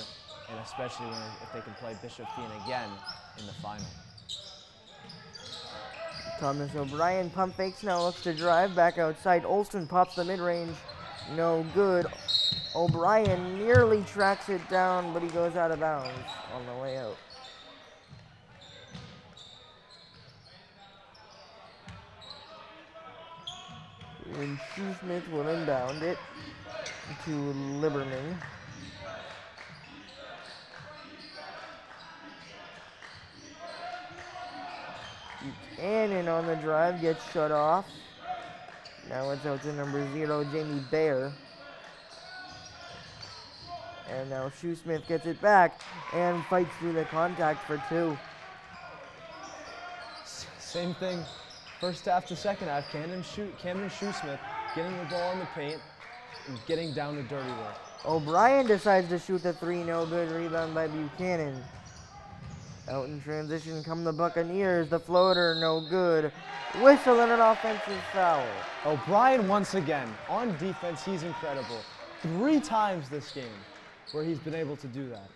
and especially if they can play Bishop Feehan again in the final. Thomas O'Brien pump fakes, now looks to drive back outside. Olsen pops the mid-range, no good. O'Brien nearly tracks it down, but he goes out of bounds on the way out. And Shoesmith will inbound it to Liberman. Buchanan on the drive gets shut off. Now it's out to number 0, Jamie Bayer. And now Shoesmith gets it back and fights through the contact for 2. Same thing, first half to second half. Camden Shoesmith getting the ball in the paint and getting down to dirty work. O'Brien decides to shoot the 3, no good. Rebound by Buchanan. Out in transition come the Buccaneers. The floater, no good. Whistle and an offensive foul. O'Brien once again, on defense, he's incredible. 3 times this game where he's been able to do that.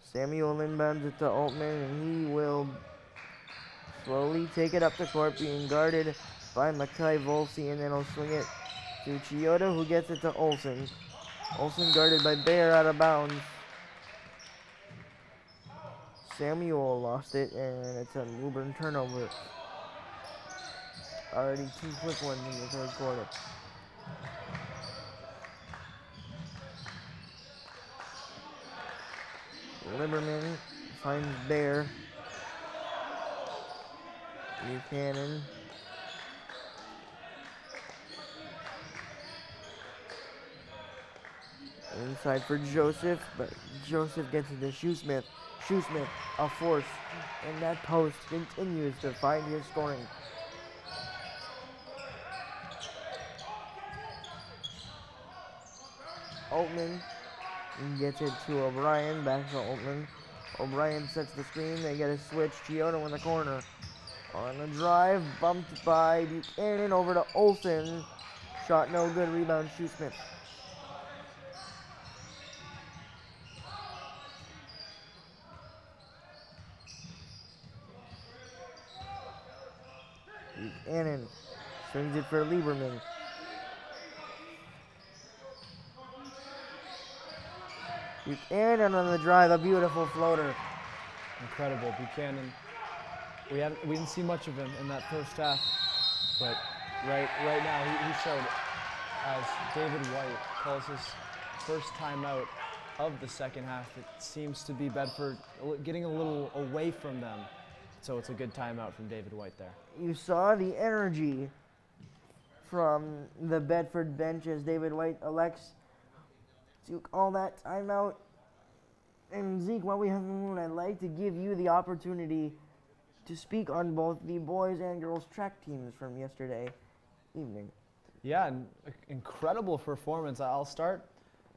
Samuel inbounds it to Altman, and he will slowly take it up the court, being guarded by Mackay Volsi, and then he'll swing it to Chioda, who gets it to Olsen. Olsen guarded by Bayer out of bounds. Samuel lost it, and it's a Woburn turnover. Already 2 quick ones in the third quarter. Liberman finds Bayer. Buchanan. Inside for Joseph, but Joseph gets it to Shoesmith. Shoesmith, a force, and that post continues to find his scoring. Altman gets it to O'Brien, back to Altman. O'Brien sets the screen, they get a switch. Chiodo in the corner. On the drive, bumped by Buchanan over to Olsen. Shot no good, rebound Shoesmith. Buchanan swings it for Lieberman. Buchanan on the drive, a beautiful floater. Incredible. Buchanan, we didn't see much of him in that first half, but right now he showed, as David White calls his first timeout of the second half, it seems to be Bedford getting a little away from them. So it's a good timeout from David White there. You saw the energy from the Bedford bench as David White elects to call that timeout. And Zeke, while we have a moment, I'd like to give you the opportunity to speak on both the boys and girls track teams from yesterday evening. Yeah, incredible performance. I'll start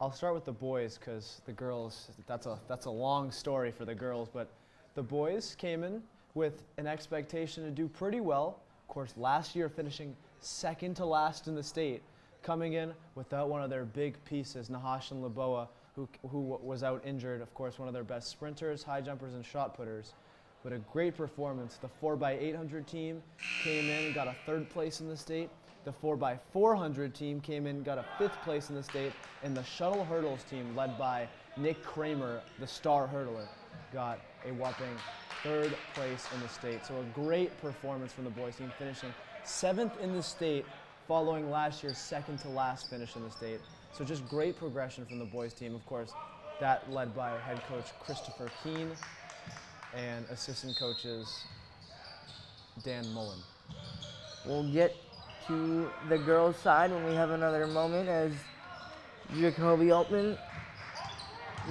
with the boys because the girls, that's a long story for the girls, but the boys came in with an expectation to do pretty well. Of course, last year finishing second to last in the state, coming in without one of their big pieces, Nahashan Laboa, who was out injured. Of course, one of their best sprinters, high jumpers, and shot putters. But a great performance. The 4x800 team came in and got a third place in the state. The 4x400 team came in and got a fifth place in the state. And the shuttle hurdles team, led by Nick Kramer, the star hurdler, got a whopping third place in the state. So a great performance from the boys team, finishing 7th in the state following last year's second to last finish in the state. So just great progression from the boys team. Of course, that led by head coach Christopher Keene and assistant coaches Dan Mullen. We'll get to the girls' side when we have another moment as Jacoby Altman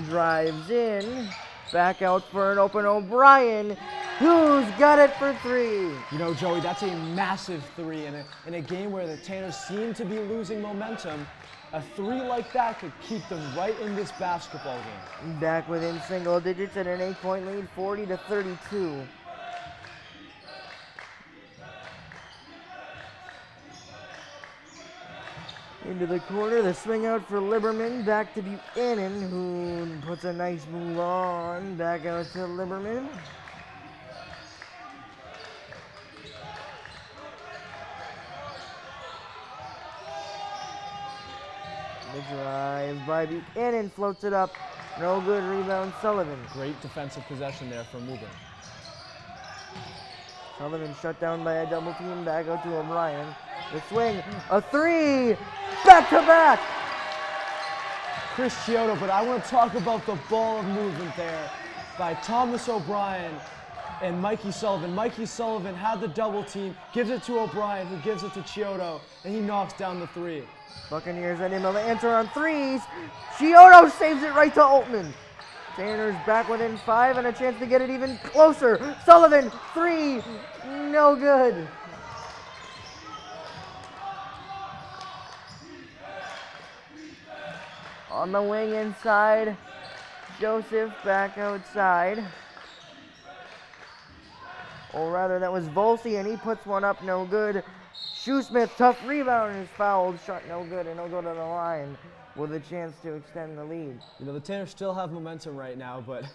drives in. Back out for an open O'Brien, who's got it for 3. You know, Joey, that's a massive 3 in a game where the Tanners seem to be losing momentum. A 3 like that could keep them right in this basketball game. Back within single digits at an 8-point lead, 40-32. Into the corner, the swing out for Lieberman, back to Buchanan, who puts a nice move on, back out to Lieberman. The drive by Buchanan, floats it up, no good, rebound Sullivan. Great defensive possession there from Woburn. Sullivan shut down by a double team, back out to O'Brien. The swing, a 3, back to back. Chris Chiodo, but I want to talk about the ball of movement there by Thomas O'Brien and Mikey Sullivan. Mikey Sullivan had the double team, gives it to O'Brien, who gives it to Chiodo, and he knocks down the 3. Buccaneers unable to answer on 3s. Chiodo saves it right to Altman. Tanners back within 5 and a chance to get it even closer. Sullivan, 3, no good. On the wing inside, Joseph back outside. Or rather, that was Volsey, and he puts one up, no good. Shoesmith, tough rebound, is fouled, shot no good, and he'll go to the line with a chance to extend the lead. You know, the Tanners still have momentum right now, but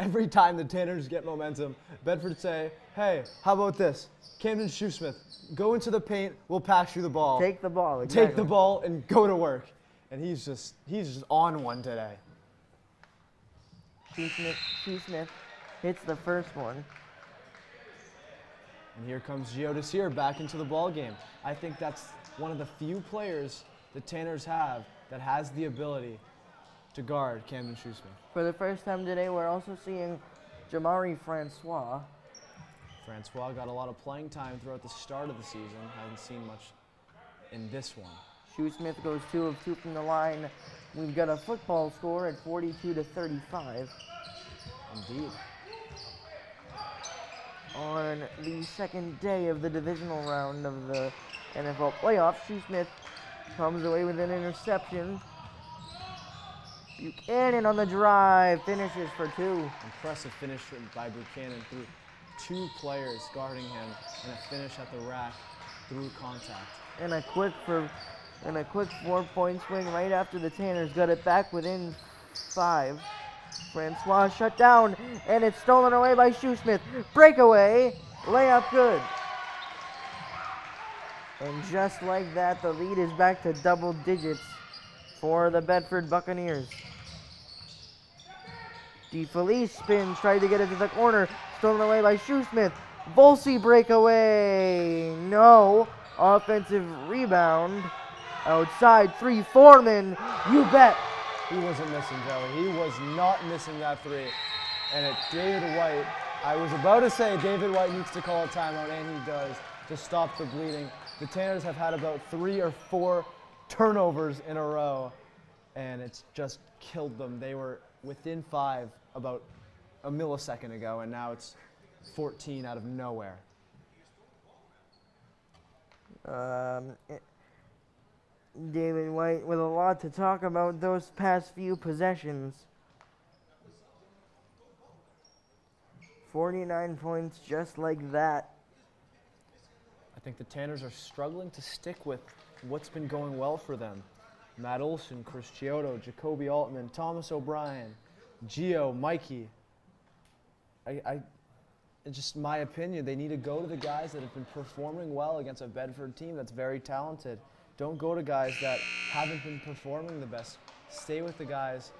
every time the Tanners get momentum, Bedford say, hey, how about this? Camden Shoesmith, go into the paint, we'll pass you the ball. Take the ball, exactly. Take the ball and go to work. And he's just on one today. Shoesmith hits the first one. And here comes Gio Desir back into the ball game. I think that's one of the few players the Tanners have that has the ability to guard Camden Shoesmith. For the first time today, we're also seeing Jamari Francois. Francois got a lot of playing time throughout the start of the season. Haven't seen much in this one. Shoesmith goes 2 of 2 from the line. We've got a football score at 42-35. Indeed. On the second day of the divisional round of the NFL playoffs, Shoesmith comes away with an interception. Buchanan on the drive, finishes for 2. Impressive finish by Buchanan through 2 players guarding him and a finish at the rack through contact. And a quick 4-point swing right after the Tanners got it back within 5. Francois shut down, and it's stolen away by Shoesmith. Breakaway, layup good. And just like that, the lead is back to double digits for the Bedford Buccaneers. DeFelice spins, tried to get it to the corner, stolen away by Shoesmith. Volsey breakaway, no. Offensive rebound, outside three, Foreman, you bet. He wasn't missing, Joey. He was not missing that three. And it's David White. I was about to say David White needs to call a timeout, and he does, to stop the bleeding. The Tanners have had about 3 or 4 turnovers in a row, and it's just killed them. They were within 5 about a millisecond ago, and now it's 14 out of nowhere. David White with a lot to talk about those past few possessions. 49 points just like that. I think the Tanners are struggling to stick with what's been going well for them. Matt Olson, Chris Chiodo, Jacoby Altman, Thomas O'Brien, Gio, Mikey. It's just my opinion, they need to go to the guys that have been performing well against a Bedford team that's very talented. Don't go to guys that haven't been performing the best. Stay with the guys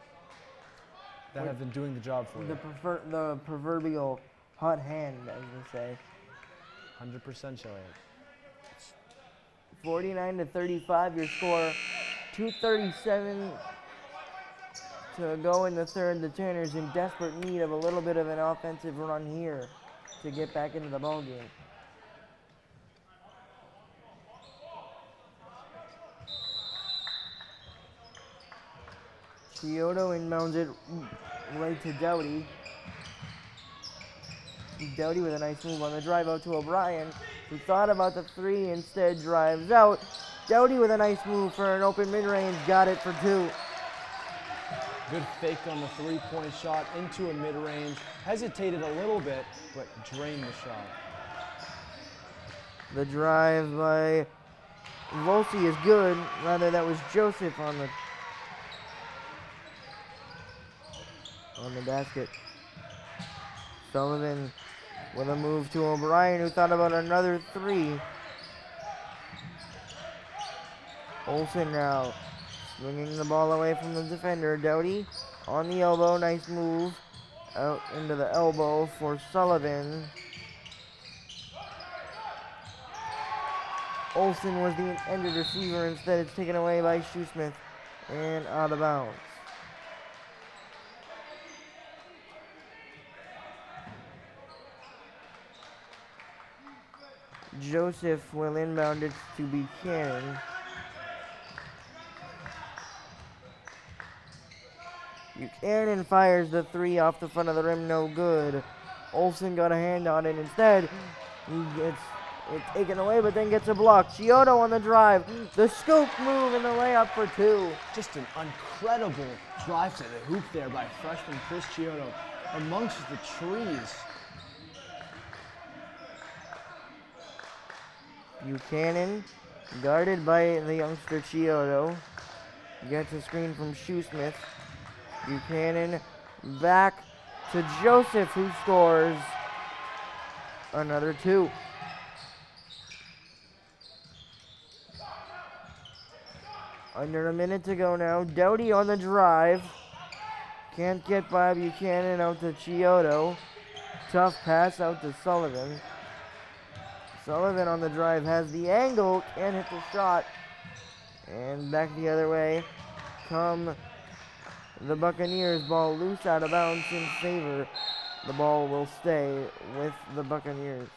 that have been doing the job for you. The proverbial hot hand, as they say. 100% Joey. 49 to 35, your score. 2:37 to go in the third. The Tanners in desperate need of a little bit of an offensive run here to get back into the ballgame. Chiodo inbounds it right to Doughty. Doughty with a nice move on the drive out to O'Brien, who thought about the three, instead drives out. Doughty with a nice move for an open mid-range, got it for 2. Good fake on the three-point shot into a mid-range. Hesitated a little bit, but drained the shot. The drive by Volsey is good. Rather, that was Joseph on the basket. Sullivan with a move to O'Brien, who thought about another 3. Olsen now swinging the ball away from the defender. Doughty on the elbow, nice move out into the elbow for Sullivan. Olsen was the intended receiver. Instead, it's taken away by Shoesmith and out of bounds. Joseph will inbound it to Buchanan. Buchanan fires the 3 off the front of the rim, no good. Olsen got a hand on it instead. He gets it taken away, but then gets a block. Chiodo on the drive. The scoop move and the layup for 2. Just an incredible drive to the hoop there by freshman Chris Chiodo amongst the trees. Buchanan, guarded by the youngster Chiodo, gets a screen from Shoesmith. Buchanan back to Joseph, who scores another 2. Under a minute to go now. Doughty on the drive. Can't get by Buchanan, out to Chiodo. Tough pass out to Sullivan. Sullivan on the drive has the angle, can't hit the shot. And back the other way come the Buccaneers. Ball loose out of bounds in favor. The ball will stay with the Buccaneers.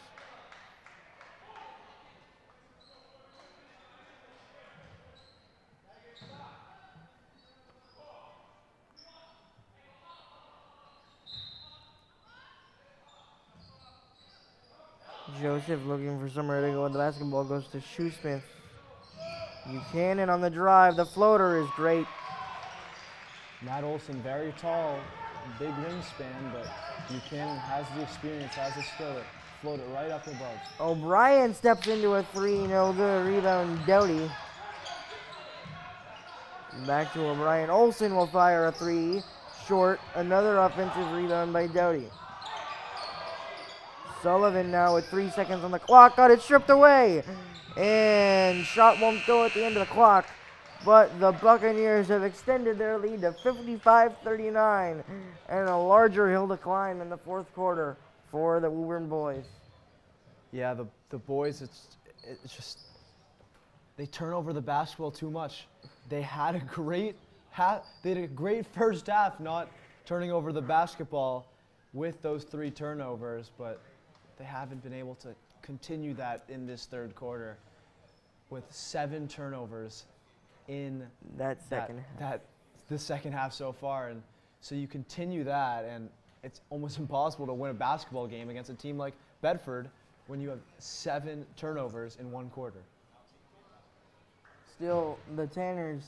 Joseph looking for somewhere to go with the basketball, goes to Shoesmith. Buchanan on the drive, the floater is great. Matt Olson, very tall, big wingspan, but Buchanan has the experience, has the skill to float it right up above. O'Brien steps into a 3, no good. Rebound, Doughty. Back to O'Brien. Olsen will fire a 3, short. Another offensive rebound by Doughty. Sullivan now with 3 seconds on the clock, got it stripped away. And shot won't go at the end of the clock. But the Buccaneers have extended their lead to 55-39 and a larger hill to climb in the fourth quarter for the Woburn boys. Yeah, the boys, it's just, they turn over the basketball too much. They had a great first half not turning over the basketball with those 3 turnovers, but they haven't been able to continue that in this third quarter with 7 turnovers in the second half so far. And so you continue that, and it's almost impossible to win a basketball game against a team like Bedford when you have 7 turnovers in 1 quarter. Still, the Tanners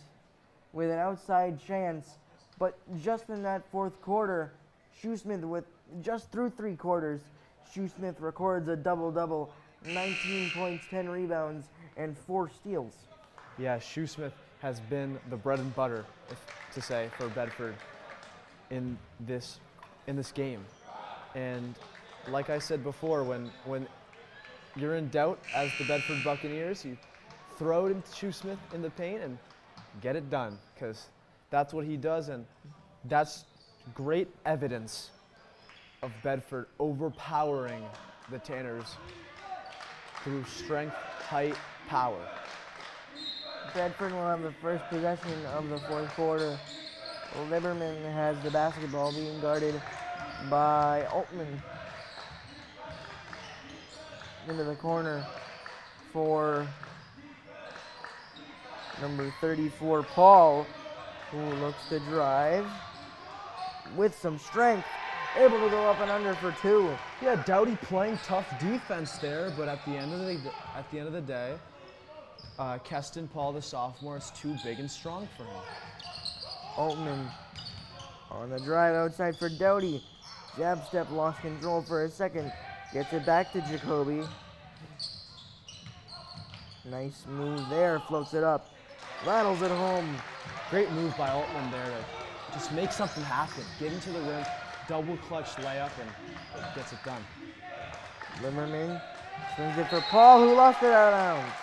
with an outside chance, but just in that fourth quarter, Shoesmith with just through 3 quarters, Shoesmith records a double-double, 19 points, 10 rebounds, and 4 steals. Yeah, Shoesmith has been the bread and butter, to say, for Bedford in this game. And like I said before, when you're in doubt as the Bedford Buccaneers, you throw it into Shoesmith in the paint and get it done, because that's what he does, and that's great evidence of Bedford overpowering the Tanners through strength, height, power. Bedford will have the first possession of the fourth quarter. Liberman has the basketball, being guarded by Altman. Into the corner for number 34, Paul, who looks to drive with some strength, able to go up and under for 2. Yeah, Doughty playing tough defense there, but at the end of the day, Keston Paul, the sophomore, is too big and strong for him. Altman on the drive outside for Doughty. Jab step, lost control for a second. Gets it back to Jacoby. Nice move there, floats it up. Rattles it home. Great move by Altman there to just make something happen. Get into the rim, double clutch layup, and gets it done. Limmerman swings it for Paul, who lost it out of bounds.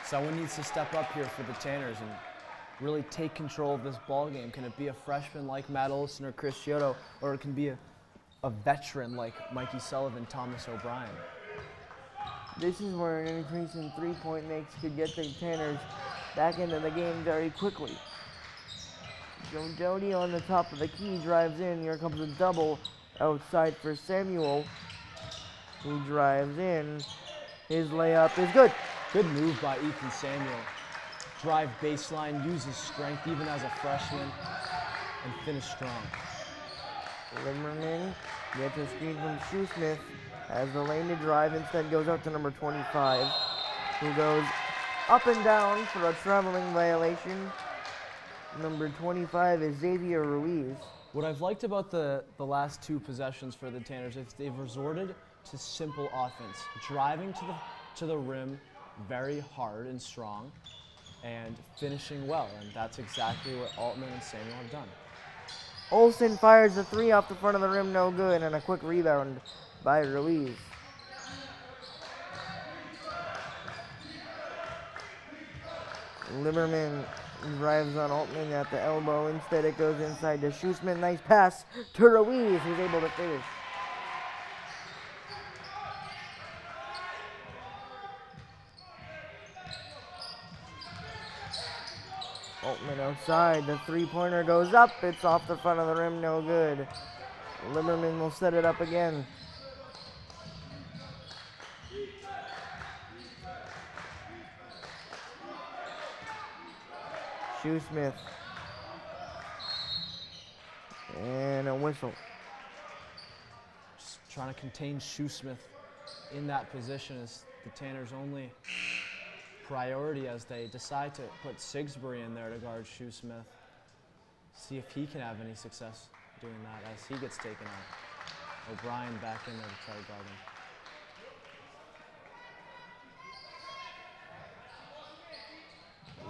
Someone needs to step up here for the Tanners and really take control of this ball game. Can it be a freshman like Matt Olson or Chris Chiodo, or it can be a veteran like Mikey Sullivan, Thomas O'Brien? This is where an increase in 3-point makes could get the Tanners back into the game very quickly. Joe Doty on the top of the key drives in. Here comes a double outside for Samuel, who drives in. His layup is good. Good move by Ethan Samuel. Drive baseline, uses strength even as a freshman, and finish strong. Limmerman gets a screen from Shoesmith, has the lane to drive, instead goes out to number 25, who goes up and down for a traveling violation. Number 25 is Xavier Ruiz. What I've liked about the last 2 possessions for the Tanners is they've resorted to simple offense, driving to the rim very hard and strong, and finishing well, and that's exactly what Altman and Samuel have done. Olsen fires the 3 off the front of the rim, no good, and a quick rebound by Ruiz. Liberman drives on Altman at the elbow. Instead, it goes inside to Shoesmith. Nice pass to Ruiz, who's able to finish. Altman outside. The 3-pointer goes up. It's off the front of the rim, no good. Liberman will set it up again. Shoesmith. And a whistle. Just trying to contain Shoesmith in that position is the Tanners' only priority as they decide to put Sigsbury in there to guard Shoesmith. See if he can have any success doing that as he gets taken out. O'Brien back in there to try to guard him.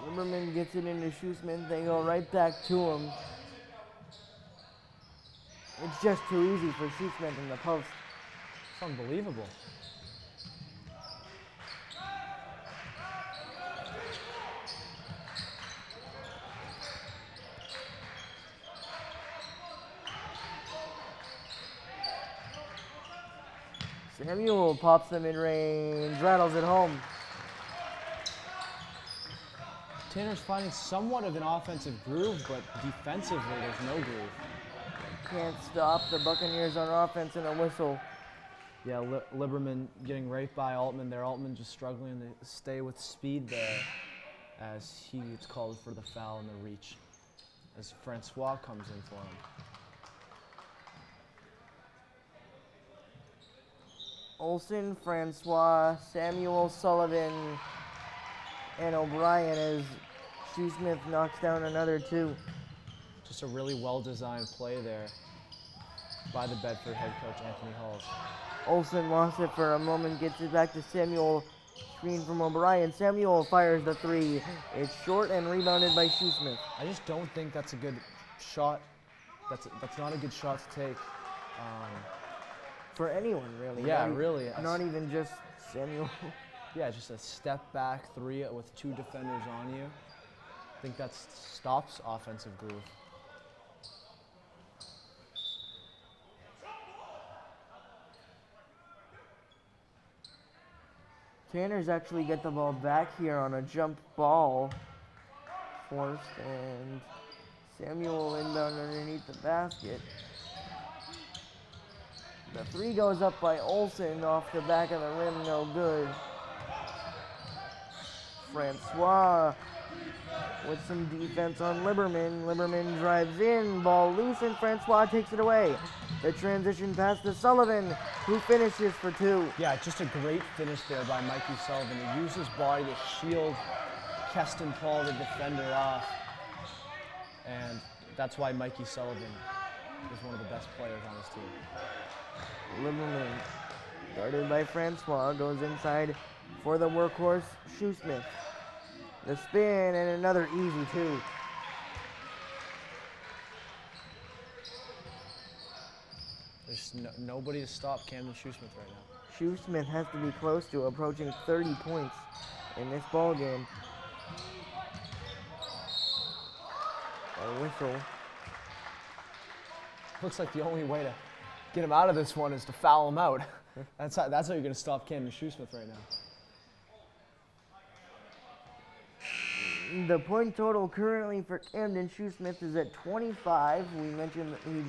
Liberman gets it into Shoesmith. They go right back to him. It's just too easy for Shoesmith in the post. It's unbelievable. Samuel pops them in range, rattles it home. Tanner's finding somewhat of an offensive groove, but defensively there's no groove. Can't stop the Buccaneers on offense and a whistle. Yeah, Liberman getting right by Altman there. Altman just struggling to stay with speed there as he gets called for the foul and the reach as Francois comes in for him. Olsen, Francois, Samuel, Sullivan, and O'Brien as Shoesmith knocks down another two. Just a really well-designed play there by the Bedford head coach, Anthony Halls. Olsen lost it for a moment, gets it back to Samuel. Screen from O'Brien. Samuel fires the three. It's short and rebounded by Shoesmith. I just don't think that's a good shot. That's not a good shot to take. For anyone, really. Yeah, really. Not even just Samuel. Yeah, just a step back three with two defenders on you. I think that stops offensive groove. Tanners actually get the ball back here on a jump ball. Forced, and Samuel inbound underneath the basket. The three goes up by Olsen off the back of the rim, no good. Francois with some defense on Liberman. Liberman drives in, ball loose, and Francois takes it away. The transition pass to Sullivan, who finishes for two. Yeah, just a great finish there by Mikey Sullivan. He used his body to shield Keston Paul, the defender, off. And that's why Mikey Sullivan is one of the best players on his team. Liberman, guarded by Francois, goes inside for the workhorse, Shoesmith. The spin and another easy two. There's nobody to stop Camden Shoesmith right now. Shoesmith has to be close to approaching 30 points in this ball game. A whistle. Looks like the only way to get him out of this one is to foul him out. That's how you're going to stop Camden Shoesmith right now. The point total currently for Camden Shoesmith is at 25. We mentioned that he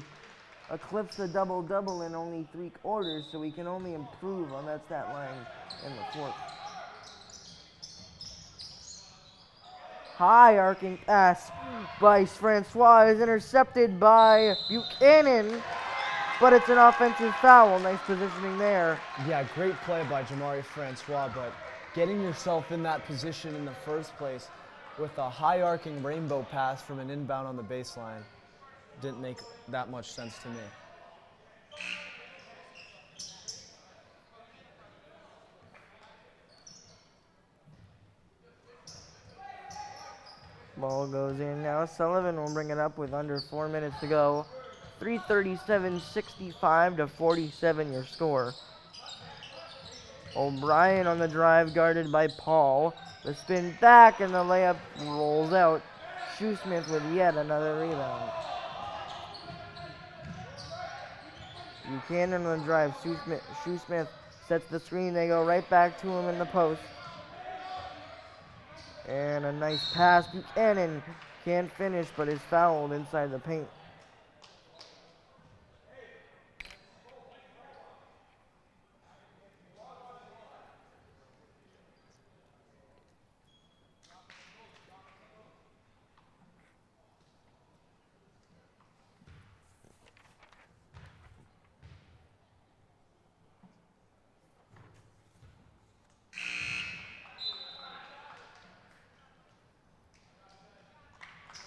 eclipsed the double-double in only 3 quarters, so we can only improve on that stat line in the fourth. High arcing pass by Francois is intercepted by Buchanan, but it's an offensive foul. Nice positioning there. Yeah, great play by Jamari Francois, but getting yourself in that position in the first place with a high arcing rainbow pass from an inbound on the baseline didn't make that much sense to me. Ball goes in now. Sullivan will bring it up with under 4 minutes to go. 3:37:65 to 47 your score. O'Brien on the drive, guarded by Paul. The spin back and the layup rolls out. Shoesmith with yet another rebound. Buchanan on the drive. Shoesmith sets the screen. They go right back to him in the post. And a nice pass. Buchanan can't finish, but is fouled inside the paint.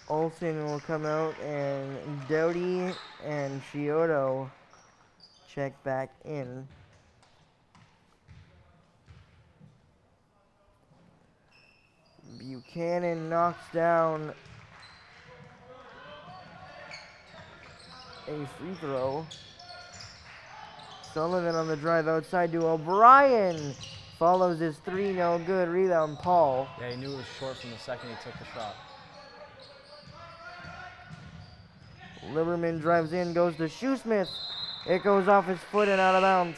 Olsen will come out, and Doughty and Chiodo check back in. Buchanan knocks down a free throw. Sullivan on the drive outside to O'Brien. Follows his three, no good. Rebound, Paul. Yeah, he knew it was short from the second he took the shot. Liberman drives in, goes to Shoesmith. It goes off his foot and out of bounds.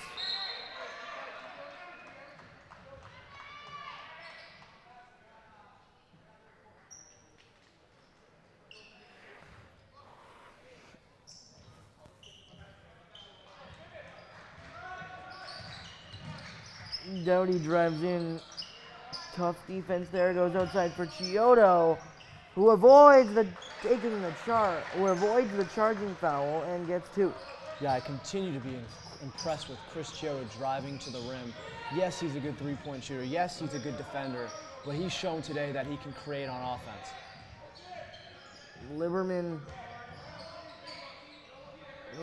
Doughty drives in. Tough defense there. Goes outside for Chiodo, who avoids the charging foul and gets two. Yeah, I continue to be impressed with Chris Chiodo driving to the rim. Yes, he's a good three-point shooter. Yes, he's a good defender. But he's shown today that he can create on offense. Liberman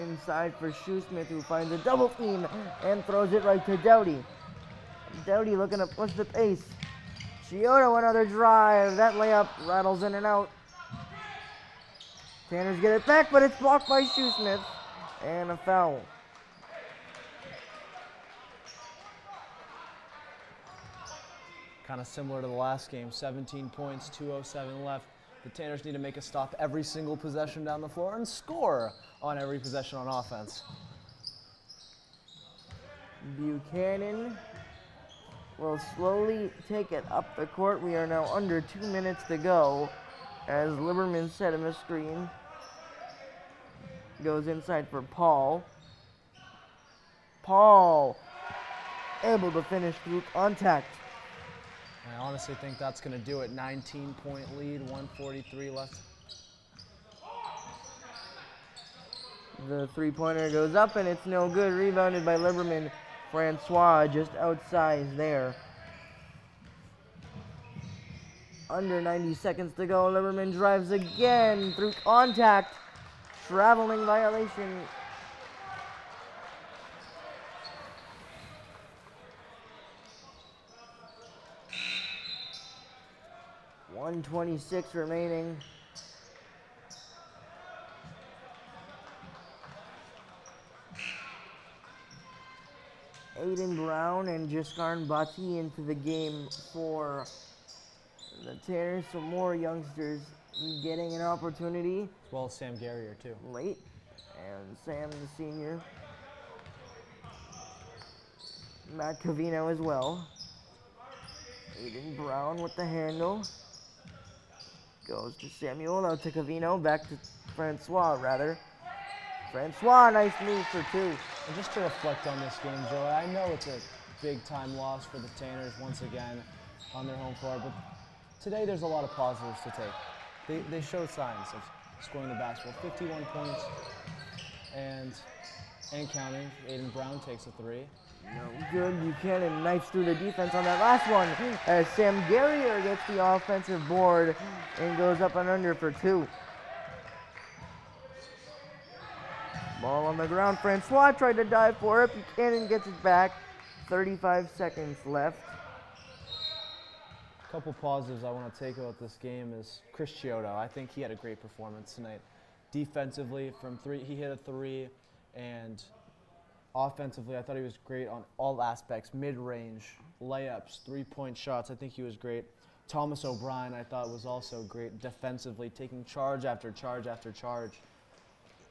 inside for Shoesmith, who finds a double team and throws it right to Doughty. Doughty looking to push the pace. Chiodo, another drive. That layup rattles in and out. Tanners get it back, but it's blocked by Shoesmith. And a foul. Kind of similar to the last game. 17 points, 2:07 left. The Tanners need to make a stop every single possession down the floor and score on every possession on offense. Buchanan will slowly take it up the court. We are now under 2 minutes to go as Liberman set him a screen. Goes inside for Paul. Paul able to finish through contact. I honestly think that's going to do it. 19-point lead, 1:43 left. The three-pointer goes up and it's no good. Rebounded by Liberman. Francois just outsized there. Under 90 seconds to go. Liberman drives again through contact. Traveling violation. .126 remaining. Aiden Brown and Giscard Bati into the game for the Tanners. Some more youngsters getting an opportunity. As well as Sam Garrier, too. Late. And Sam, the senior. Matt Cavino as well. Aiden Brown with the handle. Goes to Samuel, out to Cavino, back to Francois, rather. Francois, nice move for two. And just to reflect on this game, Joey, I know it's a big-time loss for the Tanners once again on their home floor, but today there's a lot of positives to take. They showed signs of scoring the basketball. 51 points and counting. Aiden Brown takes a three. No good. Buchanan knifes through the defense on that last one as Sam Garrier gets the offensive board and goes up and under for two. Ball on the ground. Francois tried to dive for it. Buchanan gets it back. 35 seconds left. A couple positives I want to take about this game is Chris Chiodo. I think he had a great performance tonight. Defensively, from three, he hit a three, and offensively, I thought he was great on all aspects, mid-range, layups, three-point shots. I think he was great. Thomas O'Brien, I thought, was also great defensively, taking charge after charge after charge.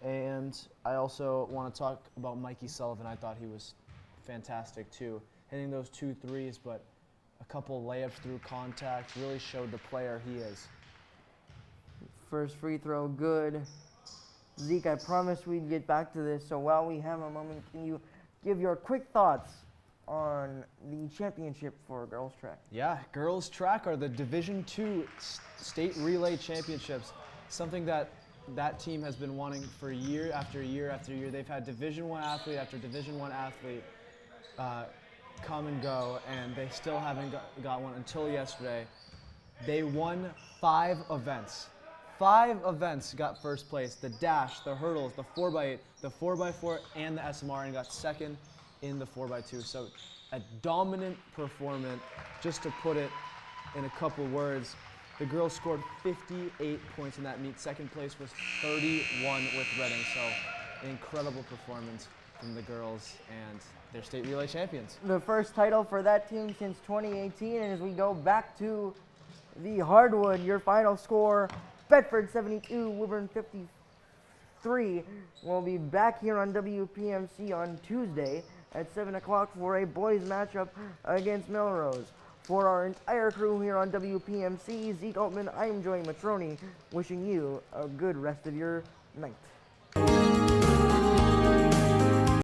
And I also want to talk about Mikey Sullivan. I thought he was fantastic, too. Hitting those 2 threes, but a couple layups through contact really showed the player he is. First free throw, good. Zeke, I promised we'd get back to this, so while we have a moment, can you give your quick thoughts on the championship for girls track? Yeah, girls track are the Division II state relay championships, something that team has been wanting for year after year after year. They've had Division I athlete after Division I athlete come and go, and they still haven't got one until yesterday. They won 5 events. 5 events got first place: the dash, the hurdles, the 4x8, the 4x4, and the SMR, and got second in the 4x2. So a dominant performance. Just to put it in a couple words, the girls scored 58 points in that meet. Second place was 31 with Reading. So an incredible performance from the girls, and they're state relay champions. The first title for that team since 2018. And as we go back to the hardwood, your final score, Bedford 72, Woburn 53. We'll be back here on WPMC on Tuesday at 7 o'clock for a boys matchup against Melrose. For our entire crew here on WPMC, Zeke Altman, I'm Joey Matroni, wishing you a good rest of your night.